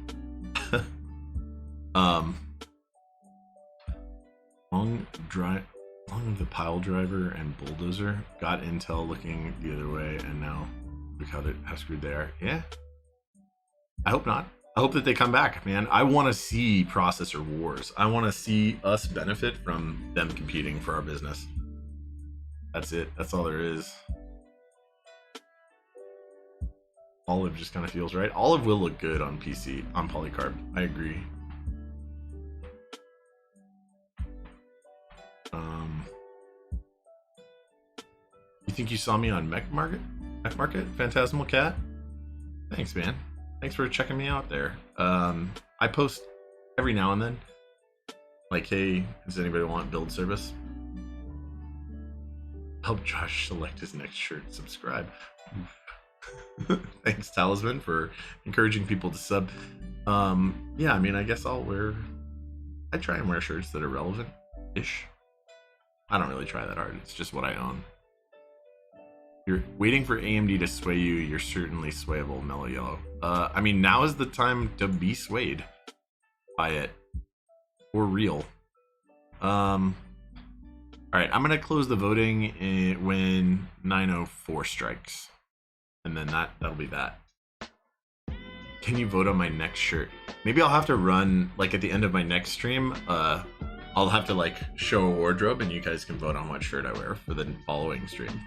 Along with the pile driver and bulldozer, got Intel looking the other way, and now look how screwed they are. Yeah, I hope not. I hope that they come back, man. I want to see processor wars. I want to see us benefit from them competing for our business. That's it. That's all there is. Olive just kind of feels right. Olive will look good on PC, on polycarb. I agree. You think you saw me on Mech Market? Phantasmal Cat? Thanks, man. Thanks for checking me out there. I post every now and then. Like, hey, does anybody want build service? Help Josh select his next shirt. Subscribe. Thanks, Talisman, for encouraging people to sub. Yeah, I mean, I guess I try and wear shirts that are relevant-ish. I don't really try that hard. It's just what I own. You're waiting for AMD to sway you. You're certainly swayable, Mellow Yellow. I mean, now is the time to be swayed by it. For real. All right, I'm gonna close the voting when 9:04 strikes, and then that'll be that. Can you vote on my next shirt? Maybe I'll have to run like at the end of my next stream. I'll have to like show a wardrobe, and you guys can vote on what shirt I wear for the following stream.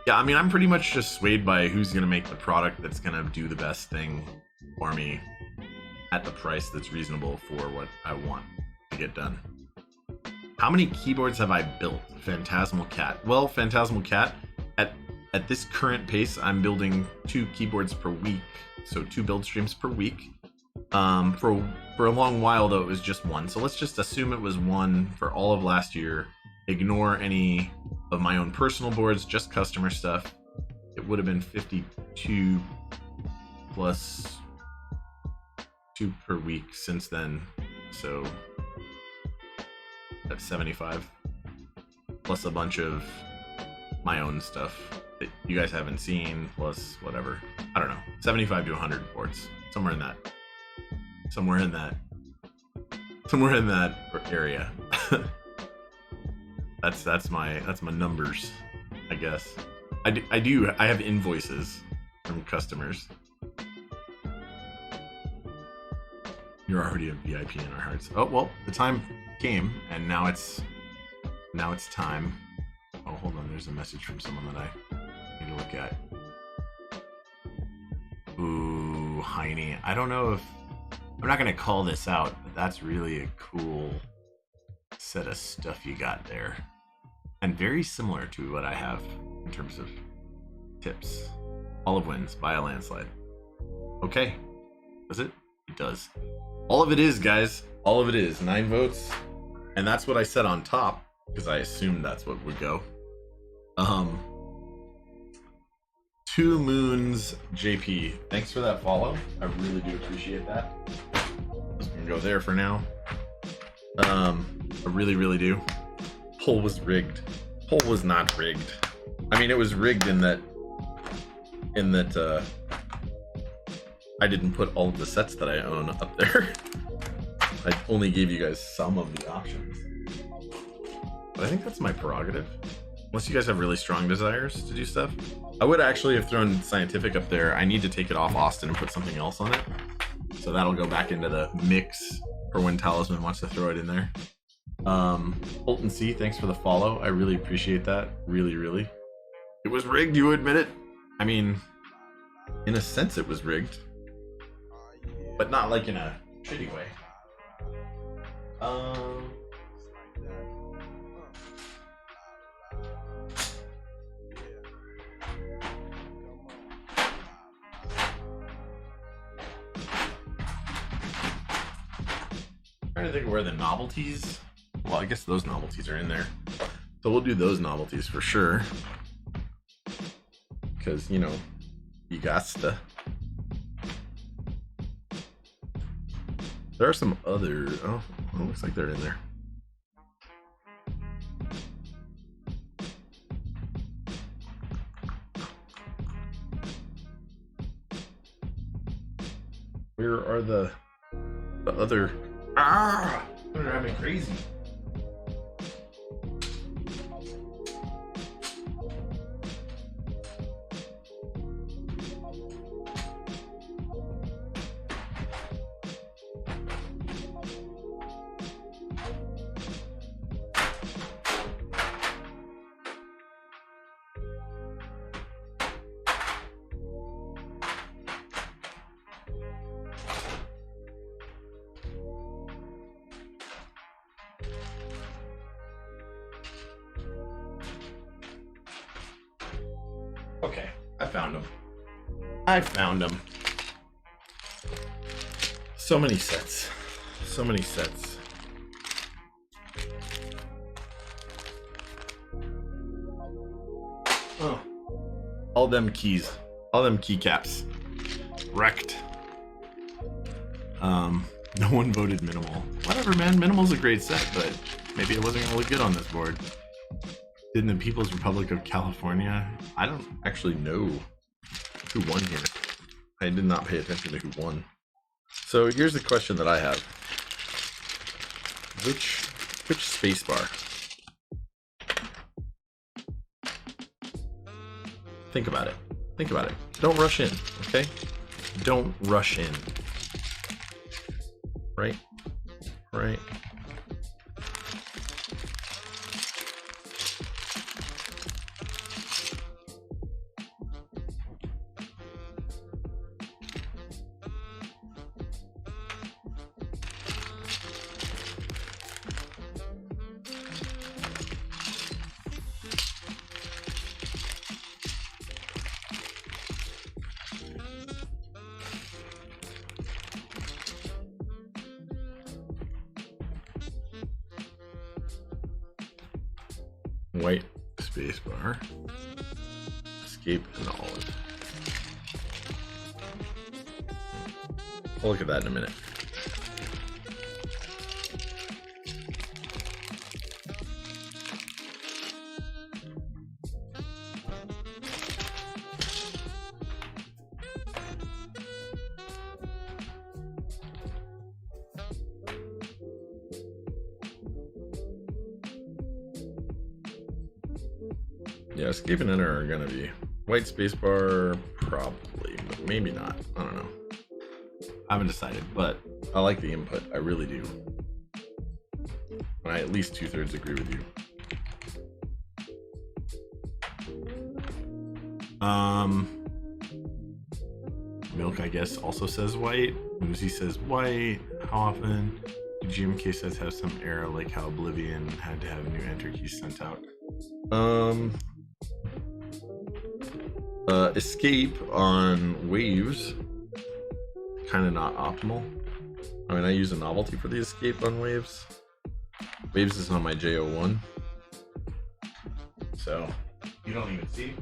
Yeah, I mean, I'm pretty much just swayed by who's gonna make the product that's gonna do the best thing for me at the price that's reasonable for what I want to get done. How many keyboards have I built? Phantasmal Cat. Well, Phantasmal Cat, at this current pace, I'm building 2 keyboards per week, so 2 build streams per week. For a long while though, it was just 1. So let's just assume it was 1 for all of last year. Ignore any of my own personal boards, just customer stuff. It would have been 52 plus 2 per week since then, so that's 75 plus a bunch of my own stuff that you guys haven't seen, plus whatever, I don't know, 75 to 100 boards, somewhere in that area. that's my numbers, I guess. I have invoices from customers. You're already a VIP in our hearts. Oh well, the time came, and now it's time. Oh, hold on. There's a message from someone that I need to look at. Ooh, Heine. I don't know if I'm not gonna call this out, but that's really a cool set of stuff you got there, and very similar to what I have in terms of tips. Olive wins by a landslide. Okay, does it? It does. All of it is, guys. All of it is 9 votes, and that's what I said on top because I assumed that's what would go. 2 Moons JP. Thanks for that follow. I really do appreciate that. I'm gonna go there for now. I really, really do. Poll was rigged. Poll was not rigged. I mean, it was rigged in that I didn't put all of the sets that I own up there. I only gave you guys some of the options. But I think that's my prerogative. Unless you guys have really strong desires to do stuff. I would actually have thrown Scientific up there. I need to take it off Austin and put something else on it. So that'll go back into the mix for when Talisman wants to throw it in there. Holton C, thanks for the follow. I really appreciate that. Really, really. It was rigged, you admit it? I mean, in a sense it was rigged. But not like in a shitty way. Trying to think of where the novelties. Well, I guess those novelties are in there. So we'll do those novelties for sure. Because, you know, you got to. There are some other. Oh, it looks like they're in there. Where are the other? Ah! They're driving me crazy. Okay, I found them. I found them. So many sets. So many sets. Oh. All them keys. All them keycaps. Wrecked. No one voted Minimal. Whatever, man. Minimal's a great set, but maybe it wasn't gonna look good on this board. In the People's Republic of California, I don't actually know who won here. I did not pay attention to who won. So here's the question that I have: which spacebar? Think about it. Think about it. Don't rush in, okay? Don't rush in. Right? Right. White spacebar. Escape and olive. We'll look at that in a minute. Yeah, escape and enter are gonna be white spacebar, probably, but maybe not. I don't know. I haven't decided, but I like the input. I really do. And I at least 2/3 agree with you. Milk, I guess, also says white. Muzi says white. How often do GMK sets have some error, like how Oblivion had to have new enter keys sent out? Escape on waves, kind of not optimal. I mean, I use a novelty for the escape on waves. Waves is on my J01. So, you don't even see.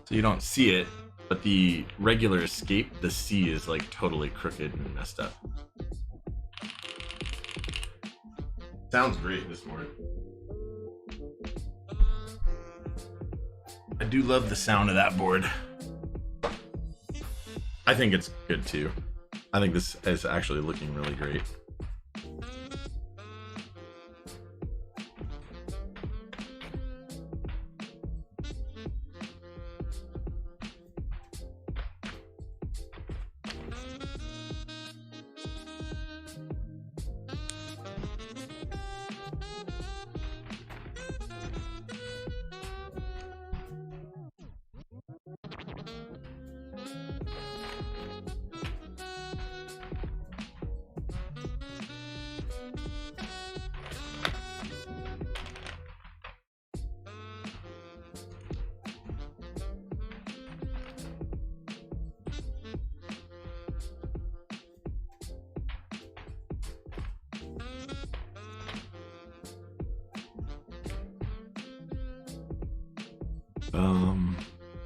So you don't see it, but the regular escape, the C is like totally crooked and messed up. Sounds great this morning. I do love the sound of that board. I think it's good too. I think this is actually looking really great.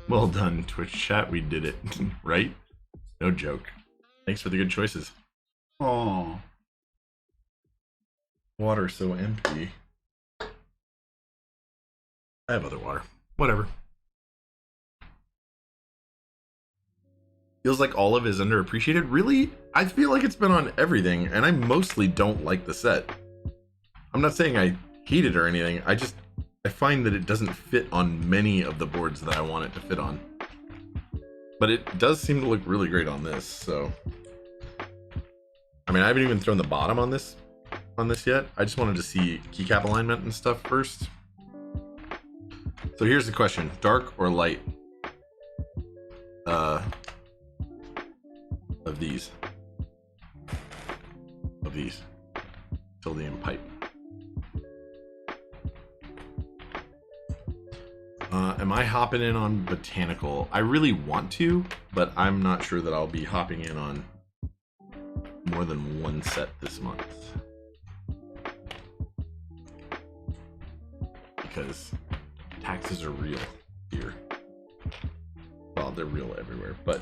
Well done, Twitch chat. We did it, right? No joke. Thanks for the good choices. Oh, water so empty. I have other water. Whatever. Feels like Olive is underappreciated. Really? I feel like it's been on everything, and I mostly don't like the set. I'm not saying I hate it or anything. I find that it doesn't fit on many of the boards that I want it to fit on. But it does seem to look really great on this, so. I mean, I haven't even thrown the bottom on this yet. I just wanted to see keycap alignment and stuff first. So here's the question, dark or light? Of these. Tildean pipe. Am I hopping in on botanical? I really want to, but I'm not sure that I'll be hopping in on more than one set this month. Because taxes are real here. Well, they're real everywhere, but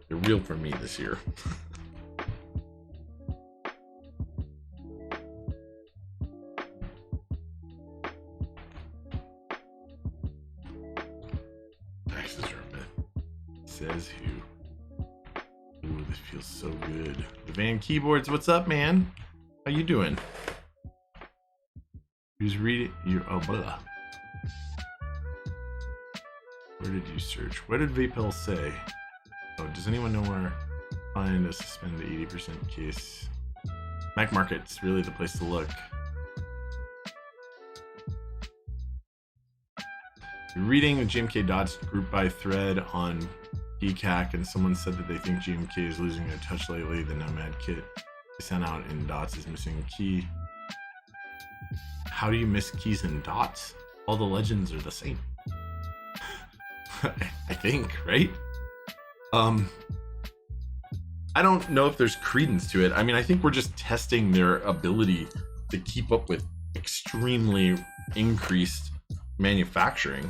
they're real for me this year. Says who? Ooh, this feels so good. The Van Keyboards, what's up, man? How you doing? Who's reading your blah. Where did you search? What did Vapel say? Oh, does anyone know where to find a suspended 80% case? Mac Market's really the place to look. You're reading the GMK Dots group by thread on ECAC, and someone said that they think GMK is losing their touch lately. The Nomad kit they sent out in Dots is missing a key. How do you miss keys in Dots? All the legends are the same. I think, right? I don't know if there's credence to it. I mean, I think we're just testing their ability to keep up with extremely increased manufacturing.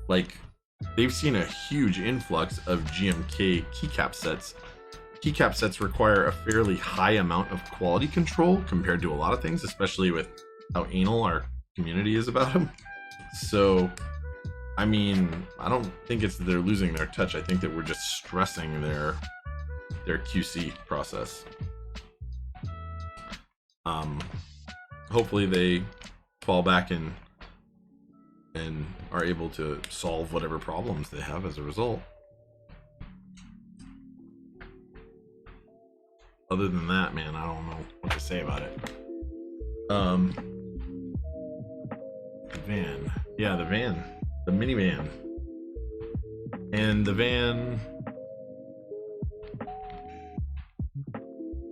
Like, they've seen a huge influx of GMK keycap sets. Keycap sets require a fairly high amount of quality control compared to a lot of things, especially with how anal our community is about them. So, I mean, I don't think it's that they're losing their touch. I think that we're just stressing their QC process. Hopefully they fall back and are able to solve whatever problems they have as a result. Other than that, man, I don't know what to say about it. The van. Yeah, the van. The minivan. And the van...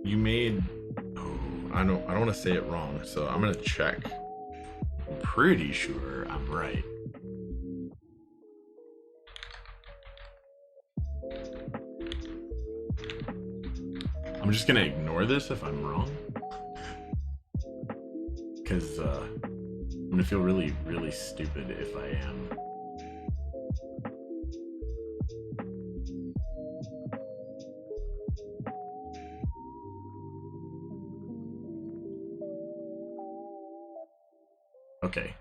You made... Oh, I don't want to say it wrong, so I'm going to check. I'm pretty sure I'm right. I'm just going to ignore this if I'm wrong. Because I'm going to feel really, really stupid if I am. Okay.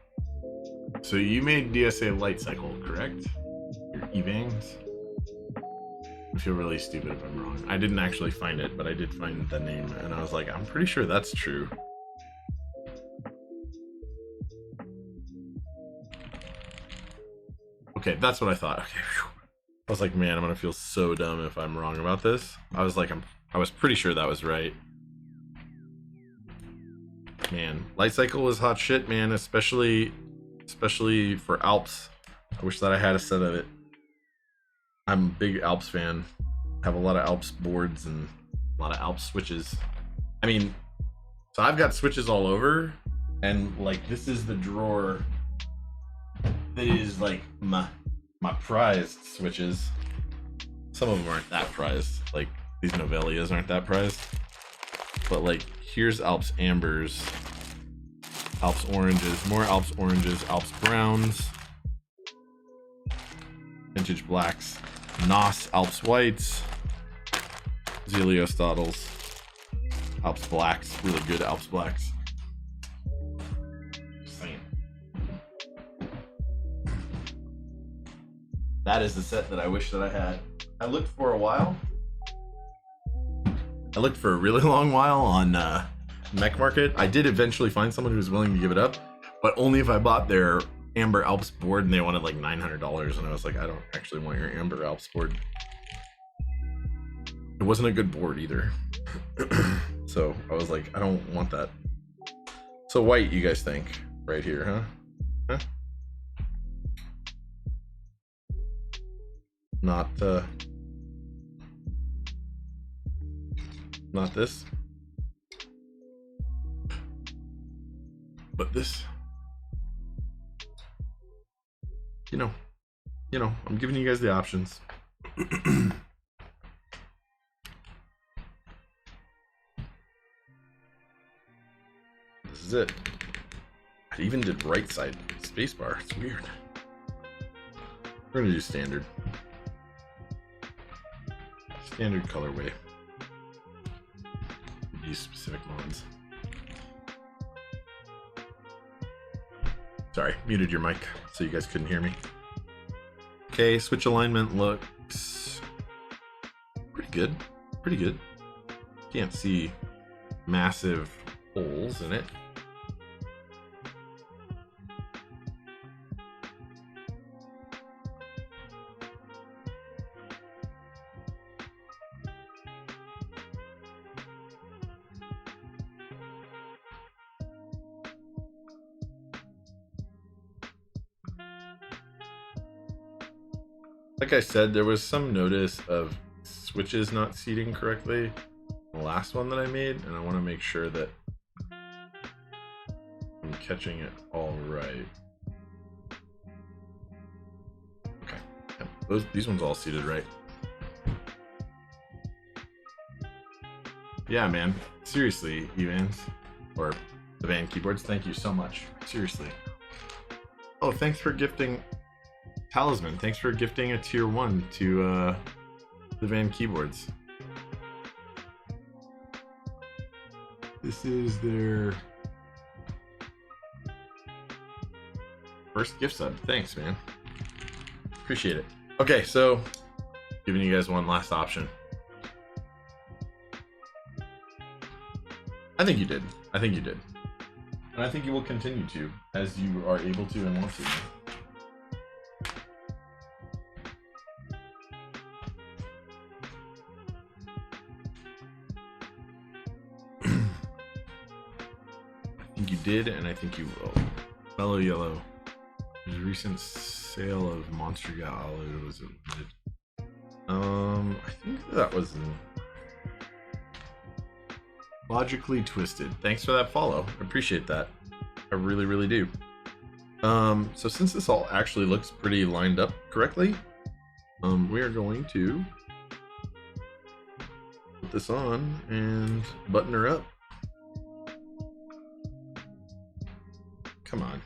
So you made DSA light cycle, correct? Your Evangs? I feel really stupid if I'm wrong. I didn't actually find it, but I did find the name, and I was like, I'm pretty sure that's true. Okay, that's what I thought. Okay, whew. I was like, man, I'm gonna feel so dumb if I'm wrong about this. I was like, I was pretty sure that was right. Man, light cycle was hot shit, man, especially for Alps. I wish that I had a set of it. I'm a big Alps fan. Have a lot of Alps boards and a lot of Alps switches. I mean, so I've got switches all over, and like this is the drawer that is like my prized switches. Some of them aren't that prized. Like these Novelias aren't that prized. But like here's Alps Ambers, Alps Oranges, more Alps Oranges, Alps Browns, Vintage Blacks, Nos Alps Whites, Zeliostotles, Alps Blacks, really good Alps Blacks. Just saying. That is the set that I wish that I had. I looked for a while. I looked for a really long while on Mech Market. I did eventually find someone who was willing to give it up, but only if I bought their Amber Alps board, and they wanted like $900, and I was like, I don't actually want your Amber Alps board. It wasn't a good board either. So I was like, I don't want that. So white, you guys think? Right here, huh? Huh? Not this. But this. You know, I'm giving you guys the options. This is it. I even did right side spacebar. It's weird. We're gonna do standard. Standard colorway. Use specific mods. Sorry, muted your mic so you guys couldn't hear me. Okay, switch alignment looks pretty good. Pretty good. Can't see massive holes in it. Like I said, there was some notice of switches not seating correctly in the last one that I made, and I want to make sure that I'm catching it all right. Okay, yeah, these ones all seated right. Yeah, man. Seriously, Evans, or the Van Keyboards, thank you so much. Seriously. Oh, thanks for gifting... Talisman, thanks for gifting a tier 1 to the Van Keyboards. This is their first gift sub. Thanks, man. Appreciate it. Okay, so giving you guys one last option. I think you did. I think you did. And I think you will continue to, as you are able to and want to. I think you did, and I think you will. Mellow Yellow. There's a recent sale of Monster Gallo. Was it? I think that was Logically Twisted. Thanks for that follow. I appreciate that. I really, really do. So since this all actually looks pretty lined up correctly, we are going to put this on and button her up. Come on.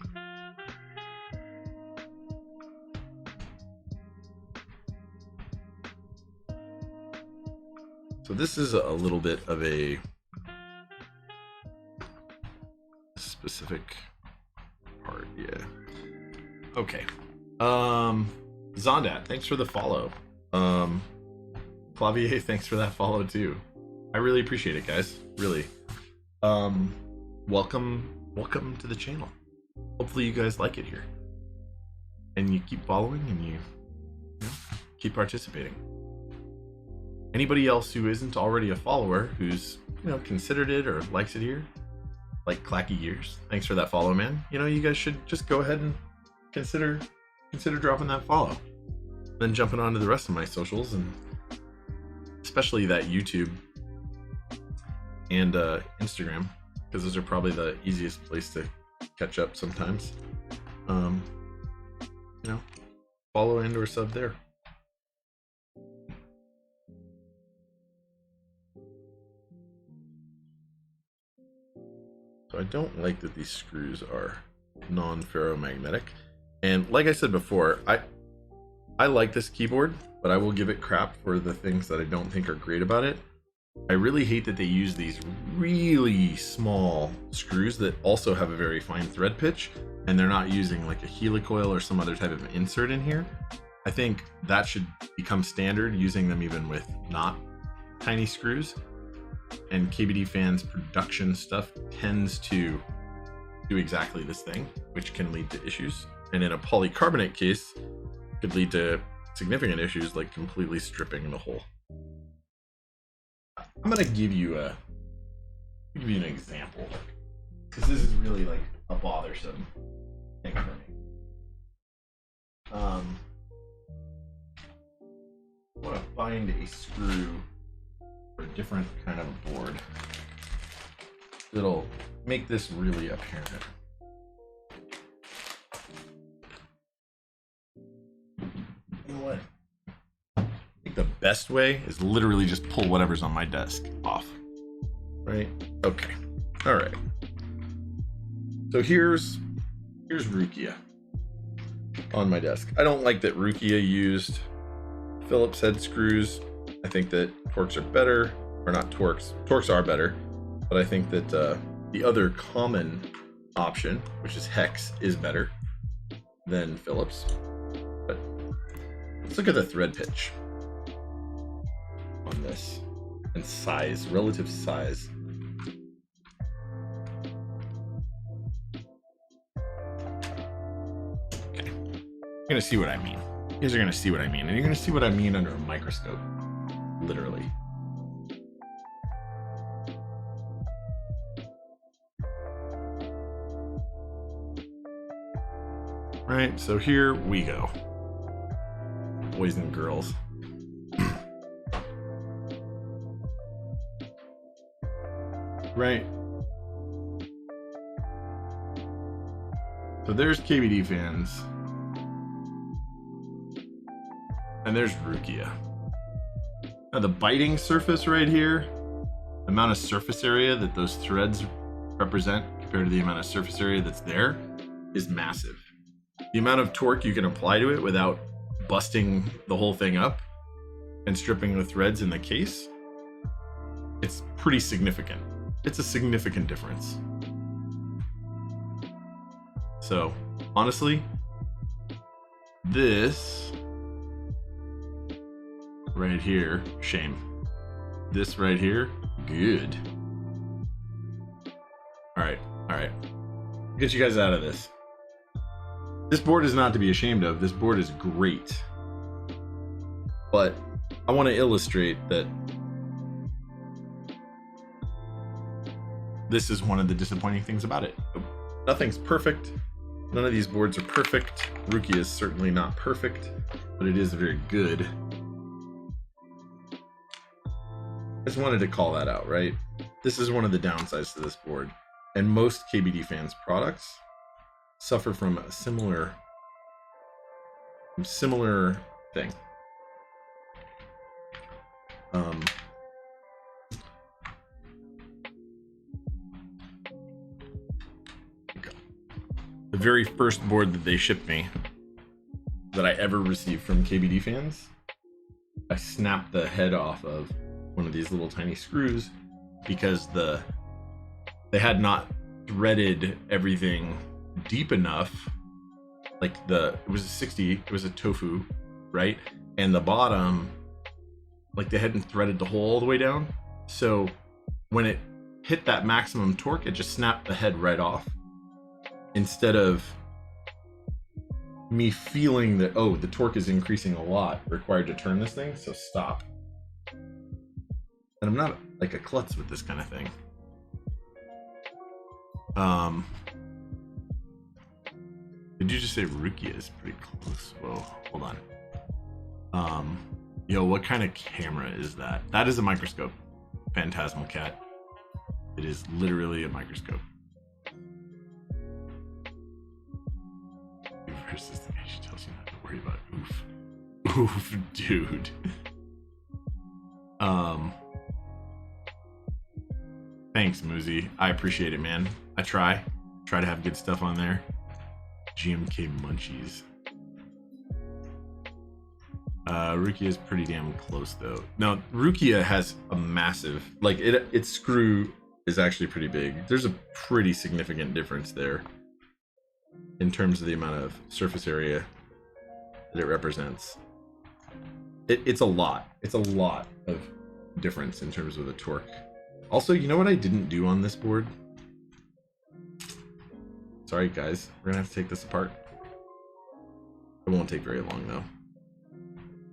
So this is a little bit of a specific part, yeah. Okay. Zondat, thanks for the follow. Clavier, thanks for that follow too. I really appreciate it, guys. Really. Welcome to the channel. Hopefully you guys like it here. And you keep following and you keep participating. Anybody else who isn't already a follower, who's considered it or likes it here, like Clacky Gears, thanks for that follow, man. You guys should just go ahead and consider dropping that follow, then jumping onto the rest of my socials, and especially that YouTube and Instagram, because those are probably the easiest place to catch up sometimes. Follow and or sub there. So I don't like that these screws are non-ferromagnetic. And like I said before, I like this keyboard, but I will give it crap for the things that I don't think are great about it. I really hate that they use these really small screws that also have a very fine thread pitch, and they're not using like a helicoil or some other type of insert in here. I think that should become standard, using them even with not tiny screws. And KBD fans production stuff tends to do exactly this thing, which can lead to issues. And in a polycarbonate case, could lead to significant issues like completely stripping the hole. I'm gonna give you an example, because this is really like a bothersome thing for me. I want to find a screw for a different kind of a board that'll make this really apparent. You know what? I think the best way is literally just pull whatever's on my desk off. Right? Okay. All right. So here's Rukia on my desk. I don't like that Rukia used Phillips head screws. I think that Torx are better, or not Torx. Torx are better, but I think that the other common option, which is Hex, is better than Phillips. But let's look at the thread pitch on this and size, relative size. Okay, you're gonna see what I mean. You guys are gonna see what I mean, and you're gonna see what I mean under a microscope. Literally. Right, so here we go. Boys and girls. Right. So there's KBD fans. And there's Rukia. Now the biting surface right here, the amount of surface area that those threads represent compared to the amount of surface area that's there is massive. The amount of torque you can apply to it without busting the whole thing up and stripping the threads in the case, it's pretty significant. It's a significant difference. So, honestly, this right here, shame. This right here, good. All right. Get you guys out of this. This board is not to be ashamed of. This board is great. But I want to illustrate that this is one of the disappointing things about it. Nothing's perfect. None of these boards are perfect. Rukia is certainly not perfect, but it is very good. I just wanted to call that out, right? This is one of the downsides to this board. And most KBD fans products suffer from a similar thing. The very first board that they shipped me that I ever received from KBD fans, I snapped the head off of one of these little tiny screws because they had not threaded everything deep enough. Like it was a 60, it was a tofu, right? And the bottom, like they hadn't threaded the hole all the way down. So when it hit that maximum torque, it just snapped the head right off. Instead of me feeling that, oh, the torque is increasing a lot required to turn this thing, so stop. And I'm not like a klutz with this kind of thing. Did you just say Rukia is pretty close? Whoa, hold on. Yo, what kind of camera is that? That is a microscope. Phantasmal Cat. It is literally a microscope. Versus the guy she tells you not to worry about. Oof, dude. Thanks, Muzi. I appreciate it, man. I try to have good stuff on there. GMK Munchies. Rukia is pretty damn close though. Now, Rukia has a massive, like its screw is actually pretty big. There's a pretty significant difference there in terms of the amount of surface area that it represents. It's a lot. It's a lot of difference in terms of the torque. Also, you know what I didn't do on this board? Sorry, guys. We're gonna have to take this apart. It won't take very long, though.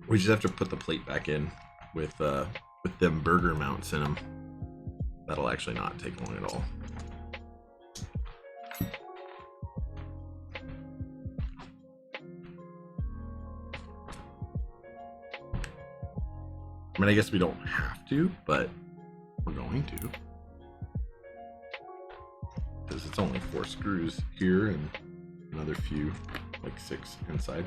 We just have to put the plate back in with them burger mounts in them. That'll actually not take long at all. I mean, I guess we don't have to, but we're going to. Because it's only 4 screws here and another few, like 6 inside.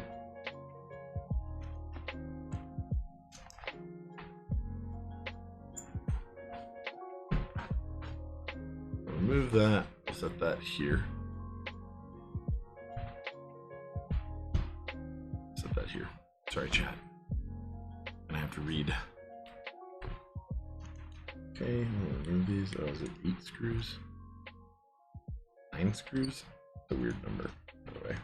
Remove that, set that here. Set that here. Sorry, chat. And I have to read. Okay, remove these. Oh, is it 8 screws? 9 screws? It's a weird number, by the way.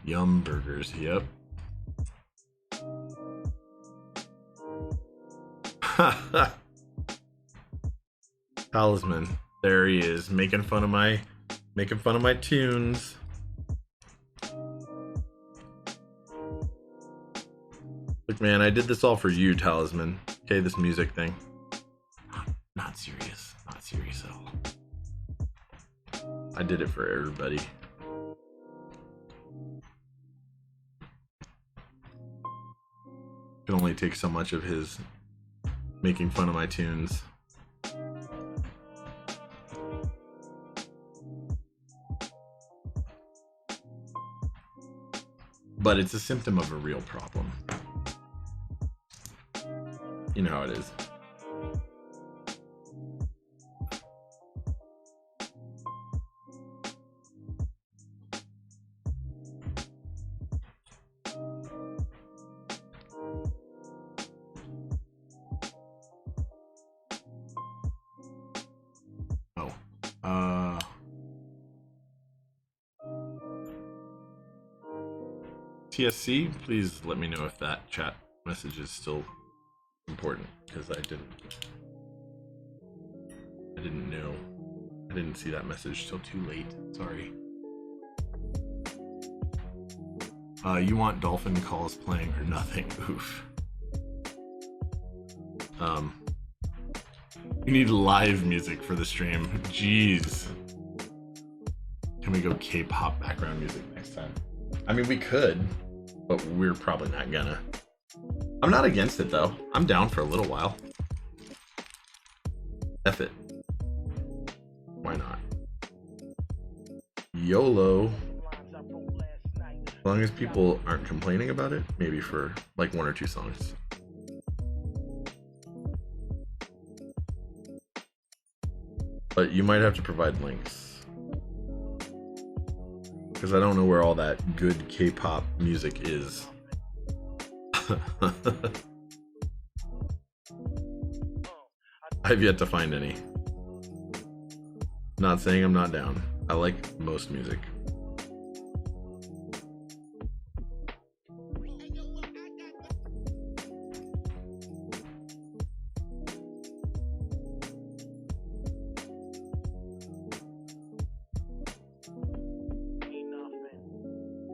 Yum burgers, yep. Talisman, there he is, making fun of my tunes. Look, man, I did this all for you, Talisman. Okay, this music thing. Not serious, not serious at all. I did it for everybody. Can only take so much of his making fun of my tunes. But it's a symptom of a real problem. You know how it is. TSC, please let me know if that chat message is still important, because I didn't know. I didn't see that message till too late. Sorry. You want dolphin calls playing or nothing? Oof. You need live music for the stream. Jeez. Can we go K-pop background music next time? I mean, we could, but we're probably not gonna. I'm not against it though. I'm down for a little while. F it. Why not? YOLO. As long as people aren't complaining about it, maybe for like 1 or 2 songs. But you might have to provide links, because I don't know where all that good K-pop music is. I've yet to find any. Not saying I'm not down. I like most music.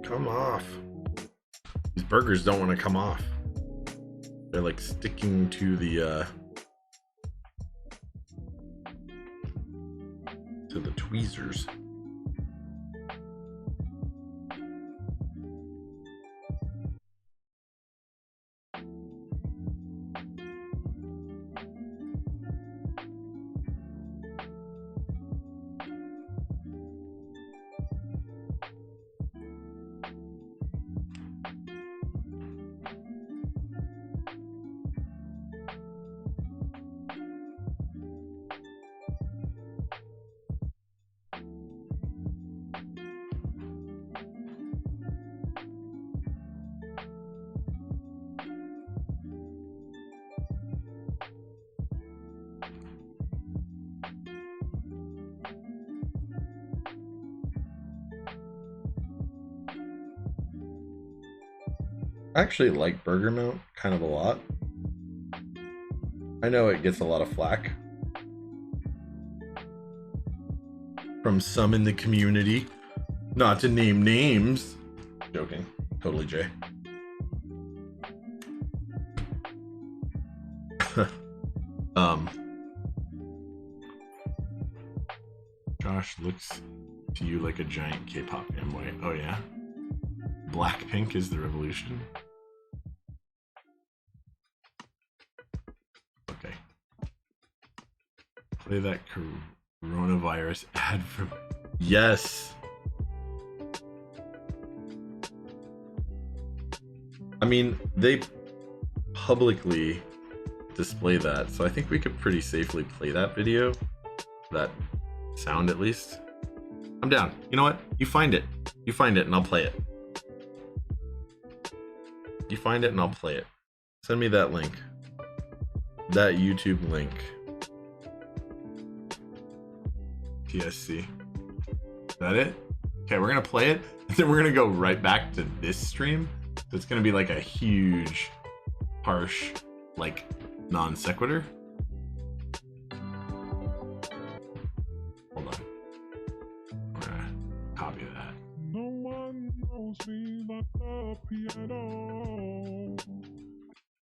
Come off. These burgers don't want to come off. They're like sticking to the tweezers. I actually like Burger Mount kind of a lot. I know it gets a lot of flack from some in the community, not to name names. Joking, totally Jay. Josh looks to you like a giant K-pop fanboy. Oh yeah? Blackpink is the revolution? Okay. Play that coronavirus ad from... Yes! I mean, they publicly display that, so I think we could pretty safely play that video. That sound, at least. I'm down. You know what? You find it. You find it and I'll play it. You find it and I'll play it. Send me that link. That YouTube link. TSC. Is that it? Okay, we're gonna play it, and then we're gonna go right back to this stream. So it's gonna be like a huge, harsh, like, non sequitur. Hold on. We're gonna copy that. No one knows me like a piano.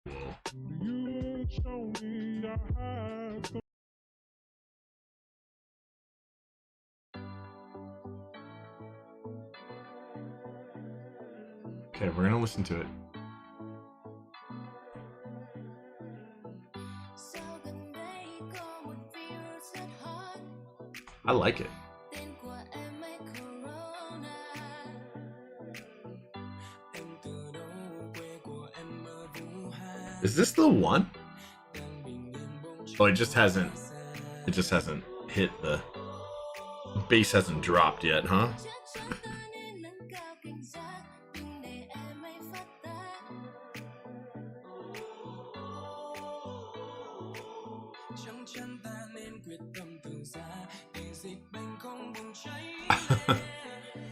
Whoa. You show me I had some. Okay, we're gonna listen to it. I like it. Is this the one? Oh, it just hasn't hit the bass, hasn't dropped yet, huh?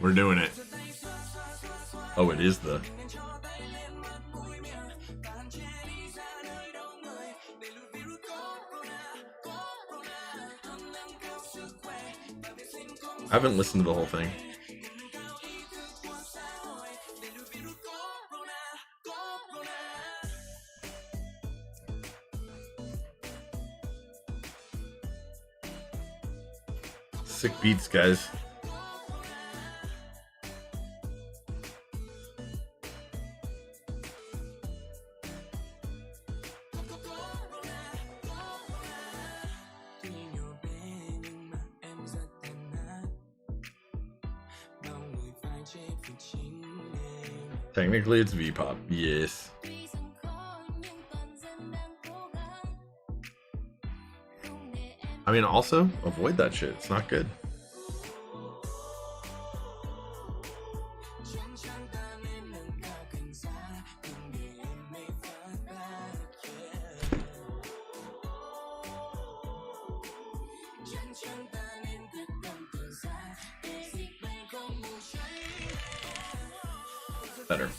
We're doing it. Oh, it is the... I haven't listened to the whole thing. Sick beats, guys. Technically, it's V-pop. Yes. I mean, also, avoid that shit. It's not good. Better.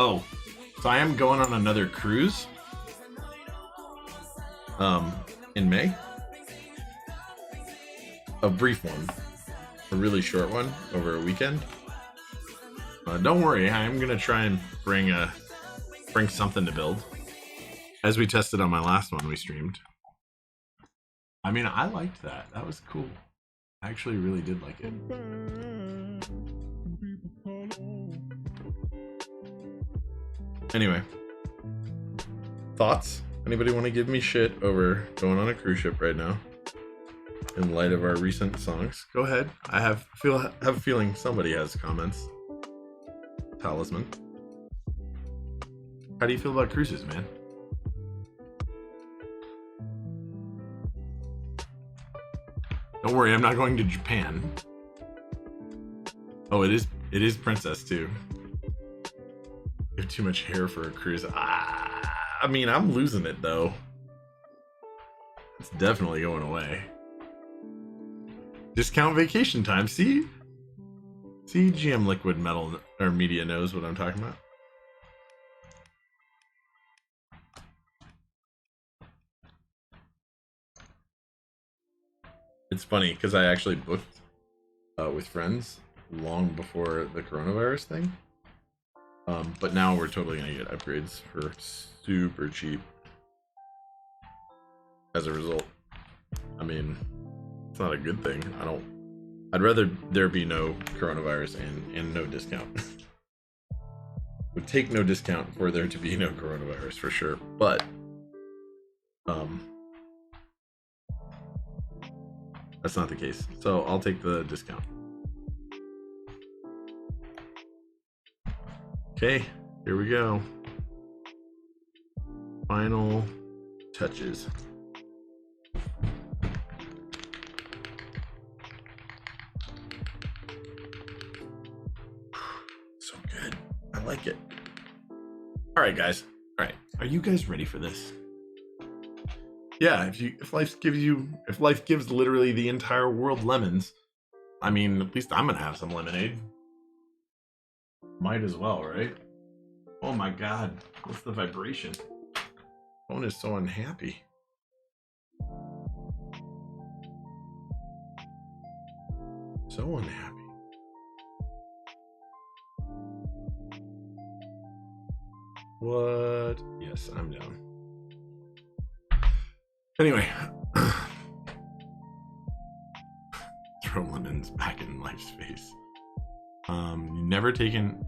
Oh, so I am going on another cruise in May. A brief one, a really short one over a weekend. Don't worry, I'm gonna try and bring something to build, as we tested on my last one we streamed. I mean, I liked that. That was cool. I actually really did like it. Anyway, thoughts? Anybody want to give me shit over going on a cruise ship right now? In light of our recent songs, go ahead. I have a feeling somebody has comments. Talisman. How do you feel about cruises, man? Don't worry, I'm not going to Japan. Oh, it is Princess too. You have too much hair for a cruise. I mean, I'm losing it though. It's definitely going away. Discount vacation time. See, GM Liquid Metal or Media knows what I'm talking about. It's funny because I actually booked with friends long before the coronavirus thing. But now we're totally gonna get upgrades for super cheap. As a result, I mean, it's not a good thing. I'd rather there be no coronavirus and no discount. Would take no discount for there to be no coronavirus for sure, but that's not the case. So I'll take the discount. Okay, here we go. Final touches. So good. I like it. All right, guys. All right. Are you guys ready for this? Yeah, if life gives literally the entire world lemons, I mean, at least I'm gonna have some lemonade. Might as well, right? Oh my god, what's the vibration? Phone is so unhappy. So unhappy. What? Yes, I'm down. Anyway. Throw lemons back in life's face. You've never taken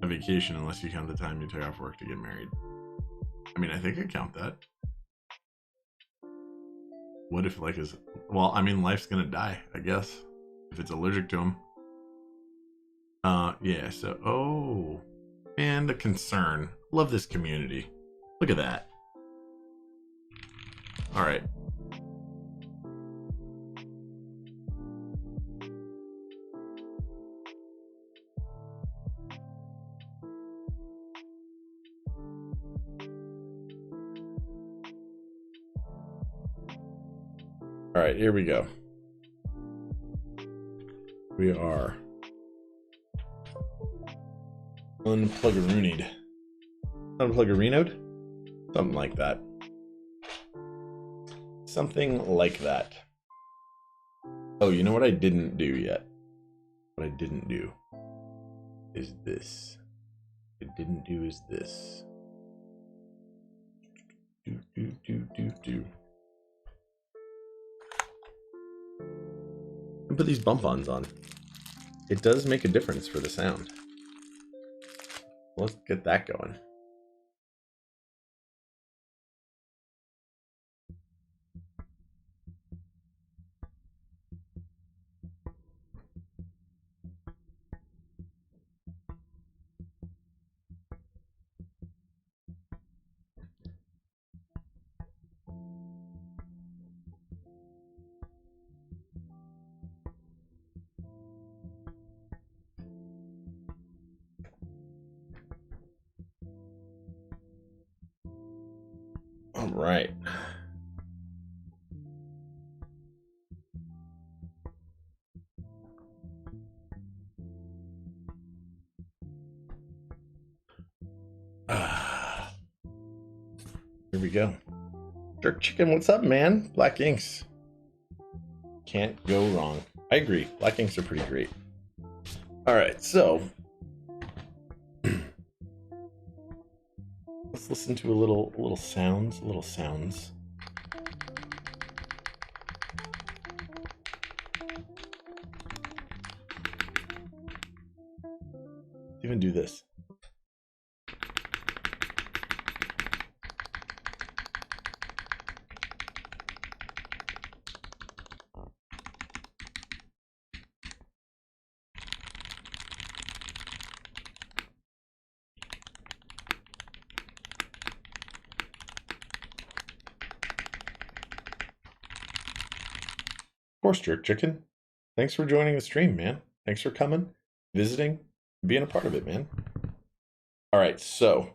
a vacation unless you count the time you took off work to get married. I mean, I think I count that. What if like is, well, I mean, life's gonna die, I guess, if it's allergic to them. Yeah, so, oh, man, the concern. Love this community. Look at that. All right. All right, here we go. We are unplug-a-roonied. Unplug-a-renoed? Something like that. Something like that. Oh, you know what I didn't do yet? What I didn't do is this. What I didn't do is this. Do. And put these bump-ons on. It does make a difference for the sound. Let's get that going. All right. Here we go. Jerk Chicken, what's up, man? Black inks. Can't go wrong. I agree. Black inks are pretty great. All right, so let's listen to a little sounds. Even do this. Of course, Jerk Chicken. Thanks for joining the stream, man. Thanks for coming, visiting, being a part of it, man. All right, so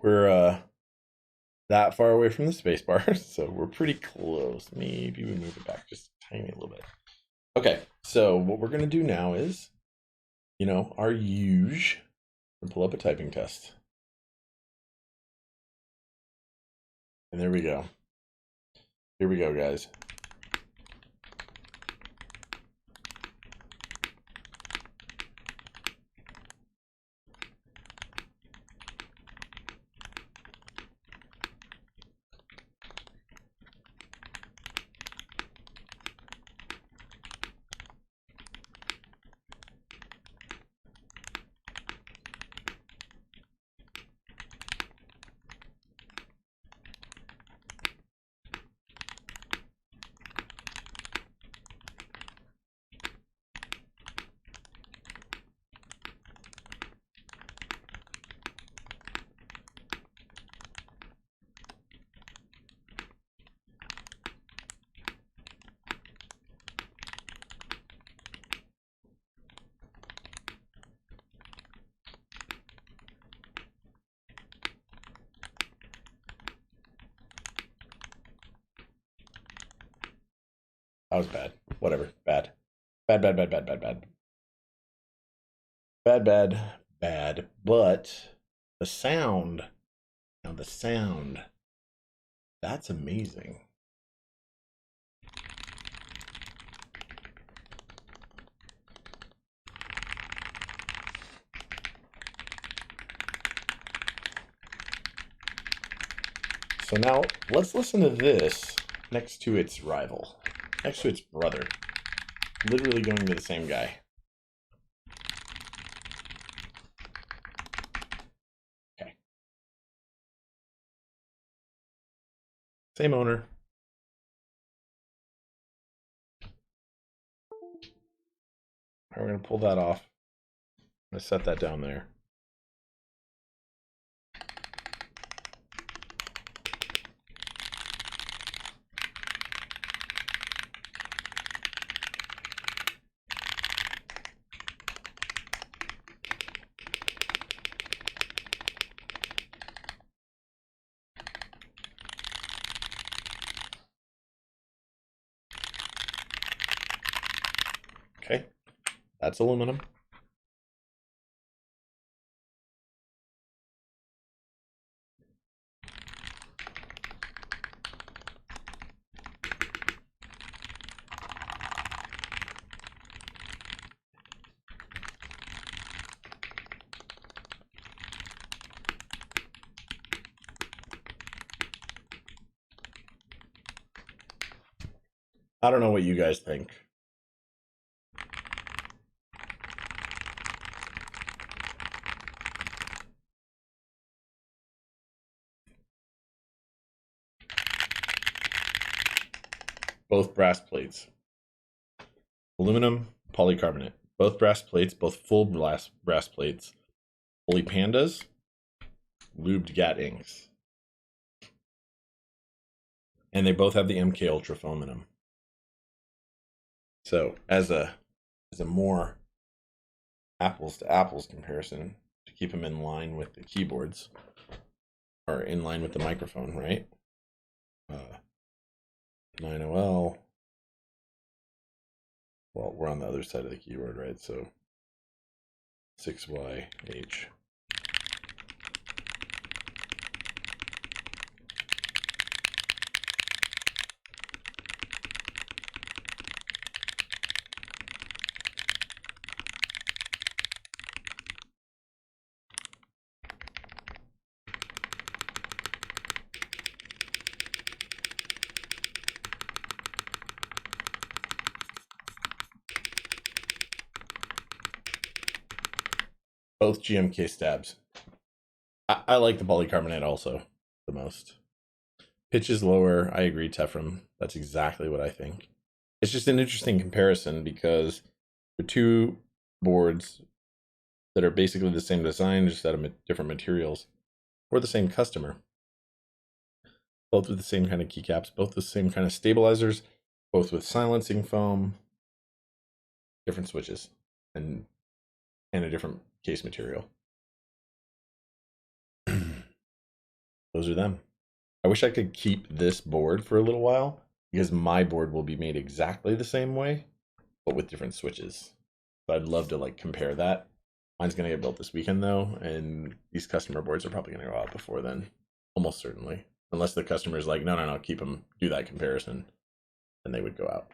we're that far away from the space bar, so we're pretty close. Maybe we move it back just a tiny little bit. Okay, so what we're gonna do now is, you know, our usual, pull up a typing test. And there we go. Here we go, guys. That was bad. Whatever. Bad. Bad. But the sound. Now the sound. That's amazing. So now let's listen to this next to its rival. Next to its brother. Literally going to the same guy. Same owner. We're going to pull that off. I'm going to set that down there. Okay, that's aluminum. I don't know what you guys think. Both brass plates. Aluminum, polycarbonate. Both brass plates, both full brass plates. Fully Pandas, Lubed Gateron's. And they both have the MkII Ultra foam in them. So as a more apples to apples comparison, to keep them in line with the keyboards, or in line with the microphone, right? 9OL. Well, we're on the other side of the keyboard, right? So 6YH. Both GMK stabs. I like the polycarbonate also the most. Pitch is lower. I agree, Tefram. That's exactly what I think. It's just an interesting comparison because the two boards that are basically the same design, just out of different materials, or the same customer. Both with the same kind of keycaps, both the same kind of stabilizers, both with silencing foam, different switches, and a different case material. Those are them. I wish I could keep this board for a little while because my board will be made exactly the same way, but with different switches. So I'd love to like compare that. Mine's gonna get built this weekend though, and these customer boards are probably gonna go out before then, almost certainly. Unless the customer's like, no, keep them, do that comparison, then they would go out.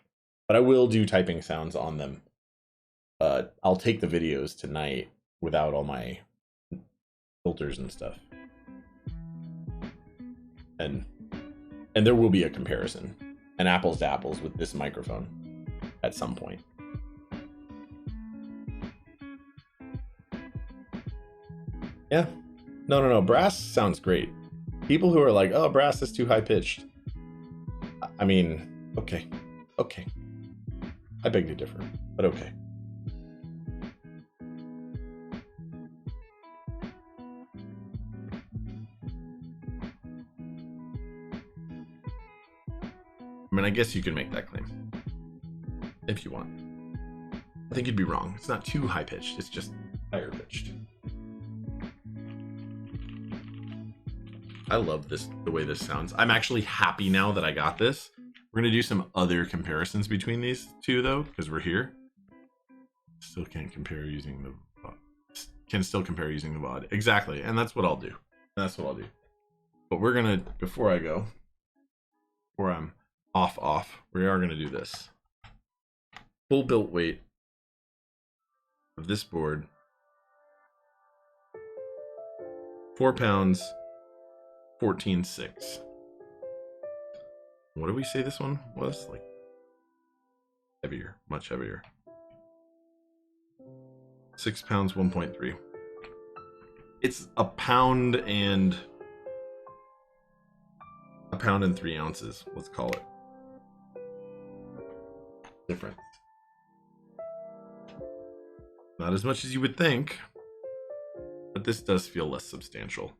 But I will do typing sounds on them. I'll take the videos tonight without all my filters and stuff. And there will be a comparison, an apples to apples with this microphone at some point. Yeah. No. Brass sounds great. People who are like, oh, brass is too high pitched. I mean, okay. I beg to differ, but okay. I mean, I guess you can make that claim if you want. I think you'd be wrong. It's not too high pitched. It's just higher pitched. I love this, the way this sounds. I'm actually happy now that I got this. We're going to do some other comparisons between these two though, because we're here. Still can't compare using the VOD. Can still compare using the VOD. Exactly. And that's what I'll do. But we're going to, before I go, before I'm off, we are going to do this. Full built weight of this board, 4 pounds, 14.6. What did we say this one was? Like heavier, much heavier. 6 pounds, 1.3. It's a pound and pound and 3 ounces, let's call it. Different. Not as much as you would think, but this does feel less substantial.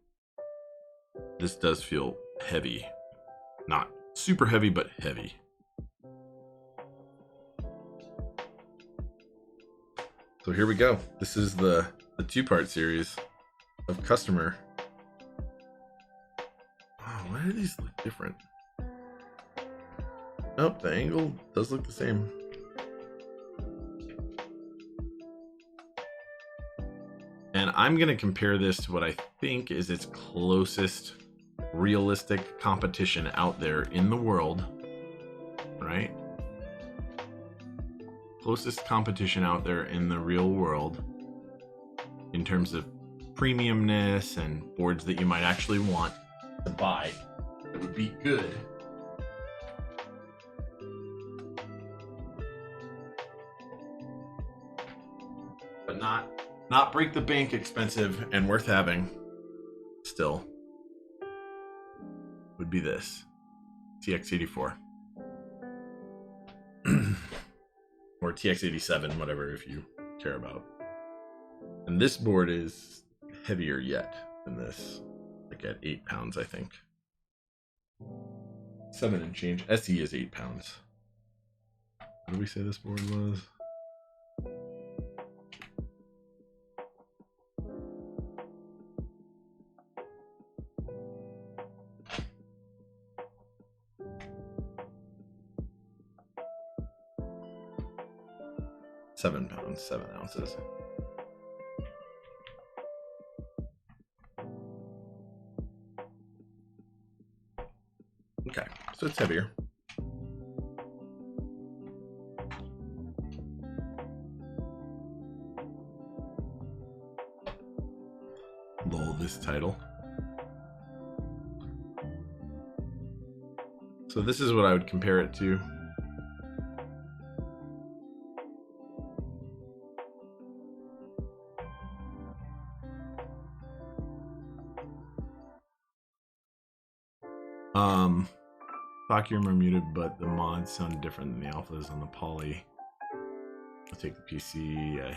This does feel heavy. Not super heavy, but heavy. So here we go. This is the 2-part series of customer. Oh, why do these look different? Nope, the angle does look the same. And I'm going to compare this to what I think is its closest realistic competition out there in the world, right? Closest competition out there in the real world in terms of premiumness and boards that you might actually want to buy that would be good. But not break the bank expensive and worth having still would be this TX84 or TX87, whatever, if you care about. And this board is heavier yet than this, like at 8 pounds, I think. 7 and change. SE is 8 pounds. What did we say this board was? £7, 7 ounces. Okay, so it's heavier. Lol, this title. So this is what I would compare it to. Vacuum are muted, but the mods sound different than the alphas on the poly. I'll take the PC. I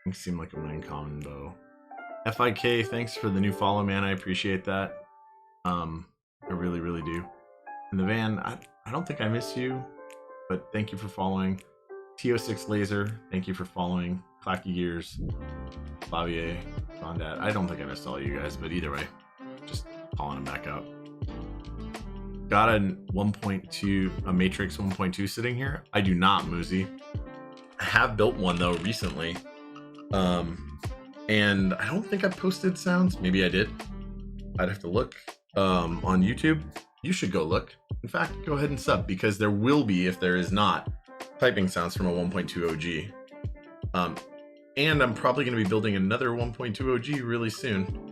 think it seemed like a win combo. FIK, thanks for the new follow, man. I appreciate that. I really, really do. And the van, I don't think I miss you, but thank you for following. TO6 Laser, thank you for following. Clacky Gears, Flavier, Fondat. I don't think I missed all you guys, but either way, just calling them back out. Got a 1.2, a Matrix 1.2 sitting here. I do not, Muzi. I have built one though recently, and I don't think I posted sounds. Maybe I did. I'd have to look on YouTube. You should go look. In fact, go ahead and sub, because there will be, if there is not, typing sounds from a 1.2 OG. And I'm probably going to be building another 1.2 OG really soon.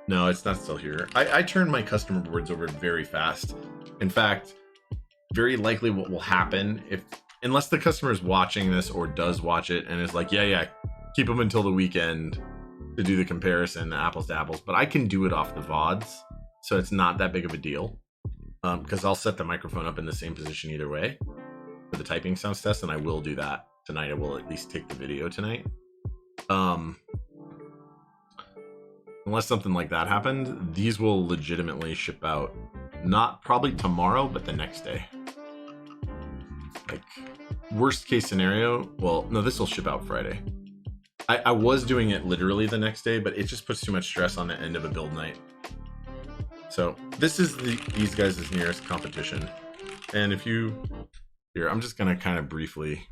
No, it's not still here. I turn my customer boards over very fast. In fact, very likely what will happen, unless the customer is watching this or does watch it and is like, yeah, keep them until the weekend to do the comparison, apples to apples. But I can do it off the VODs, so it's not that big of a deal. Because I'll set the microphone up in the same position either way for the typing sounds test, and I will do that tonight. I will at least take the video tonight. Unless something like that happened, these will legitimately ship out, not probably tomorrow, but the next day. Like, worst case scenario, well, no, this will ship out Friday. I was doing it literally the next day, but it just puts too much stress on the end of a build night. So this is these guys' nearest competition. And if you, here, I'm just gonna kind of briefly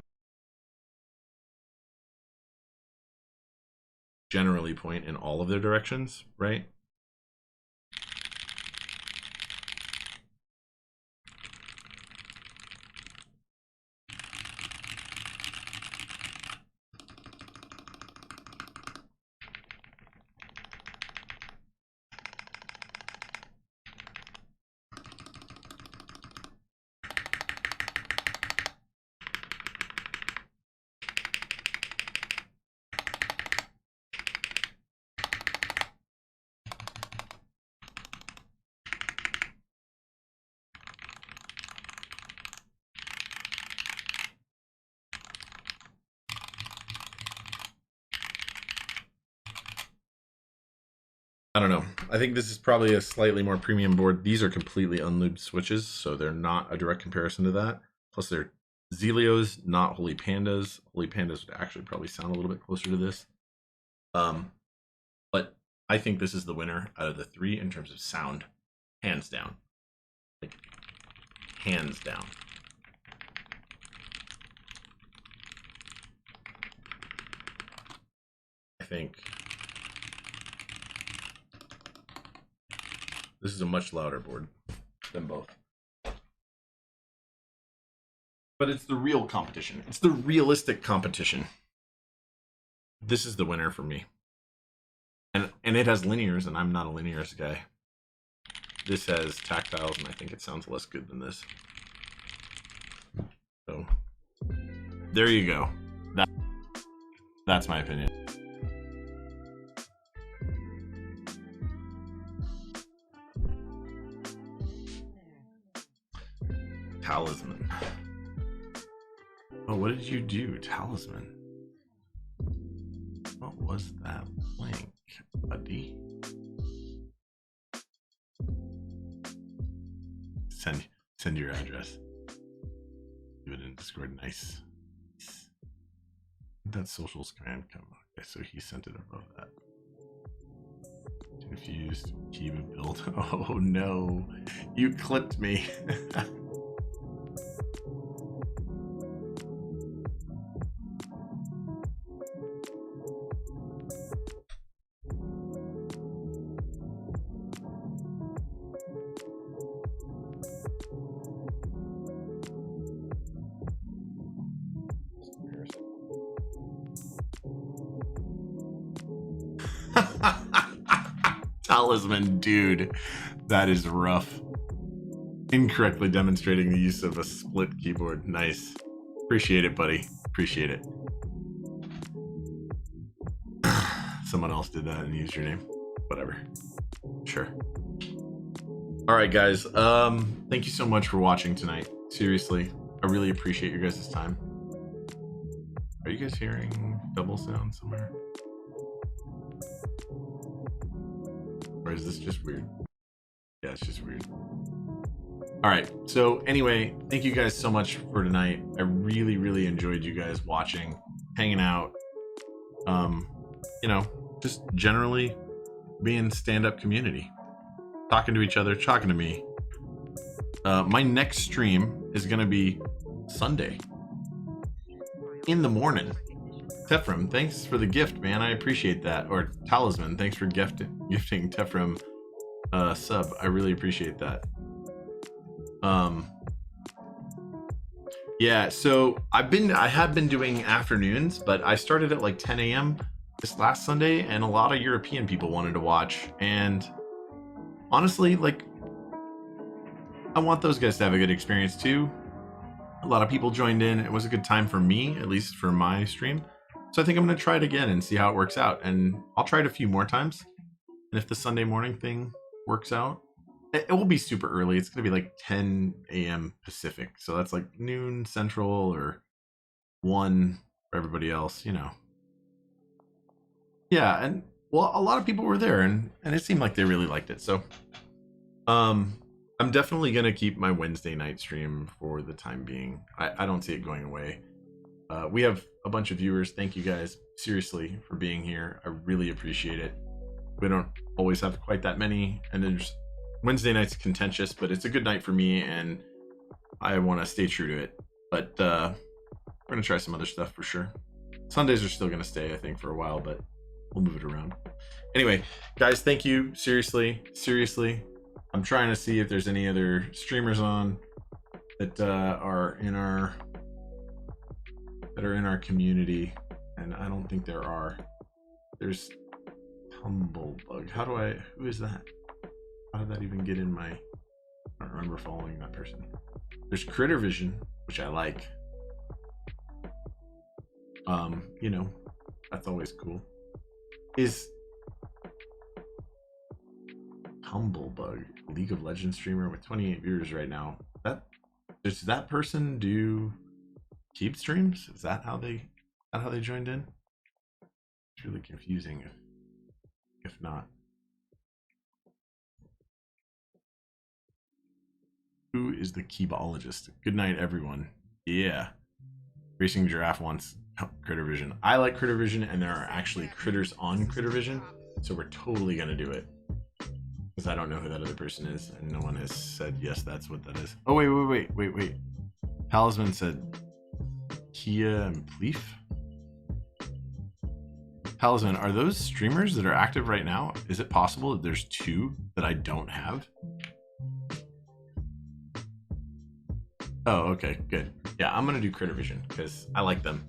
generally point in all of their directions, right? I don't know. I think this is probably a slightly more premium board. These are completely unlubed switches, so they're not a direct comparison to that. Plus, they're Zelios, not Holy Pandas. Holy Pandas would actually probably sound a little bit closer to this. But I think this is the winner out of the three in terms of sound, hands down. Like, hands down. I think this is a much louder board than both. But it's the real competition. It's the realistic competition. This is the winner for me. And it has linears, and I'm not a linears guy. This has tactiles, and I think it sounds less good than this. So, there you go. That's my opinion. Talisman. Oh, what did you do, Talisman? What was that link, buddy? Send your address. Leave it in Discord. Nice. That socials command come. Okay, so he sent it above that. Confused. Kiba build. Oh no, you clipped me. Talisman, dude, that is rough. Incorrectly demonstrating the use of a split keyboard. Nice. Appreciate it, buddy. Appreciate it. Someone else did that and used your name. Whatever. Sure. All right, guys. Thank you so much for watching tonight. Seriously, I really appreciate your guys' time. Are you guys hearing double sound somewhere? Or is this just weird? Yeah, it's just weird. All right. So anyway, thank you guys so much for tonight. I really, really enjoyed you guys watching, hanging out. You know, just generally being stand-up community, talking to each other, talking to me. My next stream is gonna be Sunday in the morning. Tefram, thanks for the gift, man. I appreciate that. Or Talisman, thanks for gifting Tefram sub. I really appreciate that. Yeah, so I have been doing afternoons, but I started at like 10 a.m. this last Sunday, and a lot of European people wanted to watch. And honestly, like, I want those guys to have a good experience too. A lot of people joined in. It was a good time for me, at least for my stream. So I think I'm going to try it again and see how it works out. And I'll try it a few more times. And if the Sunday morning thing works out, it will be super early. It's going to be like 10 a.m. Pacific. So that's like noon Central or 1 for everybody else, you know. Yeah, and well, a lot of people were there, and it seemed like they really liked it. So I'm definitely going to keep my Wednesday night stream for the time being. I don't see it going away. We have a bunch of viewers. Thank you guys, seriously, for being here. I really appreciate it. We don't always have quite that many, and there's Wednesday night's contentious, but it's a good night for me, and I want to stay true to it. But we're going to try some other stuff for sure. Sundays are still going to stay, I think, for a while, but we'll move it around. Anyway, guys, thank you. Seriously. I'm trying to see if there's any other streamers on that are in our community, and I don't think there are. There's Tumblebug. Who is that? How did that even get in my... I don't remember following that person. There's Critter Vision, which I like. You know, that's always cool. Is Tumblebug, League of Legends streamer with 28 viewers right now. Does that person do keep streams? Is that how they joined in? It's really confusing if not. Who is the keybologist? Good night, everyone. Yeah. Racing Giraffe wants Critter Vision. I like Critter Vision, and there are actually critters on Critter Vision, so we're totally going to do it. Because I don't know who that other person is, and no one has said, yes, that's what that is. Oh, wait. Talisman said Kia and Pleef? Talisman, are those streamers that are active right now? Is it possible that there's two that I don't have? Oh, okay, good. Yeah, I'm gonna do Critter Vision because I like them.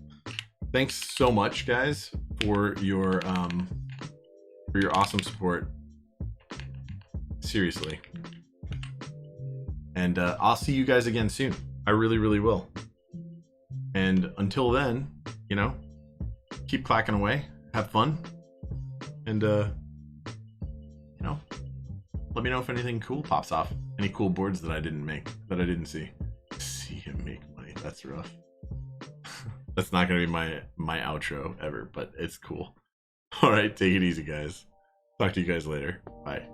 Thanks so much, guys, for your awesome support. Seriously. And I'll see you guys again soon. I really, really will. And until then, you know, keep clacking away, have fun, and you know, let me know if anything cool pops off. Any cool boards that I didn't make, that I didn't see. See him make money. That's rough. That's not gonna be my outro ever, but it's cool. All right, take it easy, guys. Talk to you guys later. Bye.